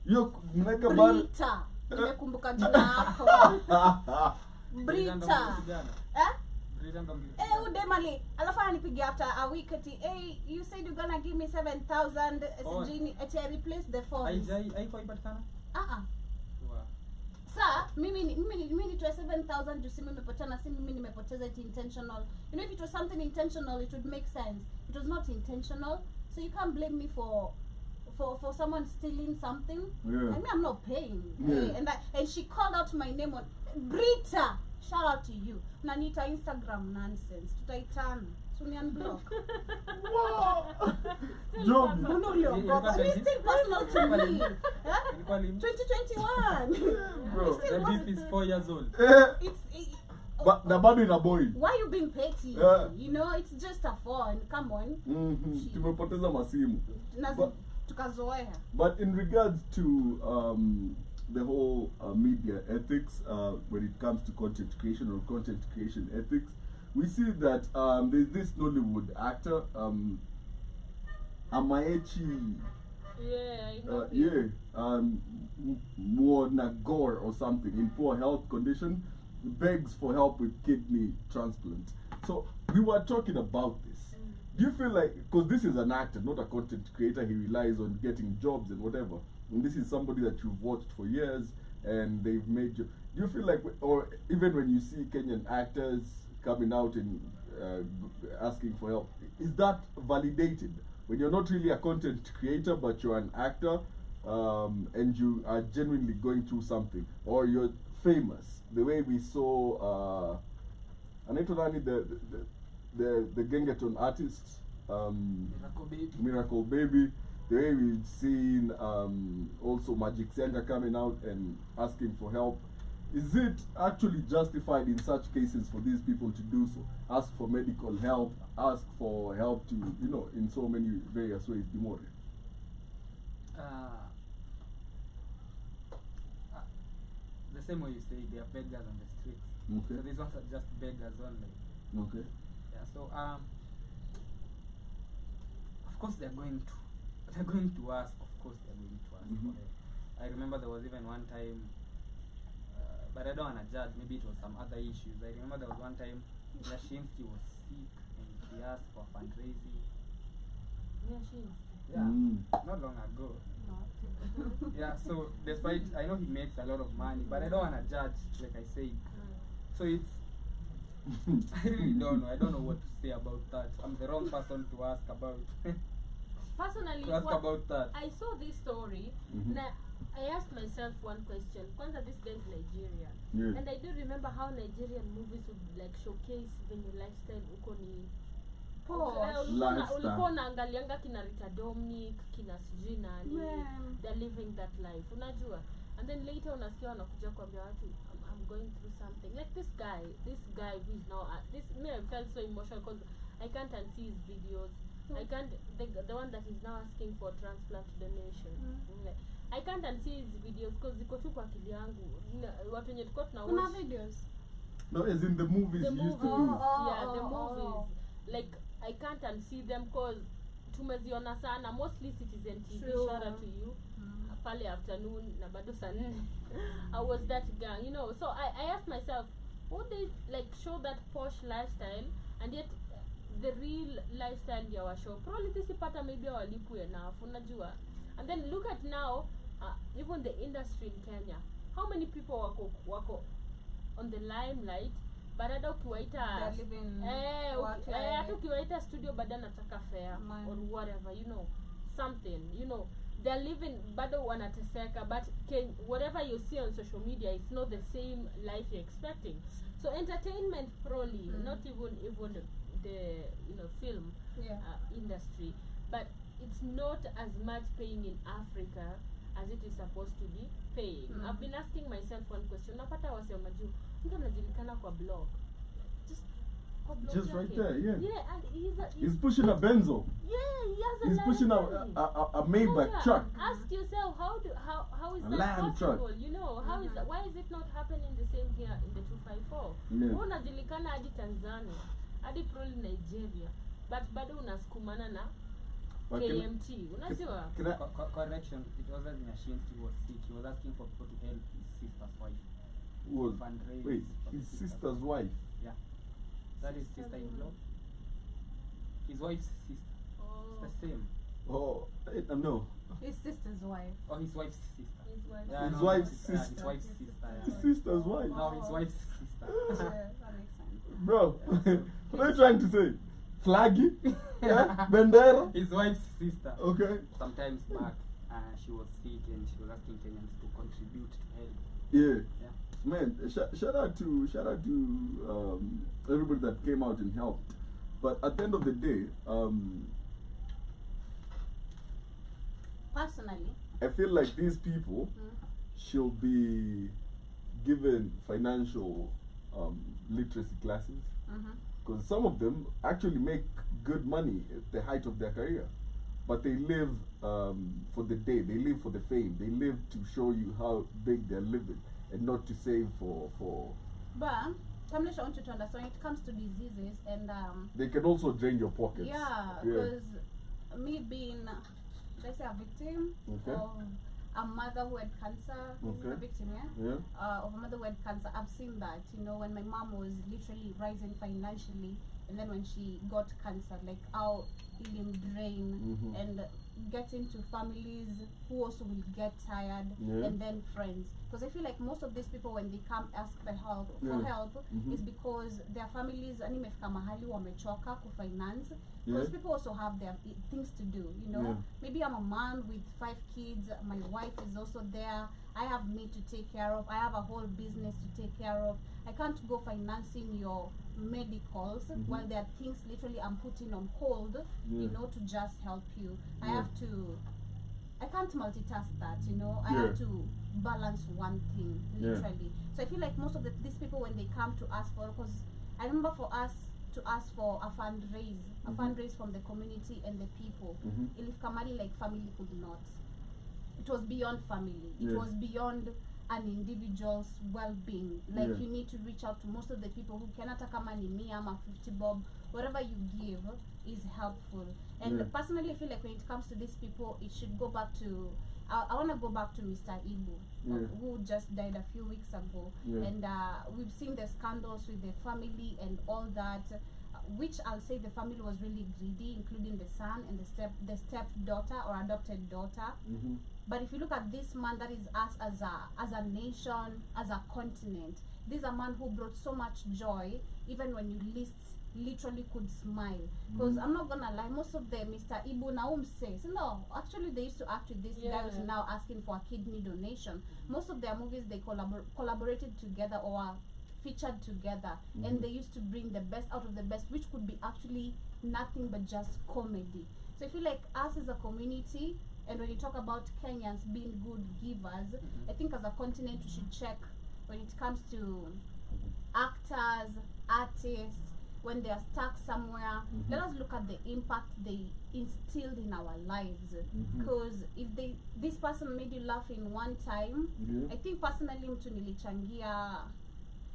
[SPEAKER 2] Yo, mnaka battle.
[SPEAKER 3] Brita. Nimekumbuka jina yako. Brita. Udemali. Alafu anipigia after a week ati, hey, you said you're gonna give me 7,000 sijini ati I replace the phones.
[SPEAKER 5] Haiko ipatikana?
[SPEAKER 3] Sa, mimi nitoa 7,000 juu simu imepotana, si mimi nimepoteza it intentional. You know, if it was something intentional, it would make sense. It was not intentional, so you can't blame me for someone stealing something.
[SPEAKER 2] Yeah.
[SPEAKER 3] I mean, I'm not paying.
[SPEAKER 2] Yeah.
[SPEAKER 3] And she called out my name on Brita. Shout out to you. Nanita Instagram nonsense. Tutaitana. Suni unblock.
[SPEAKER 2] Wow. Job.
[SPEAKER 3] It's still personal to me. Huh? 2021.
[SPEAKER 2] Bro,
[SPEAKER 3] It's still
[SPEAKER 5] The beef is 4 years old.
[SPEAKER 2] But the body na boy.
[SPEAKER 3] why you being petty?
[SPEAKER 2] Yeah.
[SPEAKER 3] You know, it's just a phone. Come on.
[SPEAKER 2] Tumepoteza masimu.
[SPEAKER 3] But, tukazoea.
[SPEAKER 2] But in regards to the whole media ethics, when it comes to content creation or content creation ethics, we see that there's this Nollywood actor, Amaechi, Muonagor or something, in poor health condition, begs for help with kidney transplant. So we were talking about this. Do you feel like, because this is an actor, not a content creator, he relies on getting jobs and whatever, and this is somebody that you've watched for years and they've made you, do you feel like, or even when you see Kenyan actors coming out and asking for help, is that validated? When you're not really a content creator but you're an actor and you are genuinely going through something, or you're famous, the way we saw the Gengeton artist, Miracle Baby, the way we've seen also Magic Senga coming out and asking for help. Is it actually justified in such cases for these people to do so? Ask for medical help, ask for help to, you know, in so many various ways, Dimore?
[SPEAKER 5] The same way you say, they are beggars on the streets.
[SPEAKER 2] Okay.
[SPEAKER 5] So these ones are just beggars only.
[SPEAKER 2] Okay.
[SPEAKER 5] Yeah, so of course they're going to ask, of course they're going to ask for help. I remember there was even one time, but I don't want to judge, maybe it was some other issues. I remember there was one time Yashinsky was sick and he asked for fundraising. Yeah,
[SPEAKER 2] Mm.
[SPEAKER 5] not long ago. Yeah, so despite I know he makes a lot of money, but I don't wanna judge, like I said. So it's I really don't know. I don't know what to say about that. I'm the wrong person to ask about
[SPEAKER 4] Personally,
[SPEAKER 5] to ask
[SPEAKER 4] what
[SPEAKER 5] about that.
[SPEAKER 4] I saw this story,
[SPEAKER 2] Mhm.
[SPEAKER 4] na I asked myself one question. Kwanza, this guy is Nigerian.
[SPEAKER 2] Yeah.
[SPEAKER 4] And I do remember how Nigerian movies would like showcase venye lifestyle uko ni
[SPEAKER 3] Posh.
[SPEAKER 4] ulikuwa unaangalianga kina Rita Dominic, kina sijui nani,
[SPEAKER 3] Man.
[SPEAKER 4] they're living that life, unajua. And then later unasikia wanakuja kuambia watu I'm going through something. Like this guy who is now I felt so emotional because I can't unsee his videos. I can't the one that is now asking for transplant donation. Like, I can't unsee his videos because ziko tu kwa akili yangu. Watu wenye tulikuwa
[SPEAKER 3] Kuna
[SPEAKER 4] tunawatch
[SPEAKER 3] videos.
[SPEAKER 2] No, as in the movies
[SPEAKER 4] the
[SPEAKER 2] you used
[SPEAKER 4] movies,
[SPEAKER 2] to do.
[SPEAKER 4] the movies, like I can't unsee them because tumeziona sana, mostly Citizen TV.
[SPEAKER 3] True.
[SPEAKER 4] Shout out to you. Pale afternoon na bado saa 4 I was that gang, you know. So I asked myself, would they like show that posh lifestyle and yet the real lifestyle ya wa show probably tisipata maybe walipu enough, unajua. And then look at now, even the industry in Kenya, how many people wako on the limelight, but hata ukiwaita
[SPEAKER 3] They're living work
[SPEAKER 4] hata
[SPEAKER 3] life.
[SPEAKER 4] ukiwaita studio bado nataka fair
[SPEAKER 3] Man.
[SPEAKER 4] or whatever, you know, something, you know, they're living bado wanateseka, but whatever you see on social media, it's not the same life you're expecting. So entertainment probably not even the film
[SPEAKER 3] Yeah.
[SPEAKER 4] industry, but it's not as much paying in Africa as it is supposed to be paying. I've been asking myself one question. Napata wasema juu mtu anajulikana kwa blog. Just kwa blog
[SPEAKER 2] Just right
[SPEAKER 4] yake.
[SPEAKER 2] there, yeah.
[SPEAKER 4] Yeah, and
[SPEAKER 2] He's pushing a Benzo.
[SPEAKER 4] yeah, he has a
[SPEAKER 2] He's pushing
[SPEAKER 4] library.
[SPEAKER 2] a Maybach
[SPEAKER 4] Yeah,
[SPEAKER 2] truck.
[SPEAKER 4] Ask yourself how is
[SPEAKER 2] A
[SPEAKER 4] that
[SPEAKER 2] Land truck.
[SPEAKER 4] possible? You know, how is that? Why is it not happening the same here in the 254?
[SPEAKER 2] Yeah.
[SPEAKER 4] Unajulikana hadi Tanzania, hadi probably Nigeria, but bado unasukumana na
[SPEAKER 2] But can-
[SPEAKER 4] KMT. Unajua?
[SPEAKER 2] Can I,
[SPEAKER 5] Correction, it wasn't Nyashinsky who was sick. He was asking for people to help his sister's wife.
[SPEAKER 2] was,
[SPEAKER 5] Fundraise
[SPEAKER 2] wait,
[SPEAKER 5] for
[SPEAKER 2] his
[SPEAKER 5] his
[SPEAKER 2] sister's wife.
[SPEAKER 5] Yeah. That is sister-in-law. His wife's sister.
[SPEAKER 4] Oh,
[SPEAKER 5] It's the same.
[SPEAKER 2] Oh, no.
[SPEAKER 3] His sister's wife.
[SPEAKER 5] Or his wife's sister.
[SPEAKER 4] his wife.
[SPEAKER 5] Yeah,
[SPEAKER 2] His
[SPEAKER 5] no,
[SPEAKER 2] wife's
[SPEAKER 5] yeah,
[SPEAKER 2] sister.
[SPEAKER 5] his wife's sister.
[SPEAKER 2] His
[SPEAKER 5] Yeah.
[SPEAKER 2] sister's wife.
[SPEAKER 5] No, his wife's sister.
[SPEAKER 3] Yeah, that makes sense.
[SPEAKER 2] Bro, what are you trying to say? Flaggy? Yeah? Bandera?
[SPEAKER 5] His wife's sister.
[SPEAKER 2] Okay.
[SPEAKER 5] Sometimes back, she was sick and she was asking Kenyans to contribute to help.
[SPEAKER 2] Yeah.
[SPEAKER 5] Yeah.
[SPEAKER 2] Man, shout out to everybody that came out and helped. But at the end of the day,
[SPEAKER 3] Personally,
[SPEAKER 2] I feel like these people should be given financial literacy classes, because some of them actually make good money at the height of their career, but they live for the day, they live for the fame, they live to show you how big they're living and not to save for
[SPEAKER 3] but Kamlesh, I want you to understand when it comes to diseases and
[SPEAKER 2] they can also drain your pockets.
[SPEAKER 3] yeah, because me being, let's say, a victim
[SPEAKER 2] Okay.
[SPEAKER 3] of a mother who had cancer, this is a
[SPEAKER 2] Okay.
[SPEAKER 3] victim,
[SPEAKER 2] Yeah.
[SPEAKER 3] of a mother who had cancer. I've seen that, you know, when my mom was literally rising financially, and then when she got cancer, like how healing drain and get into families who also will get tired,
[SPEAKER 2] Yeah.
[SPEAKER 3] and then friends. Because I feel like most of these people, when they come ask for help, is because their families animefika mahali wamechoka kufinance. Because
[SPEAKER 2] Yeah.
[SPEAKER 3] people also have their things to do, you know.
[SPEAKER 2] Yeah.
[SPEAKER 3] Maybe I'm a man with 5 kids, my wife is also there, I have me to take care of, I have a whole business to take care of. I can't go financing your medicals while there are things literally I'm putting on hold, you know, to just help you. I can't multitask that, you know. I have to balance one thing, literally. So I feel like most of these people, when they come to ask for, because I remember for us to ask for a fundraise from the community and the people. If Kamali, like, family could not. It was beyond family. It was beyond an individual's well-being. Like, you need to reach out to most of the people who cannot kama ni mia ama 50 bob. Whatever you give is helpful. And personally, I feel like when it comes to these people, it should go back to, I want to go back to Mr. Ibu, who just died a few weeks ago. And we've seen the scandals with the family and all that. which I'll say the family was really greedy, including the son and the stepdaughter or adopted daughter.
[SPEAKER 2] Mm-hmm.
[SPEAKER 3] But if you look at this man, that is us as a nation, as a continent. This is a man who brought so much joy, even when you least literally could smile. Because I'm not gonna lie, most of the Mr. Ibu Naum says, no, actually they used to act with this guy who's now asking for a kidney donation. Most of their movies, they collaborated together or featured together, and they used to bring the best out of the best, which could be actually nothing but just comedy. So I feel like us as a community, and when you talk about Kenyans being good givers, I think as a continent we should check when it comes to actors, artists, when they are stuck somewhere. Let us look at the impact they instilled in our lives. Because if this person made you laugh in one time, I think personally mtu nilichangia.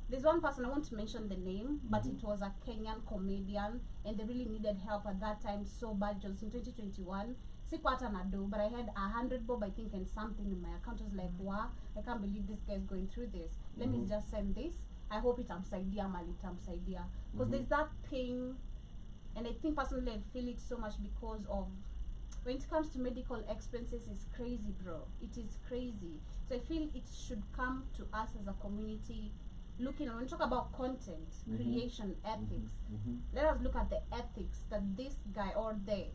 [SPEAKER 3] There's one person, I won't mention the name, but it was a Kenyan comedian, and they really needed help at that time so bad. It was in 2021. Sikwata na do, but I had 100 bob, I think, and something in my account. I was like, wow, I can't believe this guy's going through this. Let me just send this. I hope it amsaidia, malitamsaidia. Because there's that thing, and I think personally I feel it so much because of, when it comes to medical expenses, it's crazy, bro. It is crazy. So I feel it should come to us as a community. Looking, when we talk about content creation, ethics, let us look at the ethics that this guy or the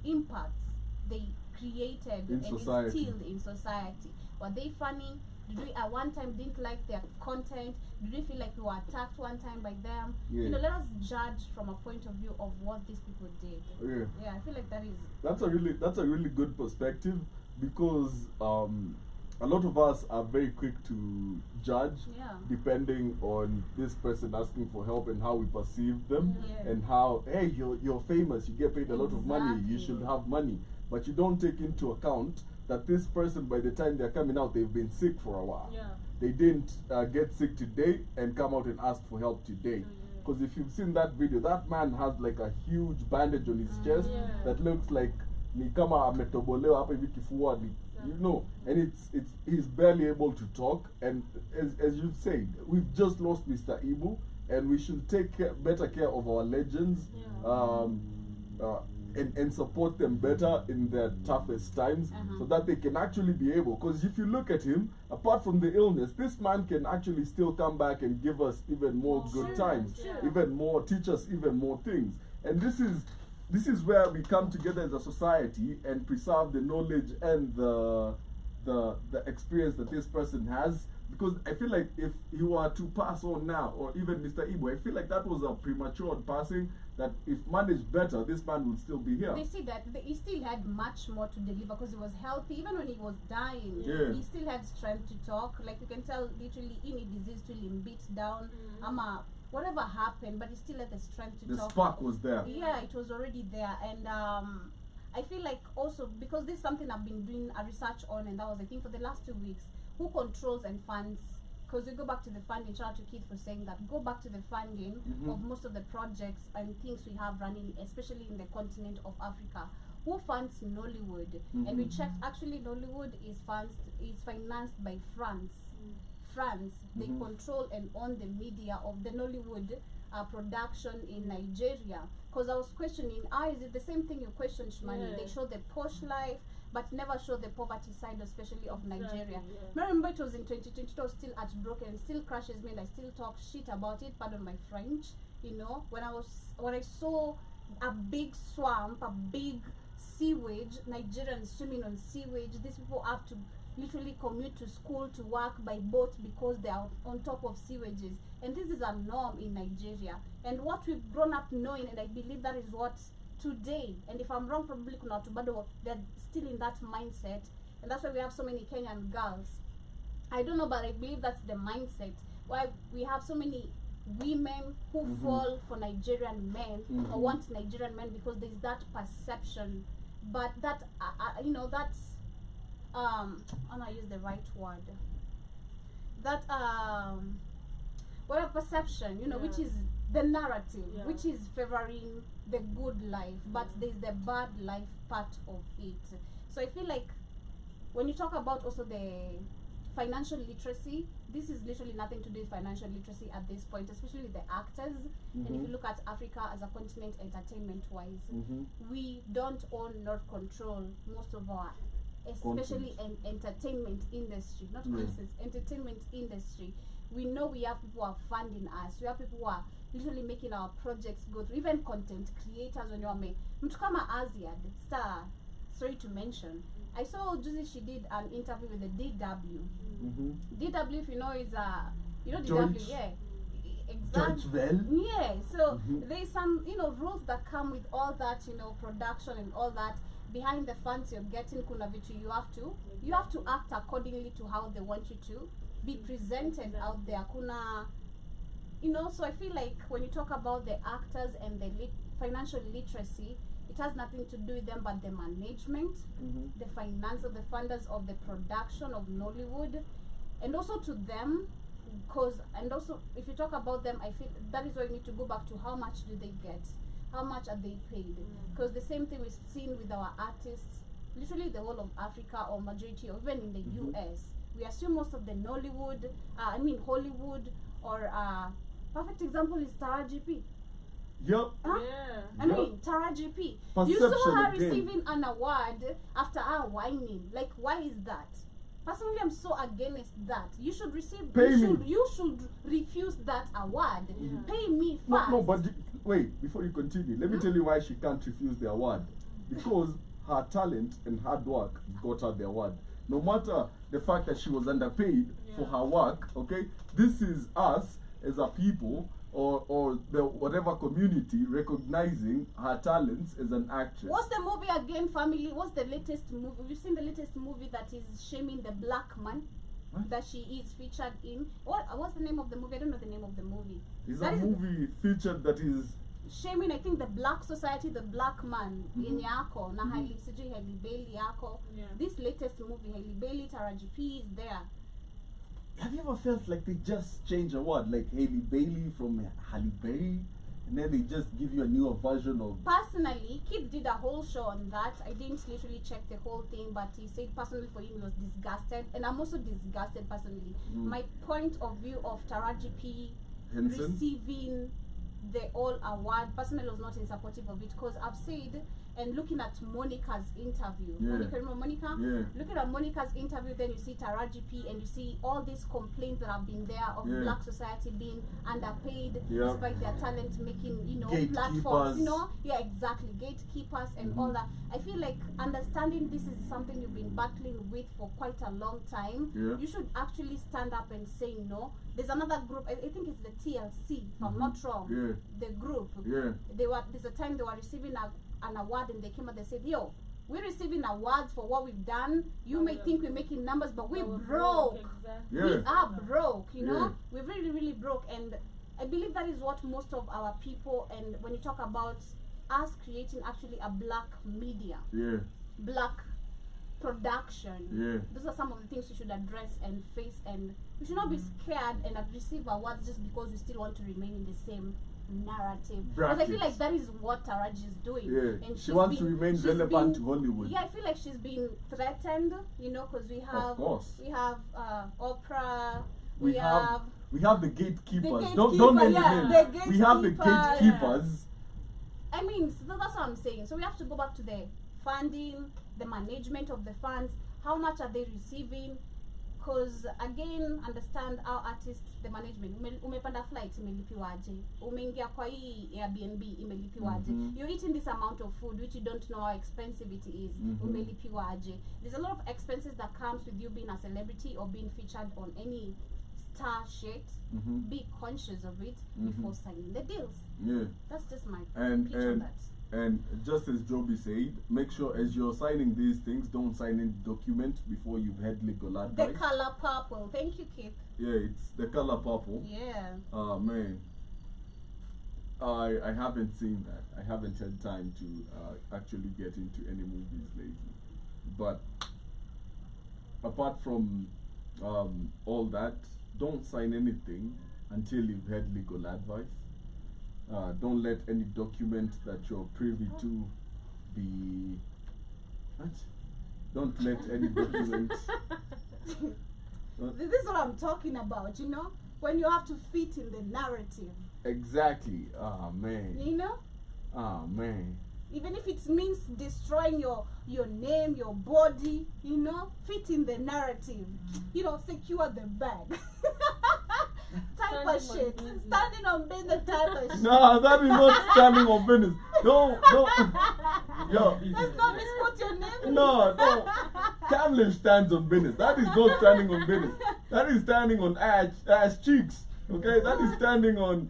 [SPEAKER 3] impacts they created
[SPEAKER 2] In
[SPEAKER 3] and
[SPEAKER 2] society.
[SPEAKER 3] instilled in society. Were they funny? Did we at one time didn't like their content? Did we feel like we were attacked one time by them?
[SPEAKER 2] Yeah.
[SPEAKER 3] You know, let us judge from a point of view of what these people did.
[SPEAKER 2] Yeah.
[SPEAKER 3] Yeah, I feel like that is
[SPEAKER 2] That's a really good perspective, because a lot of us are very quick to judge depending on this person asking for help and how we perceive them, and how, hey, you're famous, you get paid a lot of money, you should have money. But you don't take into account that this person, by the time they're coming out, they've been sick for a while. They didn't get sick today and come out and ask for help today. Because if you've seen that video, that man has like a huge bandage on his chest that looks like ni kama ametobolewa hapa hivi kifuani, you know, and he's barely able to talk. And as you've said, we've just lost Mr. Ibu, and we should take better care of our legends, and support them better in their toughest times, so that they can actually be able, because if you look at him, apart from the illness, this man can actually still come back and give us even more good times, even more, teach us even more things. And this is where we come together as a society and preserve the knowledge and the experience that this person has. Because I feel like if he were to pass on now, or even Mr. Ibu, I feel like that was a premature passing, that if managed better, this man would still be here.
[SPEAKER 3] They see that he still had much more to deliver because he was healthy. Even when he was dying, he still had strength to talk. Like you can tell, literally, any disease to him beat down, whatever happened, but he still had the strength to talk.
[SPEAKER 2] The spark was there.
[SPEAKER 3] Yeah, it was already there. And I feel like also, because this is something I've been doing a research on, and that was, I think, for the last 2 weeks, who controls and funds, because we go back to the funding. Shout out to Keith for saying that. Go back to the funding of most of the projects and things we have running, especially in the continent of Africa. Who funds Nollywood? And we checked, actually Nollywood is financed by France. France, they control and own the media of the Nollywood production in Nigeria. Because I was questioning, is it the same thing you questioned, Shmani? They show the posh life, but never show the poverty side, especially of Nigeria. I remember it was in 2020, it was still heartbroken, and still crushes me, and I still talk shit about it, pardon my French, you know, when I saw a big swamp, a big sewage, Nigerians swimming on sewage. These people have to literally commute to school, to work by boat because they are on top of sewages. And this is a norm in Nigeria. And what we've grown up knowing, and I believe that is what today, and if I'm wrong, probably kuna watu bado they're still in that mindset, and that's why we have so many Kenyan girls. I don't know, but I believe that's the mindset why we have so many women who fall for Nigerian men or want Nigerian men, because there's that perception. But that you know, that's I'm gonna use the right word, that what perception, you know, which is the narrative, which is favoring the good life, but there's the bad life part of it. So I feel like when you talk about also the financial literacy. This is literally nothing to do with financial literacy at this point, especially with the actors. And if you look at Africa as a continent, entertainment-wise, we don't own nor control most of our, especially entertainment industry, not concerts, entertainment industry. We know we have people who are funding us. We have people who are literally making our projects go through. Even content creators when you are made. Mtu kama Aziad, star, sorry to mention. I saw Juicy, she did an interview with the DW. DW, if you know, is
[SPEAKER 2] George-
[SPEAKER 3] DW, yeah. Exactly.
[SPEAKER 2] George Bell?
[SPEAKER 3] Yeah, so there's some, rules that come with all that, production and all that. Behind the funds you're getting, kuna vitu you have to act accordingly to how they want you to be presented out there. Kuna, so I feel like when you talk about the actors and the financial literacy, it has nothing to do with them but the management, the finance of the funders of the production of Nollywood, and also to them, and also if you talk about them, I feel that is why we need to go back to how much do they get, how much are they paid, because the same thing we've seen with our artists, literally the whole of Africa or majority, or even in the US, we assume most of the Nollywood, Hollywood, or perfect example is Tara GP.
[SPEAKER 2] Yep.
[SPEAKER 3] Huh?
[SPEAKER 4] Yeah.
[SPEAKER 3] I mean, Tara GP. You
[SPEAKER 2] Perception
[SPEAKER 3] saw her
[SPEAKER 2] again.
[SPEAKER 3] receiving an award after her whining. Like, why is that? Personally, I'm so against that. You should receive.
[SPEAKER 2] Pay me.
[SPEAKER 3] You should refuse that award. Pay me first.
[SPEAKER 2] No, but wait, before you continue, let me tell you why she can't refuse the award. Because her talent and hard work got her the award. No matter the fact that she was underpaid for her work, okay, this is us as a people or the whatever community recognizing her talents as an actress.
[SPEAKER 3] What's the movie again, family? What's the latest movie? Have you seen the latest movie that is shaming the black man that she is featured in? What's the name of the movie? I don't know the name of the movie.
[SPEAKER 2] Is
[SPEAKER 3] That
[SPEAKER 2] a
[SPEAKER 3] is
[SPEAKER 2] movie featured that is
[SPEAKER 3] shaming, I think, the black society, the black man in yako na Hailey Bailey yako.
[SPEAKER 4] Yeah.
[SPEAKER 3] This latest movie, Hailey Bailey, Tara GP is there.
[SPEAKER 2] have you ever felt like they just change a word like Hailey Bailey from Halle Berry and then they just give you a newer version of
[SPEAKER 3] Personally, Kid did a whole show on that. I didn't literally check the whole thing, but he said personally for him he was disgusted, and I'm also disgusted personally. My point of view of Tara GP
[SPEAKER 2] Henson?
[SPEAKER 3] receiving the all award, personally was not in supportive of it, because I've said, and looking at Monica's interview, Monica, remember Monica?
[SPEAKER 2] Yeah.
[SPEAKER 3] Looking at Monica's interview, then you see Tara GP and you see all these complaints that have been there of black society being underpaid despite their talent, making, platforms, yeah, exactly, gatekeepers and all that. I feel like understanding this is something you've been battling with for quite a long time. You should actually stand up and say no. There's another group, I think it's the TLC, if I'm not wrong, the group. There's a time they were receiving an award and they came and they said, yo, we're receiving awards for what we've done. You may think we're making numbers, but we're broke.
[SPEAKER 4] Exactly.
[SPEAKER 3] We are broke, we're really, really broke. And I believe that is what most of our people, and when you talk about us creating actually a black media, black production, those are some of the things we should address and face, and we should not be scared and receive awards just because we still want to remain in the same narrative. Because I feel like that is what Taraji is doing. And
[SPEAKER 2] she wants to remain relevant to Hollywood.
[SPEAKER 3] Yeah, I feel like she's been threatened, because we have Oprah, we have
[SPEAKER 2] the gatekeepers.
[SPEAKER 3] The
[SPEAKER 2] Don't name
[SPEAKER 3] gatekeeper,
[SPEAKER 2] them. We have the gatekeepers.
[SPEAKER 3] I mean, so that's what I'm saying. So we have to go back to the funding, the management of the funds. How much are they receiving? Because again, understand our artists, the management. Umepanda flight imelipiwaje? Umeingia kwa hii Airbnb imelipiwaje? You're eating this amount of food which you don't know how expensive it is. Umelipiwaje? There's a lot of expenses that comes with you being a celebrity or being featured on any star shit. Be conscious of it before signing the deals. That's just my pitch on that.
[SPEAKER 2] And just as Joby said, make sure as you're signing these things, don't sign any document before you've had legal advice.
[SPEAKER 3] The color purple. Thank you, Keith.
[SPEAKER 2] Yeah, it's the color purple.
[SPEAKER 3] Yeah.
[SPEAKER 2] Oh man, I haven't seen that. I haven't had time to actually get into any movies lately. But apart from all that, don't sign anything until you've had legal advice. Don't let any document that you're privy to be... What? Don't let any document...
[SPEAKER 3] This is what I'm talking about, you know? When you have to fit in the narrative,
[SPEAKER 2] Exactly. Ah man.
[SPEAKER 3] you know?
[SPEAKER 2] Ah man.
[SPEAKER 3] Even if it means destroying your name, your body, you know, fit in the narrative, you know, secure the bag. Type of
[SPEAKER 4] Standing on
[SPEAKER 3] shit.
[SPEAKER 4] business.
[SPEAKER 3] Standing on business type of shit.
[SPEAKER 2] No, that is not standing on business. No. Yo.
[SPEAKER 3] Let's not misput your name.
[SPEAKER 2] No. Camlin stands on business. That is not standing on business. That is standing on ass cheeks. Okay, that is standing on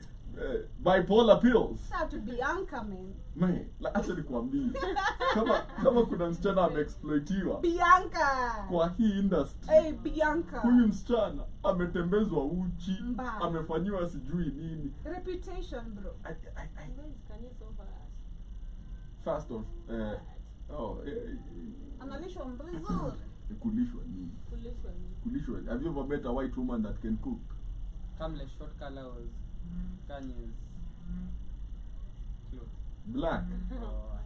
[SPEAKER 2] bipolar pills.
[SPEAKER 3] Have to be anchor, man.
[SPEAKER 2] Man, like acha nikwambie. Kama kuna msichana ameexploitiwa
[SPEAKER 3] Bianca.
[SPEAKER 2] kwa hii industry.
[SPEAKER 3] Hey, Bianca.
[SPEAKER 2] Huyu msichana ametembezwa uchi,
[SPEAKER 3] Mbaya.
[SPEAKER 2] amefanyiwa sijui nini.
[SPEAKER 3] Reputation, bro.
[SPEAKER 2] I,
[SPEAKER 4] Guys, can you solve us?
[SPEAKER 2] fast on
[SPEAKER 3] Analishwa vizuri.
[SPEAKER 2] kulishwa nini? Kulishwa. Have you ever met a white woman that can cook?
[SPEAKER 5] Kamle's short color was Kanye's clothes.
[SPEAKER 2] Black.
[SPEAKER 5] Oh,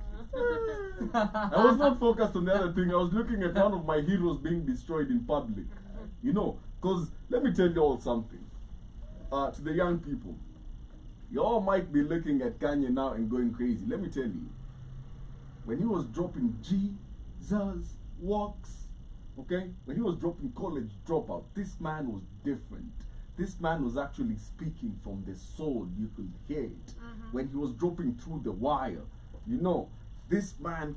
[SPEAKER 2] I was not focused on the other thing. I was looking at one of my heroes being destroyed in public. You know, because let me tell you all something. To the young people, you all might be looking at Kanye now and going crazy. Let me tell you, when he was dropping Jesus Walks, okay, when he was dropping College Dropout, this man was different. This man was actually speaking from the soul. You could hear it. When he was dropping Through the Wire, you know, this man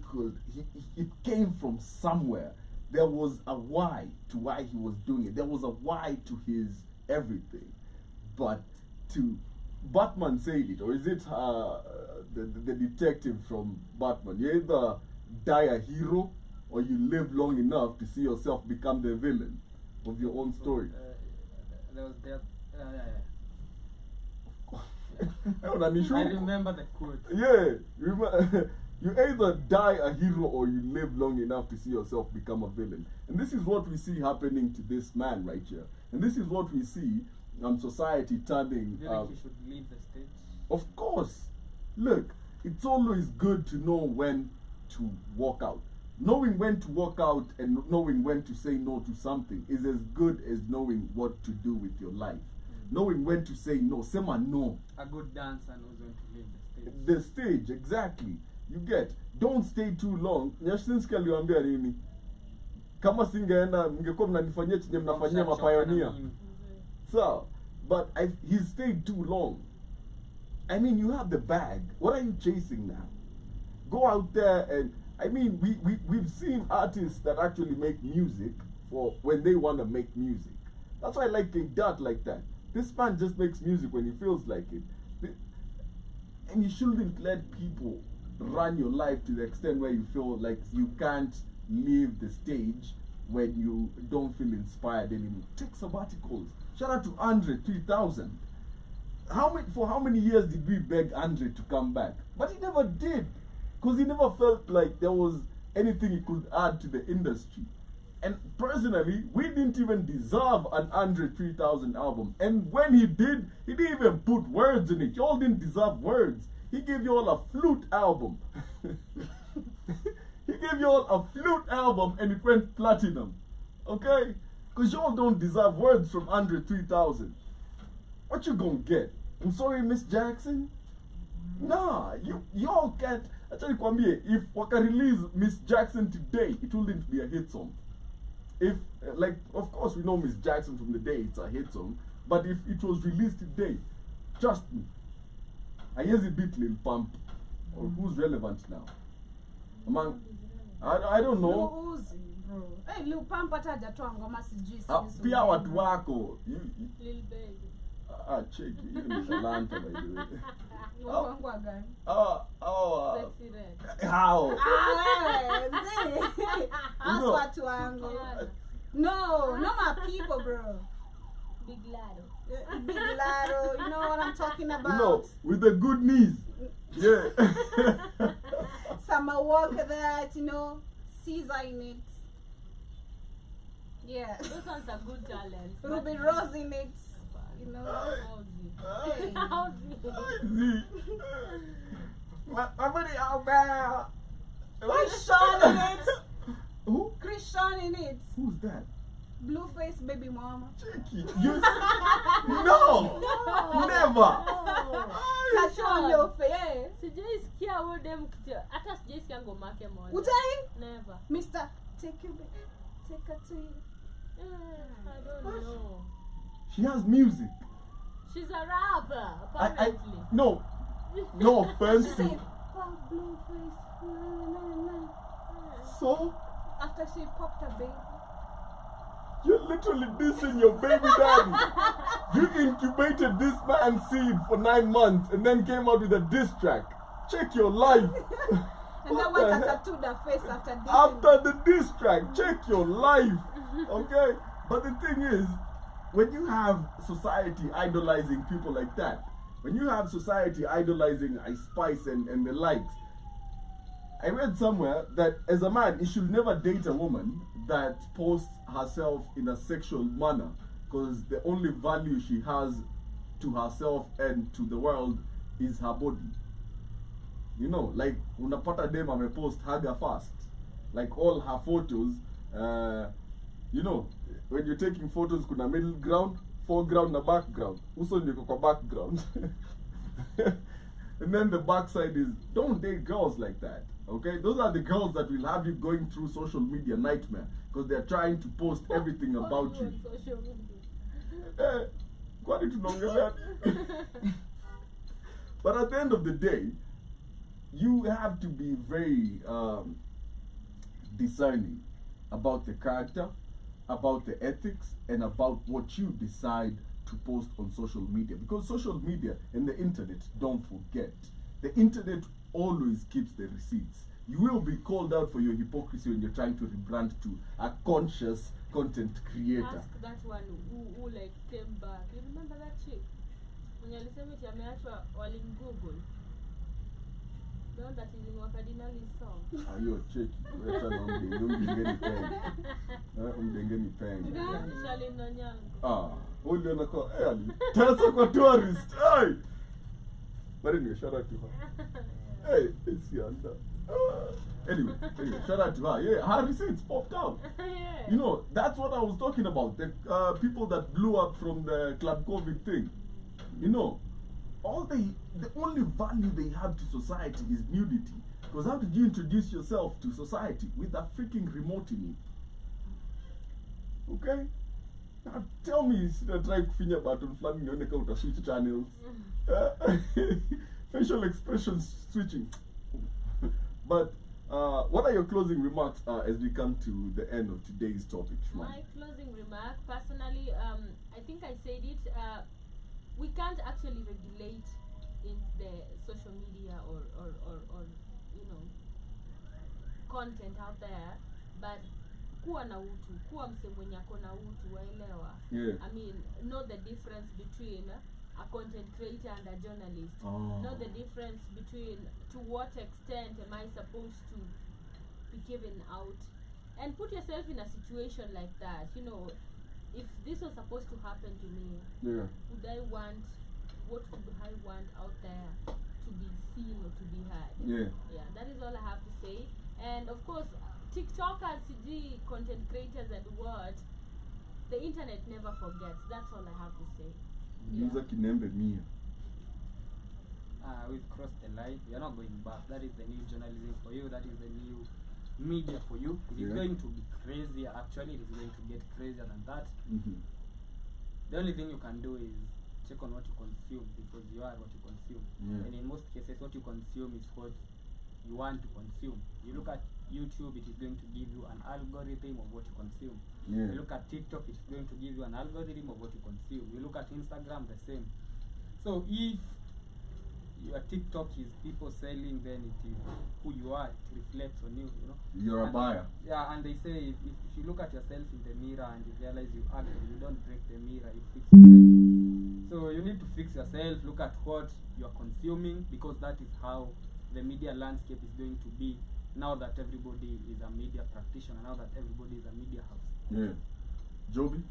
[SPEAKER 2] it came from somewhere. There was a why to why he was doing it. There was a why to his everything. But to Batman said it, or is it the detective from Batman? You either die a hero or you live long enough to see yourself become the villain of your own story.
[SPEAKER 5] there was that.
[SPEAKER 2] I
[SPEAKER 5] I remember the quote.
[SPEAKER 2] Yeah, you either die a hero or you live long enough to see yourself become a villain. And this is what we see happening to this man right here. And this is what we see society turning.
[SPEAKER 5] Do you think he should leave the stage?
[SPEAKER 2] Of course. Look, it's always good to know when to walk out. Knowing when to walk out and knowing when to say no to something is as good as knowing what to do with your life. Knowing when to say no. Sema no.
[SPEAKER 5] A good dancer knows when to leave the stage.
[SPEAKER 2] The stage, exactly. You get. Don't stay too long. Nyashinski aliwaambia nini? Kama singeenda mngekuwa mnanifanyia chenye mnafanyia mapioneer. So, but he stayed too long. I mean, you have the bag. What are you chasing now? Go out there and, I mean, we've seen artists that actually make music for when they want to make music. That's why I like a dot like that. This man just makes music when he feels like it. And you shouldn't let people run your life to the extent where you feel like you can't leave the stage when you don't feel inspired anymore. Take sabbaticals. Shout out to Andre 3000. For how many years did we beg Andre to come back? But he never did. Because he never felt like there was anything he could add to the industry. And personally, we didn't even deserve an Andre 3000 album. And when he didn't even put words in it. Y'all didn't deserve words. He gave you all a flute album. He gave you all a flute album and it went platinum. Okay? Because y'all don't deserve words from Andre 3000. What you gonna get? I'm sorry, Miss Jackson? Nah, y'all can't. Actually, Kwambie, if waka release Miss Jackson today, it wouldn't be a hit song. If, like, of course we know Miss Jackson from the day, it's a hit song. But if it was released today, trust me, I hear the beat Lil Pump. Or who's relevant now? Among, I don't know.
[SPEAKER 3] No Uzi, bro. Hey, Lil Pump hata hajatoa ngoma sijui since
[SPEAKER 2] Pia
[SPEAKER 3] when.
[SPEAKER 2] watu wako.
[SPEAKER 4] Lil Baby.
[SPEAKER 2] Check. You ni talanta, by the way.
[SPEAKER 3] Watu wangu wa gani?
[SPEAKER 4] Sexy Red.
[SPEAKER 2] How?
[SPEAKER 3] Wewe, mzee. Hasa
[SPEAKER 2] No.
[SPEAKER 3] watu wangu. No, not my people, bro.
[SPEAKER 4] Big Lado.
[SPEAKER 3] Big Laro, you know what I'm talking about?
[SPEAKER 2] You know, with the good knees. Yeah.
[SPEAKER 3] Summer Walker that, you know, Caesar in it. Yeah.
[SPEAKER 4] Those ones are good talents.
[SPEAKER 3] Ruby Rose in it. You know.
[SPEAKER 4] How's
[SPEAKER 3] Hey.
[SPEAKER 2] See? My money out there.
[SPEAKER 3] Chris Sean in it.
[SPEAKER 2] Who?
[SPEAKER 3] Chris Sean in it.
[SPEAKER 2] Who's that?
[SPEAKER 3] Blueface baby mama.
[SPEAKER 2] Check it. No, never.
[SPEAKER 3] Touch on your face.
[SPEAKER 4] Sijaisikia huyo dem kitu. Hata sijaisikia ngoma yake moja.
[SPEAKER 3] Utai?
[SPEAKER 4] Never.
[SPEAKER 3] Mr. Take you back. Take her to you.
[SPEAKER 4] I don't know.
[SPEAKER 2] She has music.
[SPEAKER 4] She's a rapper,
[SPEAKER 2] I
[SPEAKER 4] apparently.
[SPEAKER 2] no offense.
[SPEAKER 3] Say, "Oh, Blueface. Na, na, na."
[SPEAKER 2] So
[SPEAKER 3] After she popped her baby.
[SPEAKER 2] you're literally dissing your baby daddy. You incubated this man's seed for 9 months and then came out with a diss track. Check your life.
[SPEAKER 3] And then
[SPEAKER 2] What
[SPEAKER 3] went
[SPEAKER 2] the
[SPEAKER 3] and
[SPEAKER 2] heck?
[SPEAKER 3] tattooed her face after this.
[SPEAKER 2] After the diss track, check your life. Okay? But the thing is, when you have society idolizing people like that, when you have society idolizing Ice Spice and the likes, I read somewhere that as a man, he should never date a woman that posts herself in a sexual manner, because the only value she has to herself and to the world is her body. You know, like unapata dem amepost haga fast, like all her photos, you know, when you're taking photos kuna middle ground, foreground na background. Uso ndio kwa background. And then the backside is, don't date girls like that. Okay, those are the girls that will have you going through social media nightmare because they're trying to post everything about you.
[SPEAKER 4] On social media.
[SPEAKER 2] Kwani tunaongelea? But at the end of the day, you have to be very discerning about the character, about the ethics, and about what you decide to post on social media. Because social media and the internet, don't forget, the internet always keeps the receipts. You will be called out for your hypocrisy when you're trying to rebrand to a conscious content creator.
[SPEAKER 4] Ask that one who like came back. You remember that chick? When you listen to ameachwa walimgoogle. The one that is in Wakadinali's song.
[SPEAKER 2] Ayo, check it. Umdengeni peng.
[SPEAKER 4] Charlene Nanyango.
[SPEAKER 2] Uliona kwa tesa kwa tourist. Hey! But anyway, shout out to her. Hey, it's Yanda. Anyway, shout out to her. Yeah, her receipts popped out.
[SPEAKER 4] Yeah.
[SPEAKER 2] You know, that's what I was talking about. The people that blew up from the Club COVID thing. You know, the only value they have to society is nudity. Because how did you introduce yourself to society? With a freaking remote in it. Okay? Now tell me, try kufinya button flani nione kama uta switch channels. Facial expressions switching. But what are your closing remarks as we come to the end of today's topic, Shman?
[SPEAKER 4] My closing remark, personally, I think I said it, we can't actually regulate in the social media or you know, content out there, but kuwa na utu, kuwa mse mwenye ako na utu, waelewa.
[SPEAKER 2] Yeah.
[SPEAKER 4] I mean, know the difference between a content creator and a journalist. Know the difference between to what extent am I supposed to be given out, and put yourself in a situation like that. You know, if this was supposed to happen to me,
[SPEAKER 2] Yeah.
[SPEAKER 4] would I want, what would I want out there to be seen or to be heard?
[SPEAKER 2] Yeah.
[SPEAKER 4] Yeah, that is all I have to say. And of course, TikTokers, CG, content creators and what, the internet never forgets. That's all I have to say.
[SPEAKER 2] User kinembe mia.
[SPEAKER 5] We've crossed the line. We are not going back. That is the new journalism for you. That is the new media for you. It is going to be crazier. Actually, it is going to get crazier than that. The only thing you can do is check on what you consume, because you are what you consume.
[SPEAKER 2] Yeah.
[SPEAKER 5] And in most cases, what you consume is what you want to consume. You look at YouTube, it is going to give you an algorithm of what you consume.
[SPEAKER 2] Yeah.
[SPEAKER 5] You look at TikTok, it's going to give you an algorithm of what you consume. You look at Instagram, the same. So if your TikTok is people selling, then it is who you are. It reflects on you, you know.
[SPEAKER 2] You're a buyer.
[SPEAKER 5] Yeah, and they say if you look at yourself in the mirror and you realize you ugly, you don't break the mirror, you fix yourself. So you need to fix yourself, look at what you are consuming, because that is how the media landscape is going to be now that everybody is a media practitioner, now that everybody is a media house.
[SPEAKER 2] Yeah. Joby?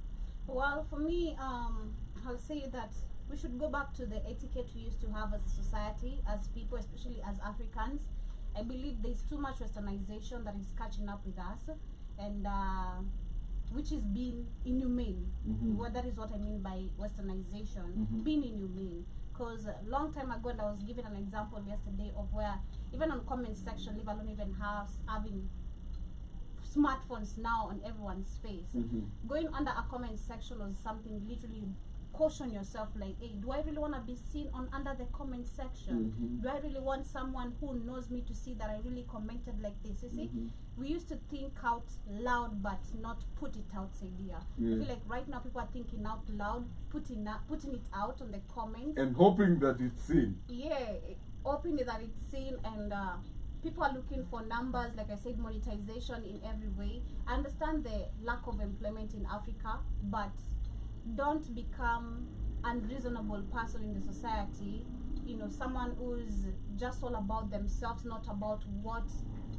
[SPEAKER 3] Well, for me, I'll say that we should go back to the etiquette we used to have as a society, as people, especially as Africans. I believe there's too much westernization that is catching up with us, and which is being inhumane.
[SPEAKER 2] Mhm.
[SPEAKER 3] Well, that is what I mean by westernization,
[SPEAKER 2] Mhm.
[SPEAKER 3] being inhumane. Because a long time ago, and I was giving an example yesterday of where even on comment section, leave alone even having smartphones now on everyone's face.
[SPEAKER 2] Mhm.
[SPEAKER 3] Going under a comment section was something literally caution yourself, like, hey, do I really want to be seen on under the comment section?
[SPEAKER 2] Mhm.
[SPEAKER 3] Do I really want someone who knows me to see that I really commented like this? You see,
[SPEAKER 2] Mhm.
[SPEAKER 3] we used to think out loud but not put it outside here.
[SPEAKER 2] Yeah.
[SPEAKER 3] I feel like right now people are thinking out loud, putting it out on the comments.
[SPEAKER 2] And hoping that it's seen.
[SPEAKER 3] Yeah, hoping that it's seen, and people are looking for numbers, like I said, monetization in every way. I understand the lack of employment in Africa, but don't become unreasonable person in the society. You know, someone who's just all about themselves, not about what,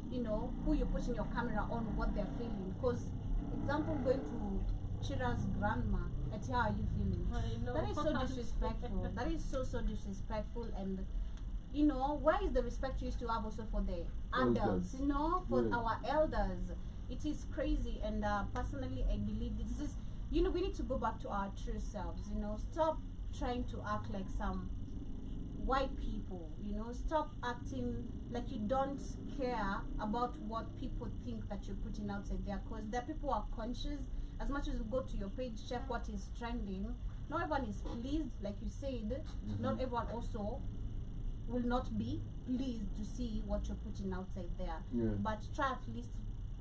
[SPEAKER 3] you know, who you're putting your camera on, what they're feeling. Because, example, going to Chira's grandma, at how are you feeling?
[SPEAKER 4] I know.
[SPEAKER 3] That is so disrespectful. That is so disrespectful. And you know, where is the respect you used to have also for the adults?
[SPEAKER 2] Elders.
[SPEAKER 3] You know, for
[SPEAKER 2] Yeah.
[SPEAKER 3] our elders. It is crazy. And personally, I believe this is, you know, we need to go back to our true selves. You know, stop trying to act like some white people. You know, stop acting like you don't care about what people think that you're putting outside there. Because there are people who are conscious. As much as you go to your page, check what is trending. Not everyone is pleased, like you said. Not everyone also will not be pleased to see what you're putting outside there.
[SPEAKER 2] Yeah.
[SPEAKER 3] But try at least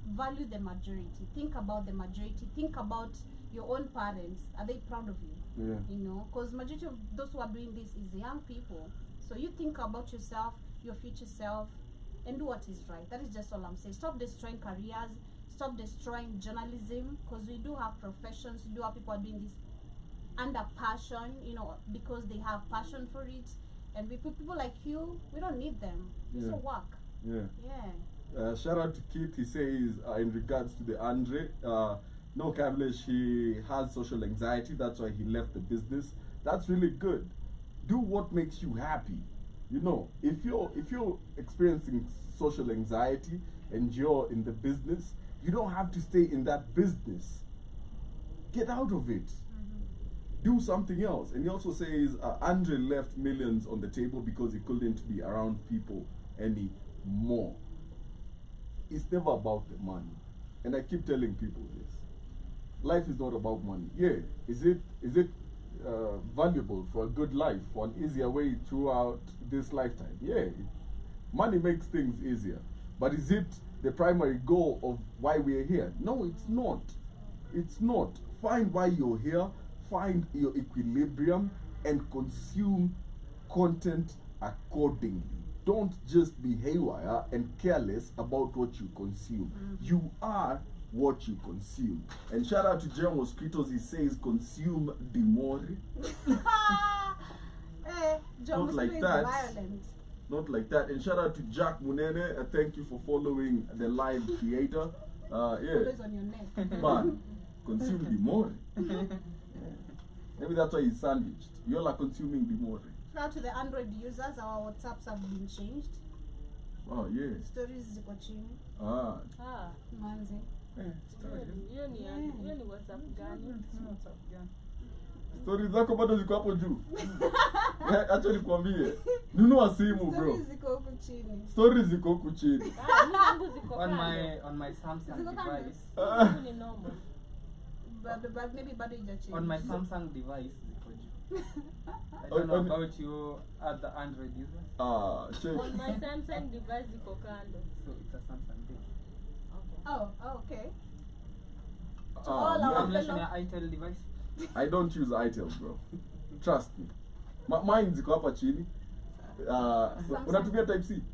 [SPEAKER 3] value the majority. Think about the majority. Think about your own parents. Are they proud of you?
[SPEAKER 2] Yeah.
[SPEAKER 3] You know, because majority of those who are doing this is young people. So you think about yourself, your future self, and do what is right. That is just all I'm saying. Stop destroying careers. Stop destroying journalism, because we do have professions. We do have people are doing this under passion, you know, because they have passion for it. And we put people like you, we don't need them. It's
[SPEAKER 2] Yeah.
[SPEAKER 3] a work.
[SPEAKER 2] Yeah.
[SPEAKER 3] Yeah.
[SPEAKER 2] Shout out to Keith. He says in regards to the Andre, no Kavlish, he has social anxiety. That's why he left the business. That's really good. Do what makes you happy. You know, if you're experiencing social anxiety and you're in the business, you don't have to stay in that business. Get out of it. Do something else. And he also says Andre left millions on the table because he couldn't be around people anymore. It's never about the money. And I keep telling people this. Life is not about money. Yeah, is it valuable for a good life, for an easier way throughout this lifetime? Yeah, money makes things easier. But is it the primary goal of why we're here? No, it's not. It's not. Find why you're here. Find your equilibrium and consume content accordingly. Don't just be haywire and careless about what you consume. You are what you consume. And shout out to Jerry Mosquitoes, he says consume the more.
[SPEAKER 3] John
[SPEAKER 2] Not like
[SPEAKER 3] is
[SPEAKER 2] that.
[SPEAKER 3] violent.
[SPEAKER 2] Not like that. And shout out to Jack Munene, thank you for following the live creator. Yeah,
[SPEAKER 3] Always on your neck.
[SPEAKER 2] man, consume the more. Maybe that's why he's sandwiched. You all are consuming the more.
[SPEAKER 3] Shout out to the Android users, our WhatsApps have been changed.
[SPEAKER 2] Oh, yeah.
[SPEAKER 3] Stories ziko chini.
[SPEAKER 2] Ah,
[SPEAKER 3] Manzi.
[SPEAKER 4] hiyo ni WhatsApp gani?
[SPEAKER 2] stories zako bado ziko hapo juu. Acha nikwambie. Nunua simu, bro.
[SPEAKER 3] Stories ziko huku chini.
[SPEAKER 2] Stories ziko huku chini.
[SPEAKER 4] Zangu ziko
[SPEAKER 5] On
[SPEAKER 4] kando.
[SPEAKER 5] my Samsung
[SPEAKER 3] Ziko kando.
[SPEAKER 5] device.
[SPEAKER 4] Zangu ni normal.
[SPEAKER 3] But maybe bado ijachange.
[SPEAKER 5] On my Samsung device, ziko juu. I
[SPEAKER 2] On-
[SPEAKER 5] don't know
[SPEAKER 2] on-
[SPEAKER 5] about you other Android users.
[SPEAKER 2] Check.
[SPEAKER 4] On my Samsung device ziko kando.
[SPEAKER 5] So it's a Samsung thing.
[SPEAKER 3] Oh, okay.
[SPEAKER 2] Ah,
[SPEAKER 3] all our
[SPEAKER 2] man,
[SPEAKER 5] Unless on your Itel device.
[SPEAKER 2] I don't use iTel, bro. Trust me. Mine ziko hapa chini. Unatumia type C?
[SPEAKER 4] Mimi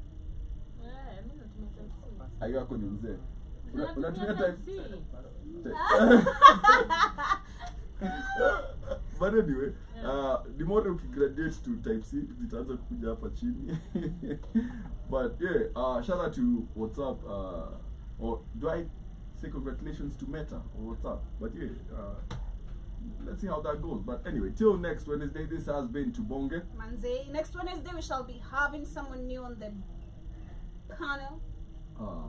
[SPEAKER 4] natumia Type-C.
[SPEAKER 2] Ayo yako ni mzee.
[SPEAKER 4] Natumia
[SPEAKER 2] Unatumia type
[SPEAKER 4] Type-C.
[SPEAKER 2] But anyway, the more ukigraduate to type C, zitaanza kuja hapa chini. But yeah, shout out to WhatsApp. Or do I say congratulations to Meta or WhatsApp? But yeah, let's see how that goes. But anyway, till next Wednesday, this has been Tubonge.
[SPEAKER 3] Manze. Next Wednesday we shall be having someone new on the panel.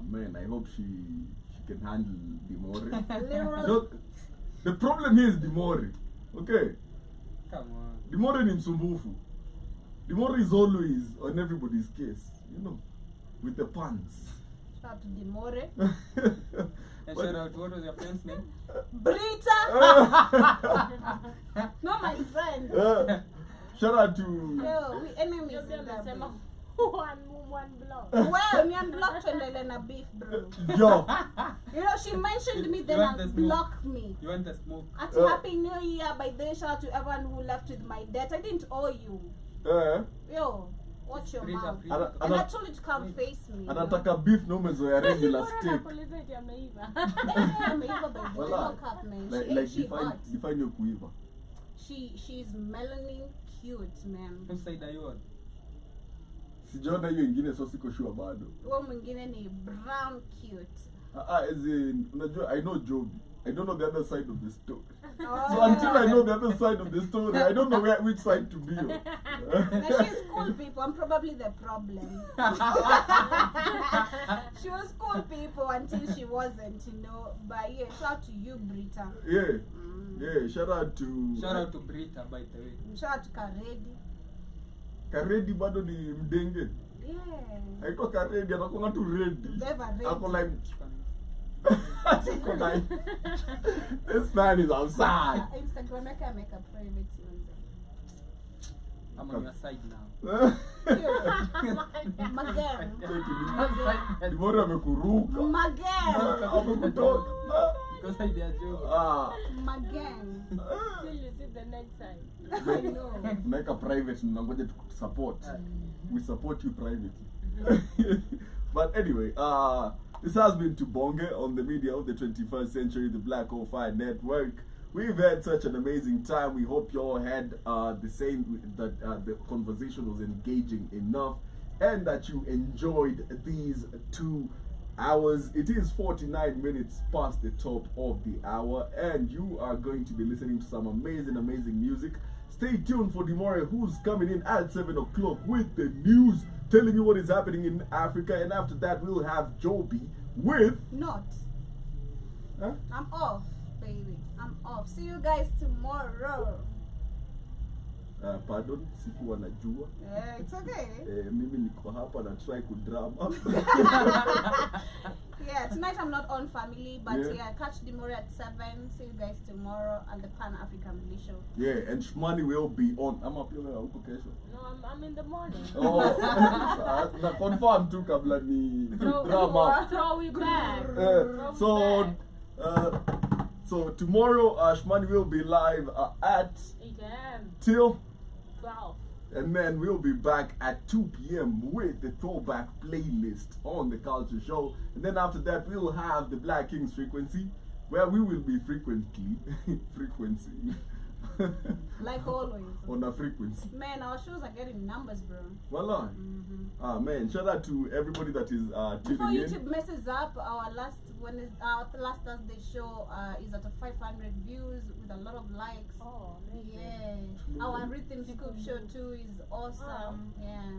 [SPEAKER 2] Man, I hope she can handle Dimore.
[SPEAKER 3] Literal.
[SPEAKER 2] No, the problem here is Dimore. Okay?
[SPEAKER 5] Come on.
[SPEAKER 2] Dimore ni msumbufu. Dimore is always on everybody's case, you know, with the puns.
[SPEAKER 3] Shout out to Dimore.
[SPEAKER 5] And shout out, what was your friend's name?
[SPEAKER 3] Brita! No, my friend.
[SPEAKER 2] Shout out to
[SPEAKER 3] Yo, we enemies
[SPEAKER 4] You're
[SPEAKER 3] in
[SPEAKER 4] gonna
[SPEAKER 3] that
[SPEAKER 4] say
[SPEAKER 3] beef.
[SPEAKER 4] one block.
[SPEAKER 3] Well, me unblocked Elena beef, bro.
[SPEAKER 2] yo.
[SPEAKER 3] You know, she mentioned me, then
[SPEAKER 5] You want the
[SPEAKER 3] unblocked me.
[SPEAKER 5] You want the smoke?
[SPEAKER 3] At Happy New Year, by the way, shout out to everyone who left with my debt. I didn't owe you. Yo, watch your
[SPEAKER 5] Brita,
[SPEAKER 3] mouth.
[SPEAKER 5] Brita.
[SPEAKER 3] And I told you to come face me.
[SPEAKER 2] Anataka beef na umezoea regular steak.
[SPEAKER 4] Nakuuliza eti ameiva.
[SPEAKER 3] Ameiva, by the way,
[SPEAKER 2] Wala.
[SPEAKER 3] no cap, man.
[SPEAKER 2] Like
[SPEAKER 3] She
[SPEAKER 2] define
[SPEAKER 3] hot.
[SPEAKER 2] define your kuiva.
[SPEAKER 3] She's melanin cute, man.
[SPEAKER 5] Whose side are you on?
[SPEAKER 2] Sijaona hiyo ingine so siko sure bado.
[SPEAKER 3] Huyo mwingine ni brown cute.
[SPEAKER 2] As in, unajua, I know Joby. I don't know the other side of the story.
[SPEAKER 3] Oh.
[SPEAKER 2] So until I know the other side of the story, I don't know which side to be on.
[SPEAKER 3] Now she's cool people. I'm probably the problem. She was cool people until she wasn't, you know. But yeah, shout out to you, Brita.
[SPEAKER 2] Yeah. Yeah, shout out to
[SPEAKER 5] Shout out to Brita, by the way.
[SPEAKER 3] Shout out to Karedi.
[SPEAKER 2] Karedi bado ni mdenge.
[SPEAKER 3] Yeah.
[SPEAKER 2] Aitwa Karedi anakuwa tu ready.
[SPEAKER 3] Never ready.
[SPEAKER 2] Ako like ako like this man is outside.
[SPEAKER 3] Instagram yake ameka private user.
[SPEAKER 5] I'm on your side now.
[SPEAKER 3] Magam.
[SPEAKER 2] Dimore amekuruka.
[SPEAKER 3] Magam.
[SPEAKER 2] Amekutoka.
[SPEAKER 5] Because I did a joke.
[SPEAKER 3] Magam.
[SPEAKER 4] Till you see the next side.
[SPEAKER 3] I know.
[SPEAKER 2] Make a private mnangoja tu support. We support you privately. But anyway, this has been Tubonge on the media of the 21st century, the Black Hole Fire Network. We've had such an amazing time. We hope you all had the same, that the conversation was engaging enough and that you enjoyed these 2 hours. It is 49 minutes past the top of the hour and you are going to be listening to some amazing music. Stay tuned for Dimore, who's coming in at 7 o'clock with the news, telling you what is happening in Africa. And after that, we'll have Joby with...
[SPEAKER 3] Not.
[SPEAKER 2] Huh?
[SPEAKER 3] I'm off, baby. I'm off. See you guys tomorrow.
[SPEAKER 2] Pardon, sikuwa najua.
[SPEAKER 3] It's okay.
[SPEAKER 2] Mimi niko hapa na try kudrama.
[SPEAKER 3] Yeah, tonight I'm not on family, but
[SPEAKER 2] Yeah.
[SPEAKER 3] yeah, catch Dimore at 7. See you guys tomorrow at the Pan-African Millie Show.
[SPEAKER 2] Yeah, and Shmani will be on. I'm up here huko kesho.
[SPEAKER 4] No, I'm in the morning.
[SPEAKER 2] Oh, na confirm tu kabla ni drama.
[SPEAKER 4] Throw it back.
[SPEAKER 2] So tomorrow Shmani will be live at
[SPEAKER 4] 8 a.m.
[SPEAKER 2] till
[SPEAKER 4] 12.
[SPEAKER 2] and then we'll be back at 2 p.m. with the throwback playlist on the Culture Show. And then after that, we'll have the Black Kings Frequency, where we will be frequency
[SPEAKER 3] Like always.
[SPEAKER 2] on a frequency.
[SPEAKER 3] Man, our shows are getting numbers, bro.
[SPEAKER 2] Voila. Man, shout out to everybody that is
[SPEAKER 3] Before
[SPEAKER 2] tuning in.
[SPEAKER 3] YouTube messes up, our last Thursday show is at 500 views with a lot of likes.
[SPEAKER 4] Oh, amazing.
[SPEAKER 3] Yeah. Our Rhythm Scoop show too is awesome. Yeah.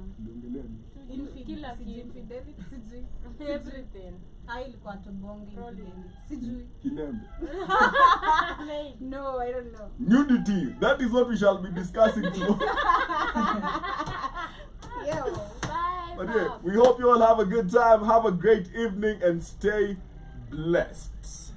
[SPEAKER 4] Kila
[SPEAKER 3] Infidelity,
[SPEAKER 4] kitu.
[SPEAKER 3] sijui.
[SPEAKER 4] Everything.
[SPEAKER 3] Hai ilikuwa Tubonge infidelity. Sijui.
[SPEAKER 2] Kilembe.
[SPEAKER 3] No, I don't know.
[SPEAKER 2] Nudity. That is what we shall be discussing tomorrow.
[SPEAKER 3] Yo.
[SPEAKER 4] Bye.
[SPEAKER 2] But yeah, we hope you all have a good time, have a great evening, and stay blessed.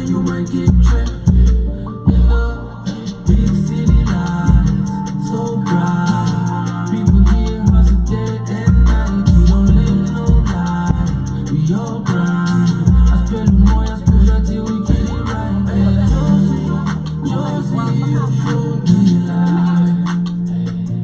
[SPEAKER 1] You might get trapped in love, big city lights, so bright. People here hustle day and night. We don't live no lie, we all